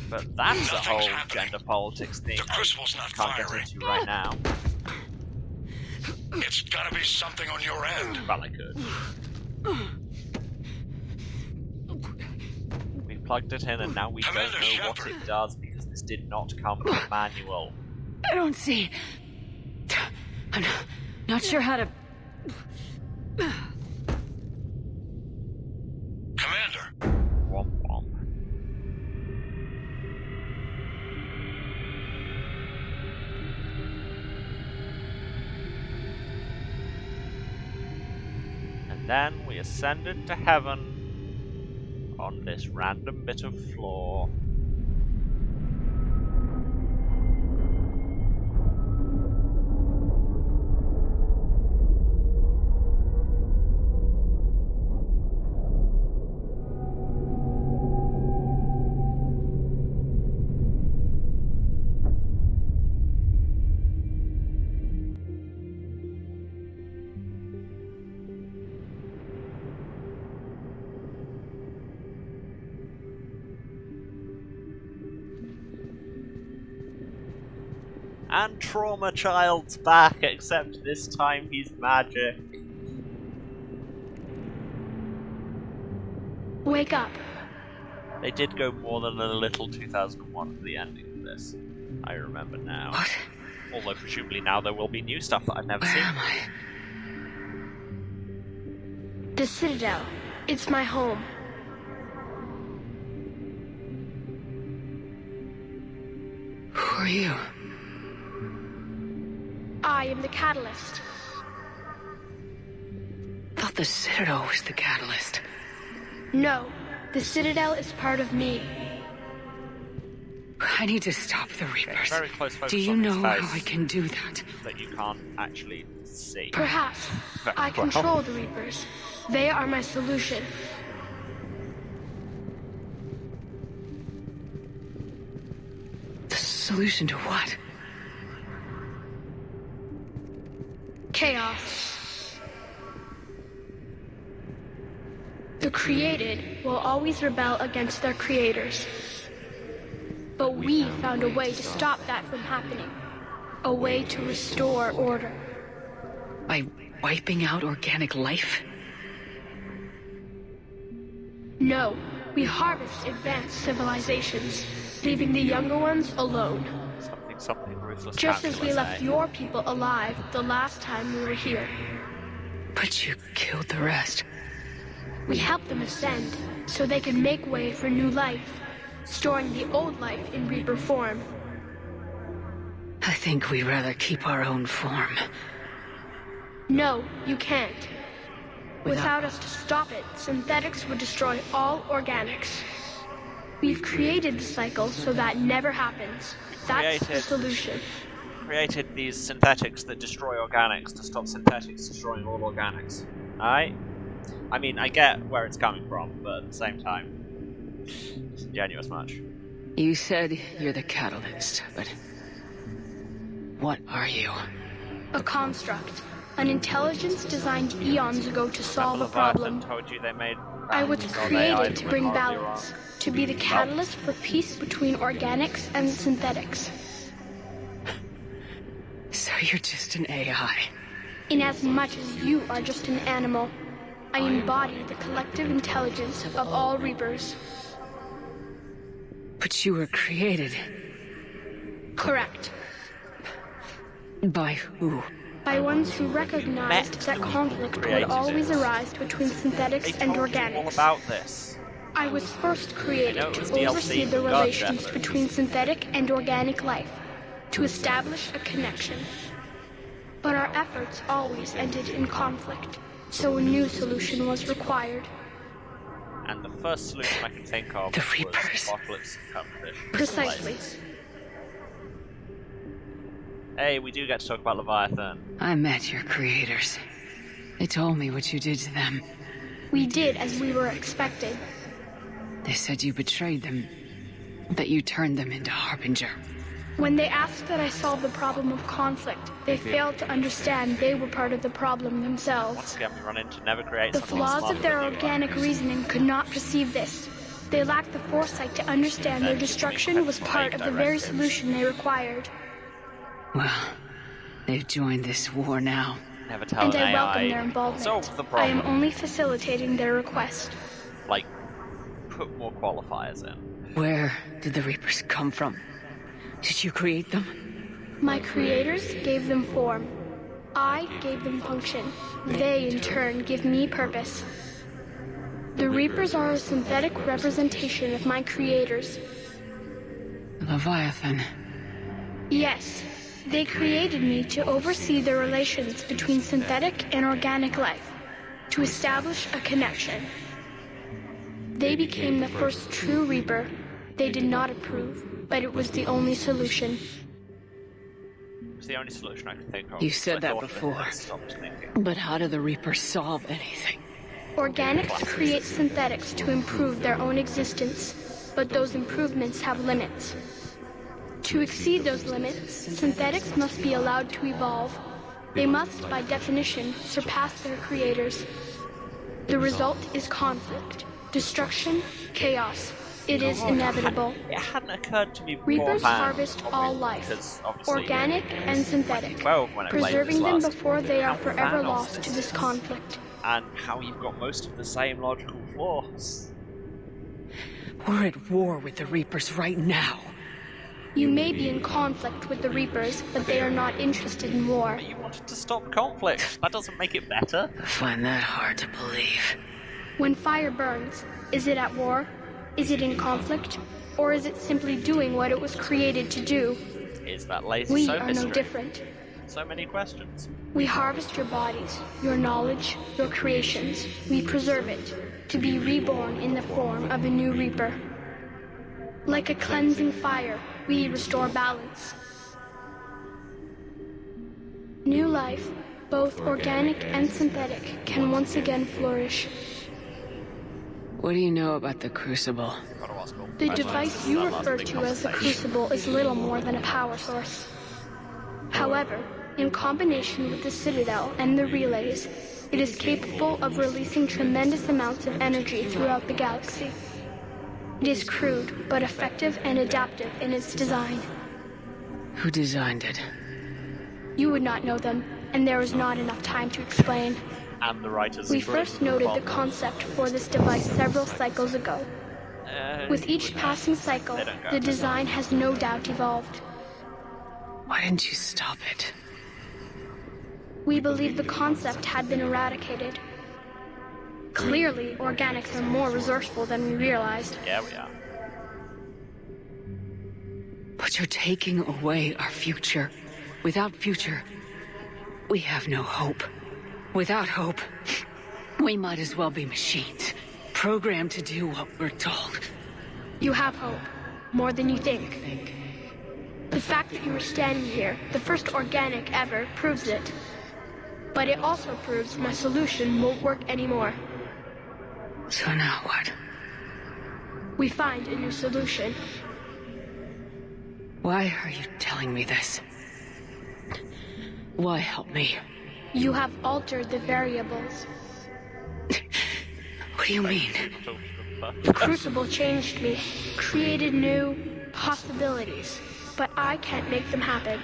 But that's a whole gender politics thing The Crucible's not I can't firing. get into right now. It's gotta be something on your end. Well, I could. We plugged it in and now we don't know what it does because this did not come from the manual. I don't see. I'm not sure how to... Commander! Womp womp. And then we ascended to heaven on this random bit of floor. And Trauma Child's back, except this time he's magic. Wake up. They did go more than a little 2001 for the ending of this. I remember now. What? Although presumably now there will be new stuff that I've never seen. Where am I? The Citadel. It's my home. Who are you? I am the Catalyst. I thought the Citadel was the catalyst. No, the Citadel is part of me. I need to stop the Reapers. Very close focus do you on know his face how I can do that? That you can't actually see. Perhaps. I control the Reapers. They are my solution. The solution to what? Chaos. The created will always rebel against their creators. But we found a way to stop that from happening. A way to restore order. By wiping out organic life? No, we harvest advanced civilizations, leaving the younger ones alone. Something ruthless. Just as we left your people alive the last time we were here. But you killed the rest. We helped them ascend, so they could make way for new life, storing the old life in Reaper form. I think we'd rather keep our own form. No, you can't. Without us to stop it, synthetics would destroy all organics. We've created the cycle so that never happens. That's the solution. Created these synthetics that destroy organics to stop synthetics destroying all organics. Alright? I mean, I get where it's coming from, but at the same time, disingenuous much. You said you're the catalyst, but what are you? A construct. An intelligence designed eons ago to solve a problem. Told you they made I was created to bring balance, to be the catalyst for peace between organics and synthetics. So you're just an AI? In as much as you are just an animal, I embody the collective intelligence of all Reapers. But you were created. Correct. By who? By ones who recognized that conflict would always arise between synthetics and organics. All about this. I was first created to oversee the relations between synthetic and organic life, to establish a connection. But our efforts always ended in conflict, so a new solution was required. And the first solution I can think of the Reapers. Was apocalypse and competition. Precisely. Hey, we do get to talk about Leviathan. I met your creators. They told me what you did to them. We did as we were expected. They said you betrayed them, that you turned them into Harbinger. When they asked that I solve the problem of conflict, they failed to understand they were part of the problem themselves. Once again, we run into never create the flaws of their organic reasoning could not perceive this. They lacked the foresight to understand their destruction was part of the very solution they required. Well, they've joined this war now. Never tell and an I welcome AI their involvement. solve the I problem. am only facilitating their request. Like, put more qualifiers in. Where did the Reapers come from? Did you create them? My creators gave them form. I gave them function. They, in turn, give me purpose. The Reapers are a synthetic representation of my creators. Leviathan. Yes. They created me to oversee the relations between synthetic and organic life, to establish a connection. They became the first true Reaper. They did not approve, but it was the only solution. It's the only solution I can think of. You said that before. But how do the Reapers solve anything? Organics create synthetics to improve their own existence, but those improvements have limits. To exceed those limits, synthetics must be allowed to evolve. They must, by definition, surpass their creators. The result is conflict, destruction, chaos. It is inevitable. It hadn't occurred to me Reapers beforehand, harvest all life, organic and synthetic, 12 when I played preserving this them last before they are forever Thanos lost this to this is. conflict. And how you've got most of the same logical flaws. We're at war with the Reapers right now. You may be in conflict with the Reapers, but they are not interested in war. But you wanted to stop conflict. That doesn't make it better. I find that hard to believe. When fire burns, is it at war? Is it in conflict? Or is it simply doing what it was created to do? Is that lazy We so are mystery? no different. So many questions. We harvest your bodies, your knowledge, your creations. We preserve it, to be reborn in the form of a new Reaper. Like a cleansing fire, we restore balance. New life, both organic and synthetic, can once again flourish. What do you know about the Crucible? The device you refer to as the Crucible is little more than a power source. However, in combination with the Citadel and the relays, it is capable of releasing tremendous amounts of energy throughout the galaxy. It is crude, but effective and adaptive in its design. Who designed it? You would not know them, and there is not enough time to explain. And the writers. We first noted the concept for this device several cycles ago. With each passing cycle, the design has no doubt evolved. Why didn't you stop it? We believed the concept had been eradicated. Clearly, organics are more resourceful than we realized. Yeah, we are. But you're taking away our future. Without future, we have no hope. Without hope, we might as well be machines, programmed to do what we're told. You have hope, more than you think. The fact that you are standing here, the first organic ever, proves it. But it also proves my solution won't work anymore. So now what? We find a new solution. Why are you telling me this? Why help me? You have altered the variables. What do you mean? The Crucible changed me, created new possibilities, but I can't make them happen.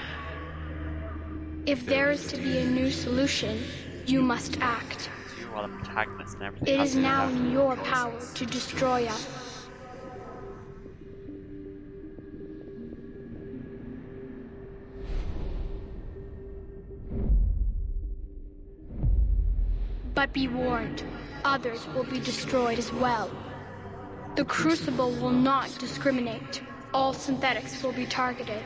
If there is to be a new solution, you must act. You are the protagonist and everything. It is now in your power to destroy us. But be warned, others will be destroyed as well. The Crucible will not discriminate. All synthetics will be targeted.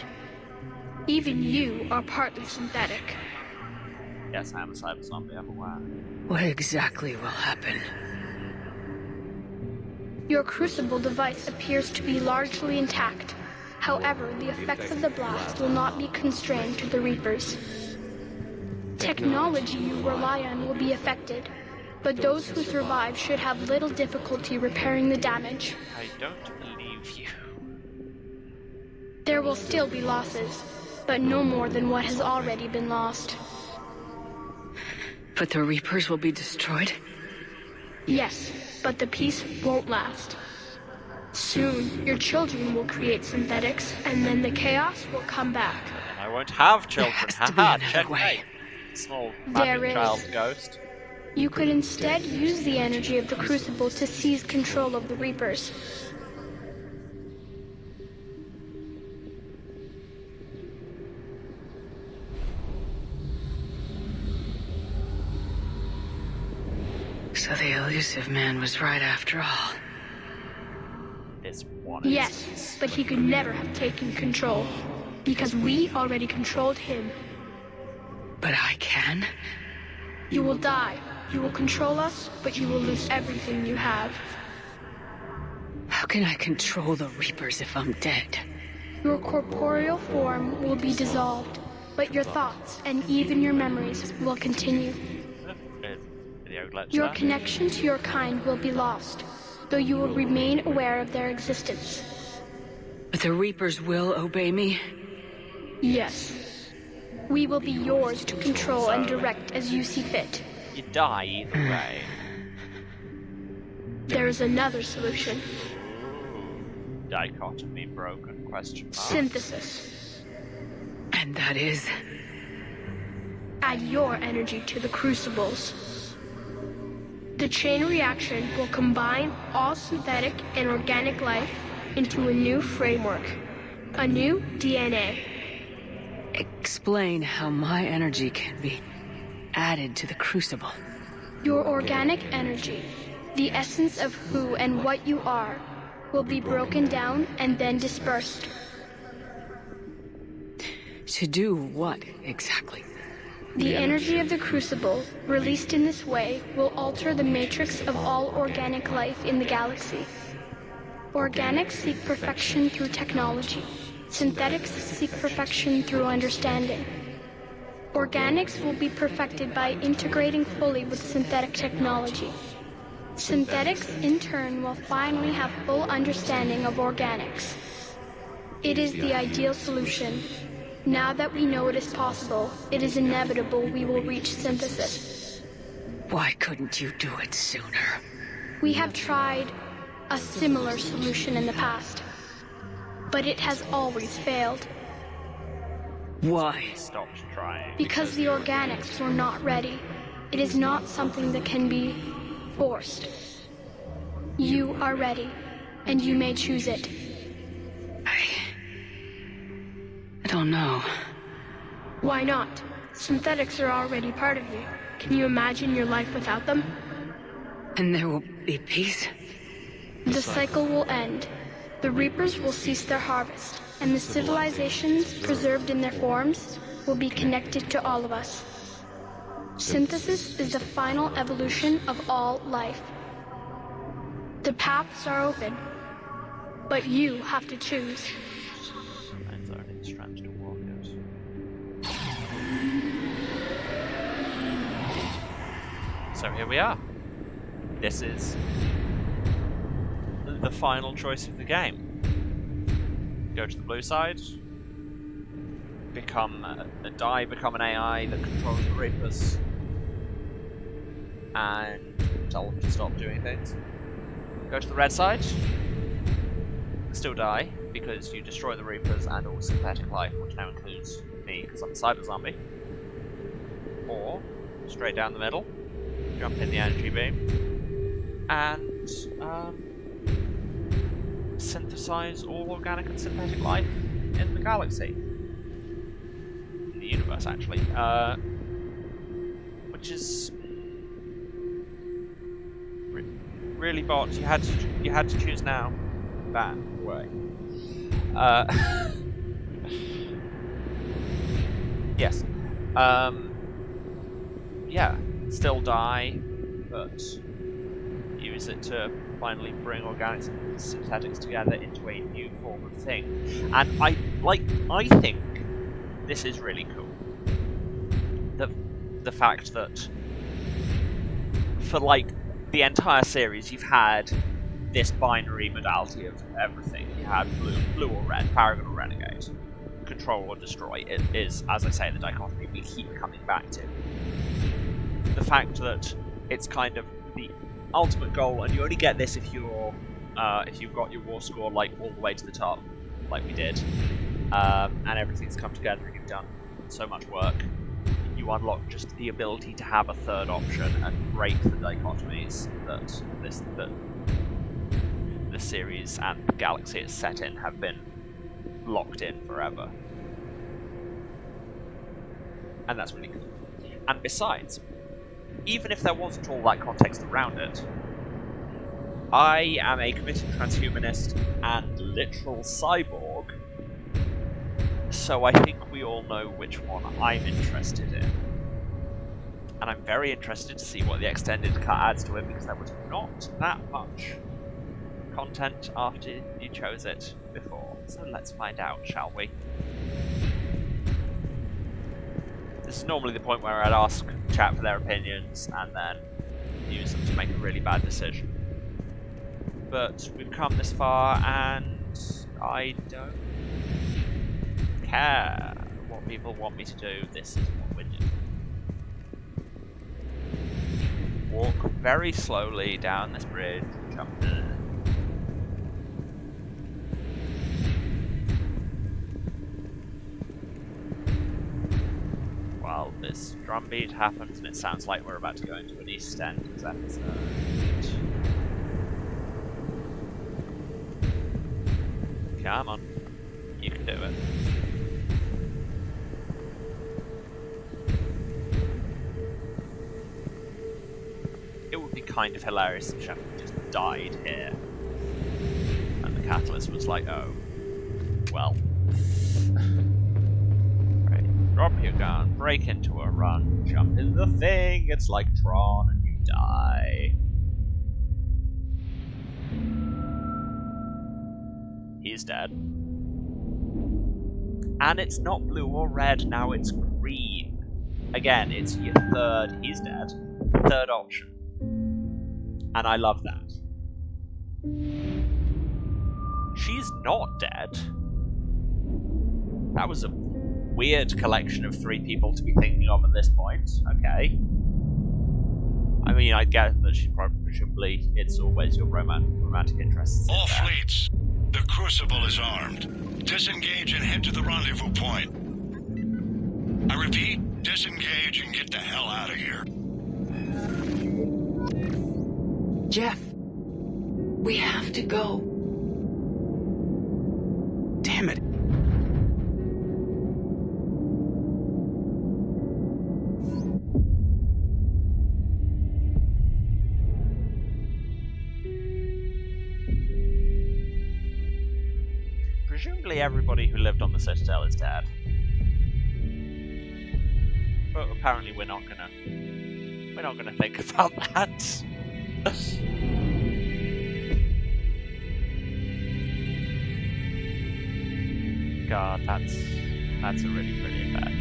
Even you are partly synthetic. Yes, I am a cyber zombie, I'm aware. What exactly will happen? Your Crucible device appears to be largely intact. However, the effects of the blast will not be constrained to the Reapers. Technology you rely on will be affected, but those who survive should have little difficulty repairing the damage. I don't believe you. There will still be losses, but no more than what has already been lost. But the Reapers will be destroyed? Yes, but the peace won't last. Soon, your children will create synthetics, and then the chaos will come back. And I won't have children. Haha, checkmate. Small There is. child ghost. You could instead use the energy of the Crucible to seize control of the Reapers. So the elusive man was right after all. This one Yes, but he could never have taken control, because we already controlled him. But I can? You will die. You will control us, but you will lose everything you have. How can I control the Reapers if I'm dead? Your corporeal form will be dissolved, but your thoughts and even your memories will continue. Your connection to your kind will be lost, though you will remain aware of their existence. But the Reapers will obey me? Yes. We will be yours to control and direct as you see fit. You die either way. There is another solution. Dichotomy broken, question mark. Synthesis. And that is? Add your energy to the crucibles. The chain reaction will combine all synthetic and organic life into a new framework. A new DNA. Explain how my energy can be added to the Crucible. Your organic energy, the essence of who and what you are, will be broken down and then dispersed. To do what, exactly? The energy of the Crucible, released in this way, will alter the matrix of all organic life in the galaxy. Organics seek perfection through technology. Synthetics seek perfection through understanding. Organics will be perfected by integrating fully with synthetic technology. Synthetics, in turn, will finally have full understanding of organics. It is the ideal solution. Now that we know it is possible, it is inevitable we will reach synthesis. Why couldn't you do it sooner? We have tried a similar solution in the past, but it has always failed. Why? Stopped trying. Because the organics were not ready. It is not something that can be forced. You are ready, and you may choose it. I don't know. Why not? Synthetics are already part of you. Can you imagine your life without them? And there will be peace? The cycle will end. The Reapers will cease their harvest, and the civilizations preserved in their forms will be connected to all of us. Synthesis is the final evolution of all life. The paths are open, but you have to choose. So here we are. This is the final choice of the game. Go to the blue side, become an AI that controls the Reapers, and tell them to stop doing things. Go to the red side, still die, because you destroy the Reapers and all synthetic life, which now includes me, because I'm a cyber zombie. Or, straight down the middle, jump in the energy beam, and synthesize all organic and synthetic life in the galaxy. In the universe, actually. Which is really bot. You had to choose now. That way. Yes. Yeah. Still die, but use it to finally bring organics and synthetics together into a new form of thing. And I think this is really cool. The fact that for like the entire series you've had this binary modality of everything. You had blue or red, Paragon or Renegade, control or destroy. It is, as I say, the dichotomy we keep coming back to. The fact that it's kind of the ultimate goal, and you only get this if you're if you've got your war score like all the way to the top, like we did, and everything's come together and you've done so much work. You unlock just the ability to have a third option and break the dichotomies that the series and the galaxy it's set in have been locked in forever. And that's really cool. And besides, even if there wasn't all that context around it, I am a committed transhumanist and literal cyborg, so I think we all know which one I'm interested in. And I'm very interested to see what the extended cut adds to it, because there was not that much content after you chose it before. So let's find out, shall we? This is normally the point where I'd ask chat for their opinions and then use them to make a really bad decision. But we've come this far and I don't care what people want me to do. This is what we're doing. Walk very slowly down this bridge, jump in. While this drumbeat happens, and it sounds like we're about to go into an EastEnders episode. Come on, you can do it. It would be kind of hilarious if Shepard just died here. And the Catalyst was like, oh, well. Right, drop your gun, break into a run, jump in the thing, it's like Tron and you die. He's dead. And it's not blue or red, now it's green. Again, it's your third, he's dead, third option. And I love that. She's not dead. That was a weird collection of three people to be thinking of at this point. Okay. I mean, I get that she presumably it's always your romantic interests. All fleets, the Crucible is armed. Disengage and head to the rendezvous point. I repeat, disengage and get the hell out of here. Jeff, we have to go. Damn it. Presumably everybody who lived on the Citadel is dead. But apparently we're not gonna think about that. God, that's a really pretty effect.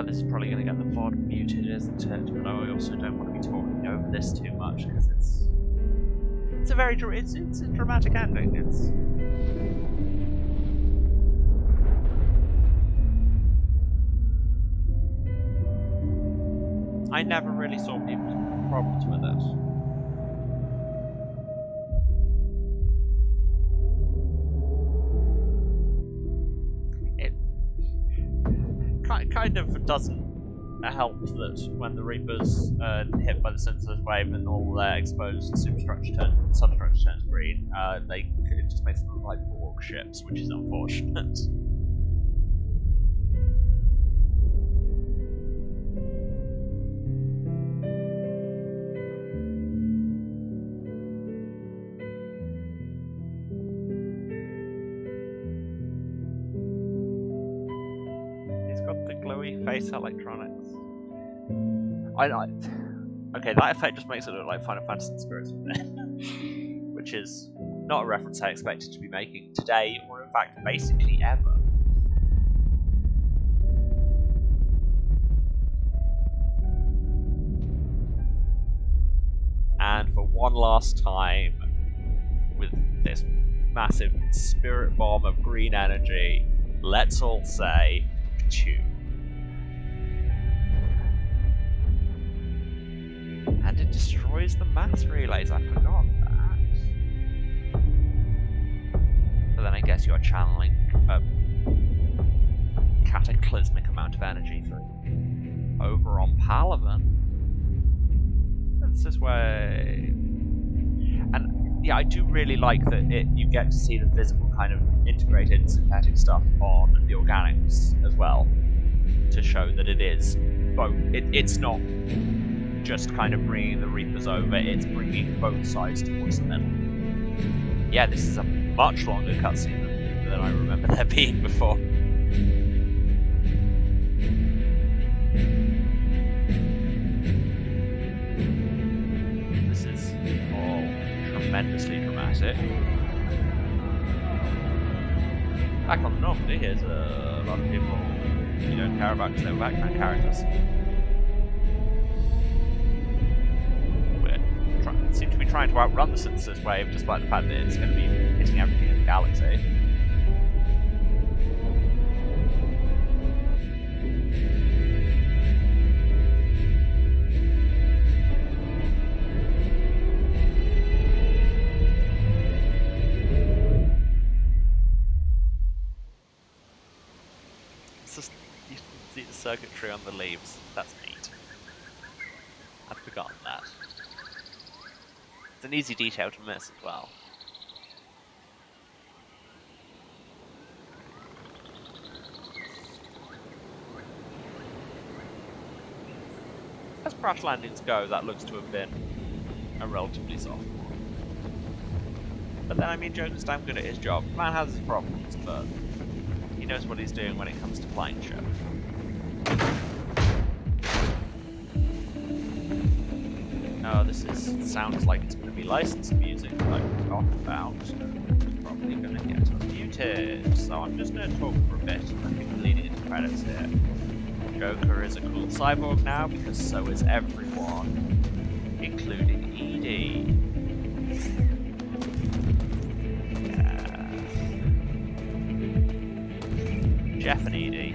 This is probably going to get the VOD muted, isn't it? But I also don't want to be talking over this too much because it's a very it's a dramatic ending. I never really saw people's problems with it. Kind of doesn't help that when the Reapers are hit by the Synthesis wave and all their exposed substructure turns green, it just makes them look like Borg ships, which is unfortunate. Face electronics. Okay, that effect just makes it look like Final Fantasy Spirits Within, which is not a reference I expected to be making today, or in fact, basically ever. And for one last time, with this massive spirit bomb of green energy, let's all say, chew. And it destroys the mass relays, I forgot that. But then I guess you're channeling a cataclysmic amount of energy through over on Palaven. That's this way. And yeah, I do really like that you get to see the physical kind of integrated synthetic stuff on the organics as well, to show that it is both. It's not just kind of bringing the Reapers over, it's bringing both sides towards the middle. Yeah, this is a much longer cutscene than I remember there being before. This is all tremendously dramatic. Back on the Normandy, here's a lot of people you don't care about because they were background characters. Seem to be trying to outrun the synthesis wave, despite the fact that it's going to be hitting everything in the galaxy. It's just, you can see the circuitry on the leaves. That's neat. I'd forgotten that. It's an easy detail to miss as well. As crash landings go, that looks to have been a relatively soft one. But then, I mean, Joker's damn good at his job. The man has his problems, but he knows what he's doing when it comes to flying ship. Oh, sounds like it's going to be licensed music that I forgot about. It's probably going to get muted, so I'm just going to talk for a bit. I think we're leading into credits here. Joker is a cool cyborg now, because so is everyone, including Edie. Yeah. Jeff and Edie.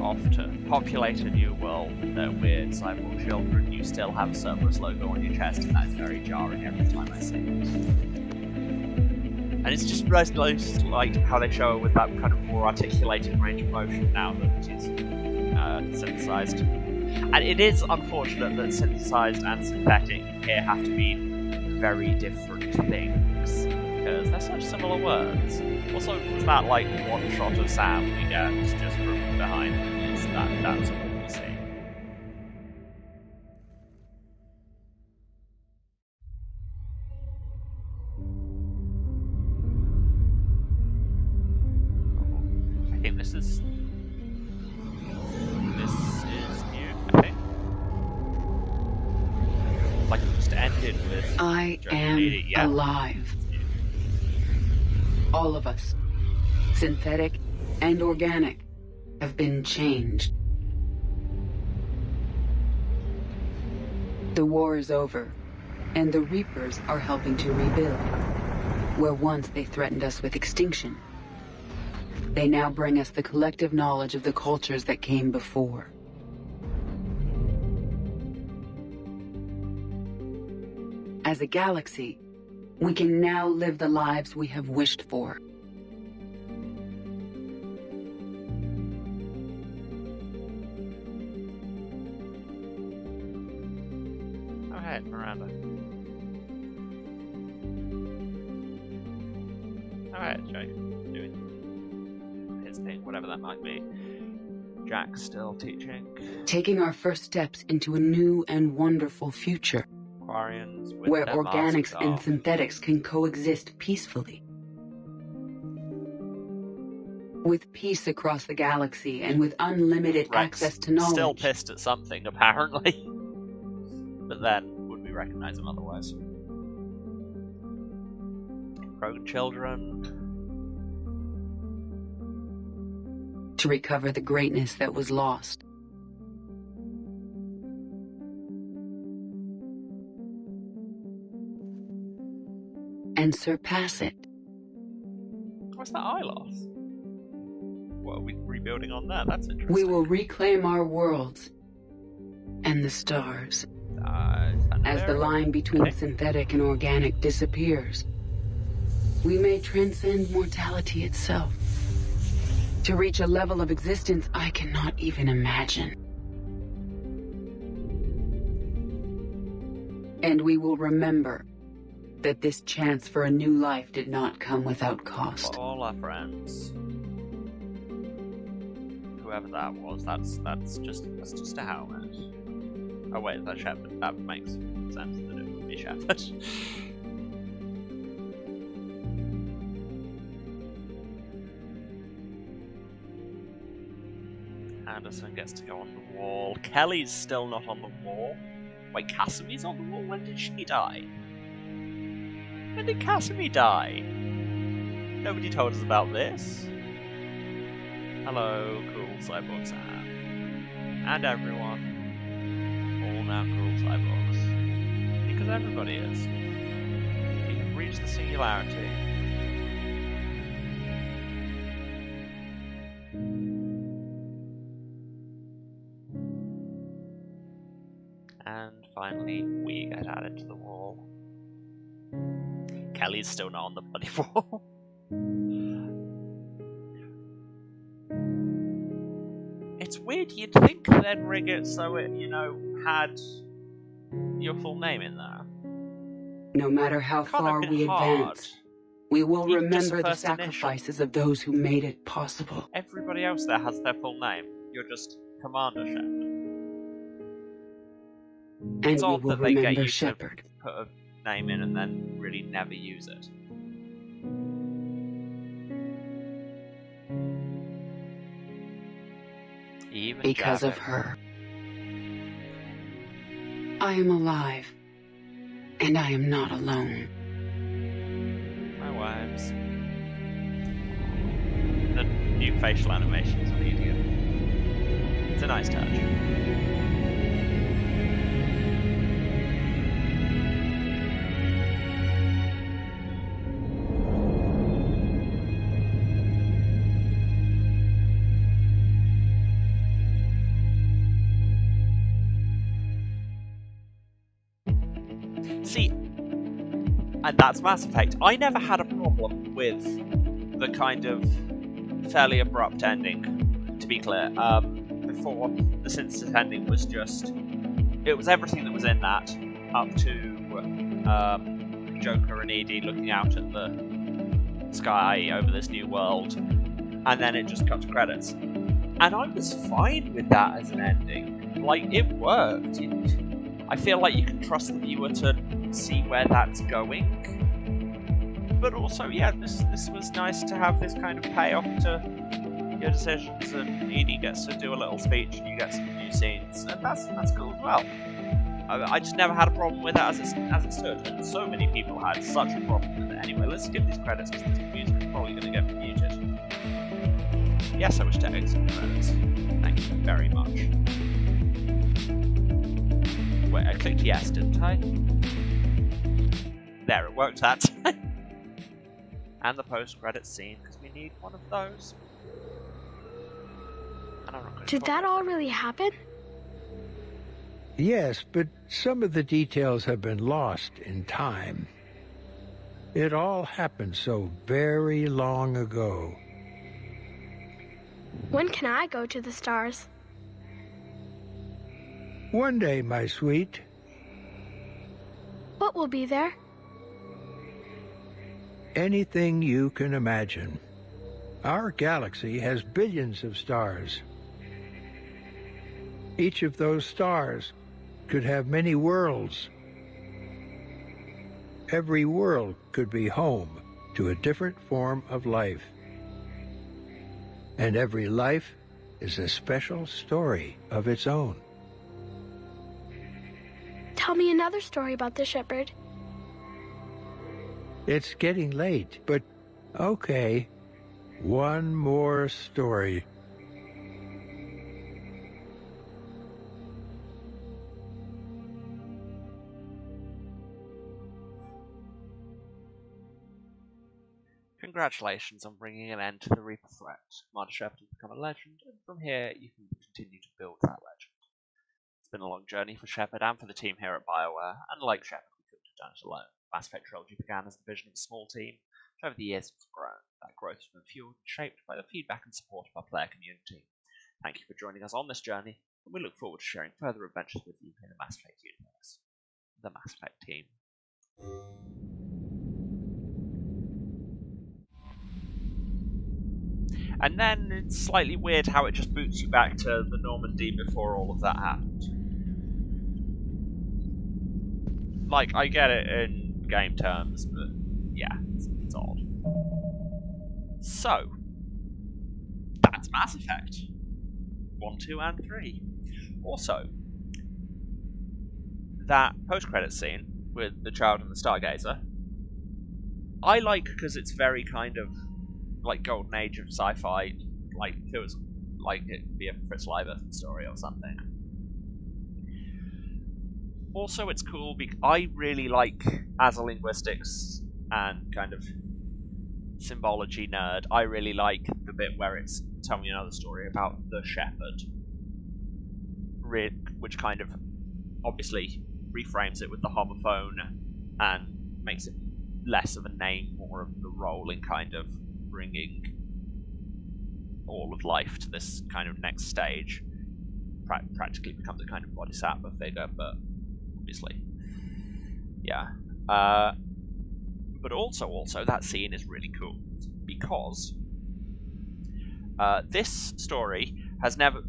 Off to populate a new world with their weird cyborg children. You still have a Cerberus logo on your chest, and that's very jarring every time I see it. And it's just nice like how they show it with that kind of more articulated range of motion now that it is synthesized. And it is unfortunate that synthesized and synthetic here have to mean very different things, because they're such similar words. Also, was that like one shot of Sam we get just from behind? That's what we see. I think this is new, I think. Like it just ended with I am alive. All of us, synthetic and organic, have been changed. The war is over, and the Reapers are helping to rebuild. Where once they threatened us with extinction, they now bring us the collective knowledge of the cultures that came before. As a galaxy, we can now live the lives we have wished for. Miranda. Alright, Jake. Doing his thing, whatever that might be. Jack's still teaching. Taking our first steps into a new and wonderful future. Quarians with where their organics and off. synthetics can coexist peacefully. With peace across the galaxy and with unlimited access to knowledge. Still pissed at something, apparently. But then, would we recognize him otherwise? Broken children. To recover the greatness that was lost. And surpass it. What's that eye loss? What are we rebuilding on that? That's interesting. We will reclaim our worlds and the stars. As the line between synthetic and organic disappears, we may transcend mortality itself. To reach a level of existence I cannot even imagine. And we will remember that this chance for a new life did not come without cost. For all our friends. Whoever that was, that's just a helmet. Oh wait, that's Shepard. That makes sense that it would be Shepard. Anderson gets to go on the wall. Kelly's still not on the wall. Wait, Cassimy's on the wall? When did she die? When did Cassimy die? Nobody told us about this. Hello, cool cyborg Sam. And everyone. All now cool cyborgs. Because everybody is. We have reached the singularity. And finally, we get added to the wall. Kelly's still not on the bloody wall. It's weird, you'd think they'd rig it so it, had your full name in there. No matter how far we advance, we will remember the sacrifices of those who made it possible. Everybody else there has their full name. You're just Commander Shepard. And it's odd that they get you Shepard. To put a name in and then really never use it. Even because of her. I am alive. And I am not alone. My wives. The new facial animations are easier. It's a nice touch. See, and that's Mass Effect. I never had a problem with the kind of fairly abrupt ending, to be clear. Before, the synthesis ending was just... It was everything that was in that, up to Joker and Edie looking out at the sky over this new world, and then it just cut to credits. And I was fine with that as an ending. Like, it worked. I feel like you can trust the viewer to see where that's going. But also, yeah, this was nice to have this kind of payoff to your decisions, and Edie gets to do a little speech, and you get some new scenes, and that's cool as well. I just never had a problem with it as it stood, and so many people had such a problem with it. Anyway, let's skip these credits because the music is probably going to get muted. Yes, I wish to exit the credits. Thank you very much. Wait, I clicked yes, didn't I? There, it worked that time. And the post-credits scene, because we need one of those. And I'm not going to Did that all really happen? Yes, but some of the details have been lost in time. It all happened so very long ago. When can I go to the stars? One day, my sweet. What will be there? Anything you can imagine. Our galaxy has billions of stars. Each of those stars could have many worlds. Every world could be home to a different form of life. And every life is a special story of its own. Tell me another story about the shepherd. It's getting late, but okay. One more story. Congratulations on bringing an end to the Reaper threat. Commander Shepard has become a legend, and from here you can continue to build that legend. It's been a long journey for Shepard and for the team here at BioWare, and like Shepard, we couldn't have done it alone. Mass Effect Trilogy began as the vision of a small team, but over the years it's grown. That growth has been fueled and shaped by the feedback and support of our player community. Thank you for joining us on this journey, and we look forward to sharing further adventures with you in the Mass Effect universe. The Mass Effect team. And then it's slightly weird how it just boots you back to the Normandy before all of that happened. Like, I get it in game terms, but yeah, it's odd. So, that's Mass Effect 1, 2, and 3. Also, that post-credit scene with the child and the Stargazer, I like because it's very kind of like golden age of sci-fi, like if it was like it could be a Fritz Leiber story or something. Also, it's cool because I really like, as a linguistics and kind of symbology nerd, I really like the bit where it's telling me another story about the shepherd, which kind of obviously reframes it with the homophone and makes it less of a name, more of the role in kind of bringing all of life to this kind of next stage. Practically becomes a kind of bodhisattva figure, but obviously, yeah. But also that scene is really cool because this series has never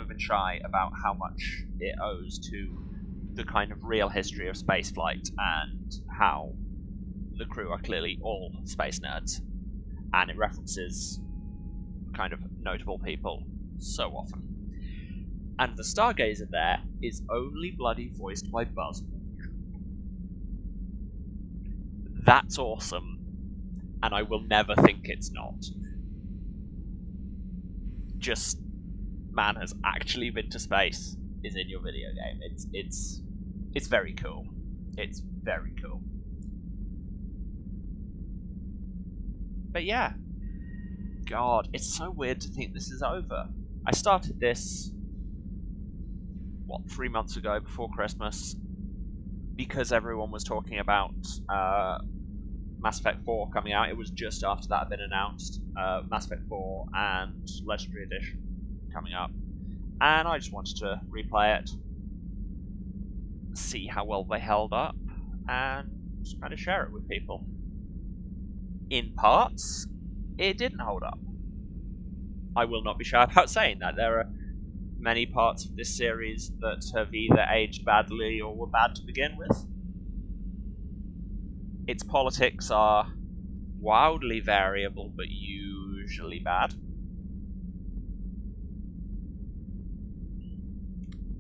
been shy about how much it owes to the kind of real history of spaceflight and how the crew are clearly all space nerds, and it references kind of notable people so often. And the Stargazer there is only bloody voiced by Buzz. That's awesome, and I will never think it's not. Just, man has actually been to space is in your video game. It's very cool. It's very cool. But yeah, God, it's so weird to think this is over. I started this, 3 months ago, before Christmas, because everyone was talking about Mass Effect 4 coming out. It was just after that had been announced, Mass Effect 4 and Legendary Edition coming up. And I just wanted to replay it, see how well they held up, and just kind of share it with people. In parts, it didn't hold up. I will not be shy about saying that. There are many parts of this series that have either aged badly or were bad to begin with. Its politics are wildly variable, but usually bad.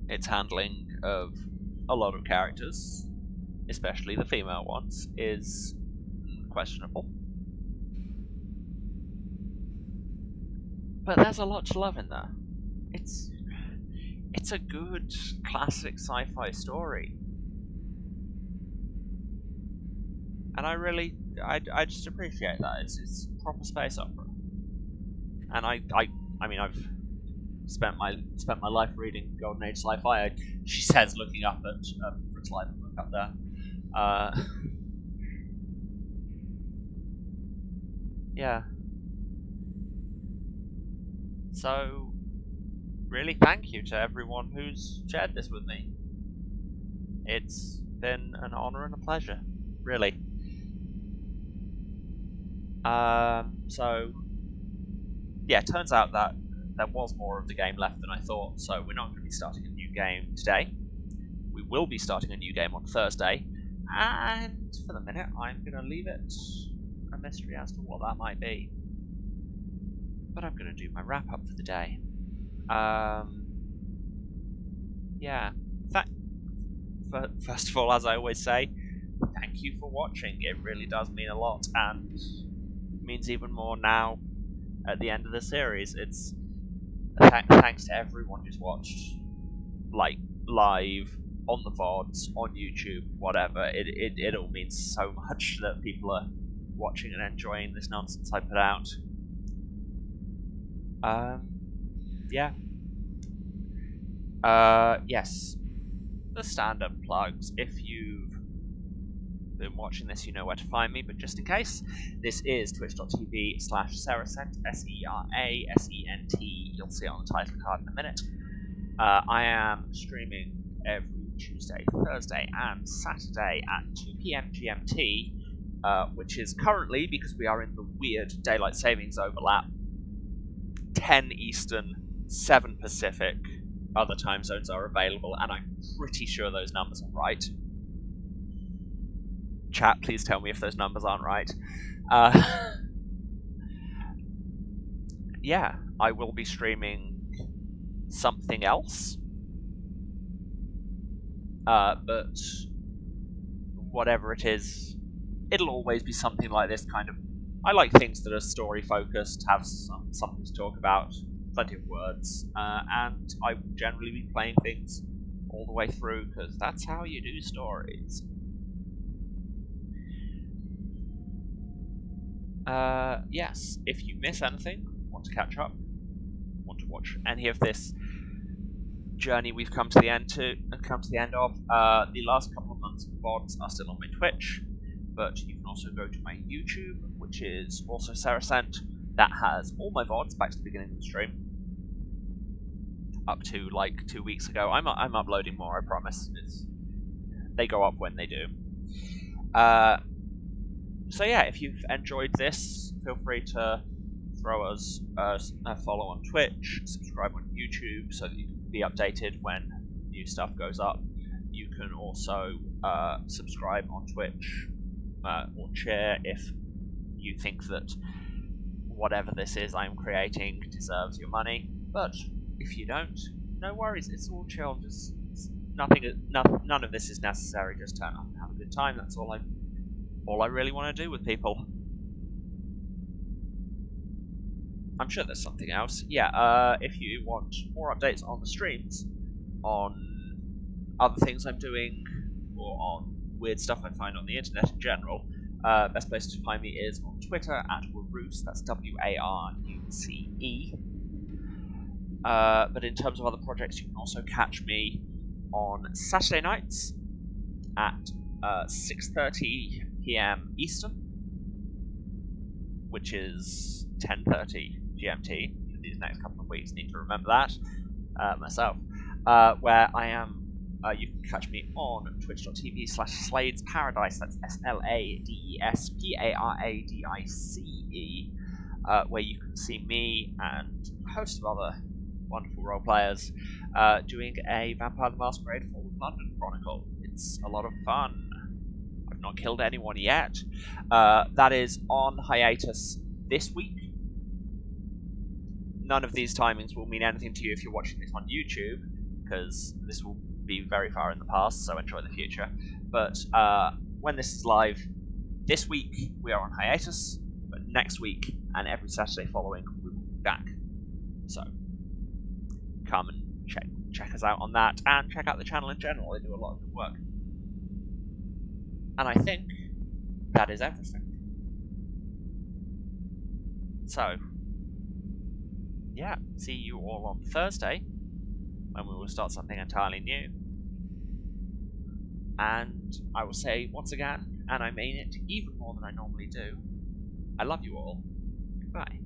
Its handling of a lot of characters, especially the female ones, is questionable. But there's a lot to love in there. It's a good classic sci-fi story. And I just appreciate that. It's proper space opera. And I mean I've spent my life reading Golden Age sci-fi. She says, looking up at Fritz Leiber book up there. Yeah. So, really thank you to everyone who's shared this with me. It's been an honor and a pleasure, really. So, yeah, it turns out that there was more of the game left than I thought, so we're not going to be starting a new game today. We will be starting a new game on Thursday, and for the minute, I'm going to leave it a mystery as to what that might be. But I'm going to do my wrap-up for the day. Yeah. First of all, as I always say, thank you for watching. It really does mean a lot, and means even more now at the end of the series. It's thanks to everyone who's watched, like, live, on the VODs, on YouTube, whatever. It all means so much that people are watching and enjoying this nonsense I put out. Yeah. Yes. The standard plugs. If you've been watching this, you know where to find me, but just in case, this is twitch.tv/Serasent, SERASENT. You'll see it on the title card in a minute. I am streaming every Tuesday, Thursday, and Saturday at 2 PM GMT, which is currently, because we are in the weird daylight savings overlap, 10 Eastern, 7 Pacific. Other time zones are available, and I'm pretty sure those numbers are right. Chat, please tell me if those numbers aren't right. Yeah, I will be streaming something else. But whatever it is, it'll always be something like this kind of... I like things that are story-focused, have something to talk about, plenty of words, and I will generally be playing things all the way through, because that's how you do stories. Yes, if you miss anything, want to catch up, want to watch any of this journey we've come to the end of, the last couple of months of VODs are still on my Twitch, but you can also go to my YouTube, which is also Serasent. That has all my VODs back to the beginning of the stream, up to like 2 weeks ago. I'm uploading more, I promise. They go up when they do. So yeah, if you've enjoyed this, feel free to throw us a follow on Twitch, subscribe on YouTube so that you can be updated when new stuff goes up. You can also subscribe on Twitch or cheer if you think that whatever this is I'm creating deserves your money. But if you don't, no worries, it's all chill. Just none of this is necessary. Just turn up and have a good time. That's all I really want to do with people. I'm sure there's something else. Yeah, if you want more updates on the streams, on other things I'm doing, or on weird stuff I find on the internet in general, best place to find me is on Twitter at Waruce, that's WARUCE. But in terms of other projects, you can also catch me on Saturday nights at 6:30 PM Eastern, which is 10:30 GMT for these next couple of weeks. Need to remember that myself. Where I am, you can catch me on twitch.tv/Slades Paradise. That's SLADESPARADICE, where you can see me and a host of other wonderful role players doing a Vampire the Masquerade Fall of London Chronicle. It's a lot of fun. I've not killed anyone yet. That is on hiatus this week. None of these timings will mean anything to you if you're watching this on YouTube, because this will be very far in the past, so enjoy the future. But when this is live, this week we are on hiatus, but next week and every Saturday following we will be back. So come and check us out on that, and check out the channel in general. They do a lot of good work. And I think that is everything. So, yeah, see you all on Thursday, when we will start something entirely new. And I will say once again, and I mean it even more than I normally do, I love you all. Goodbye.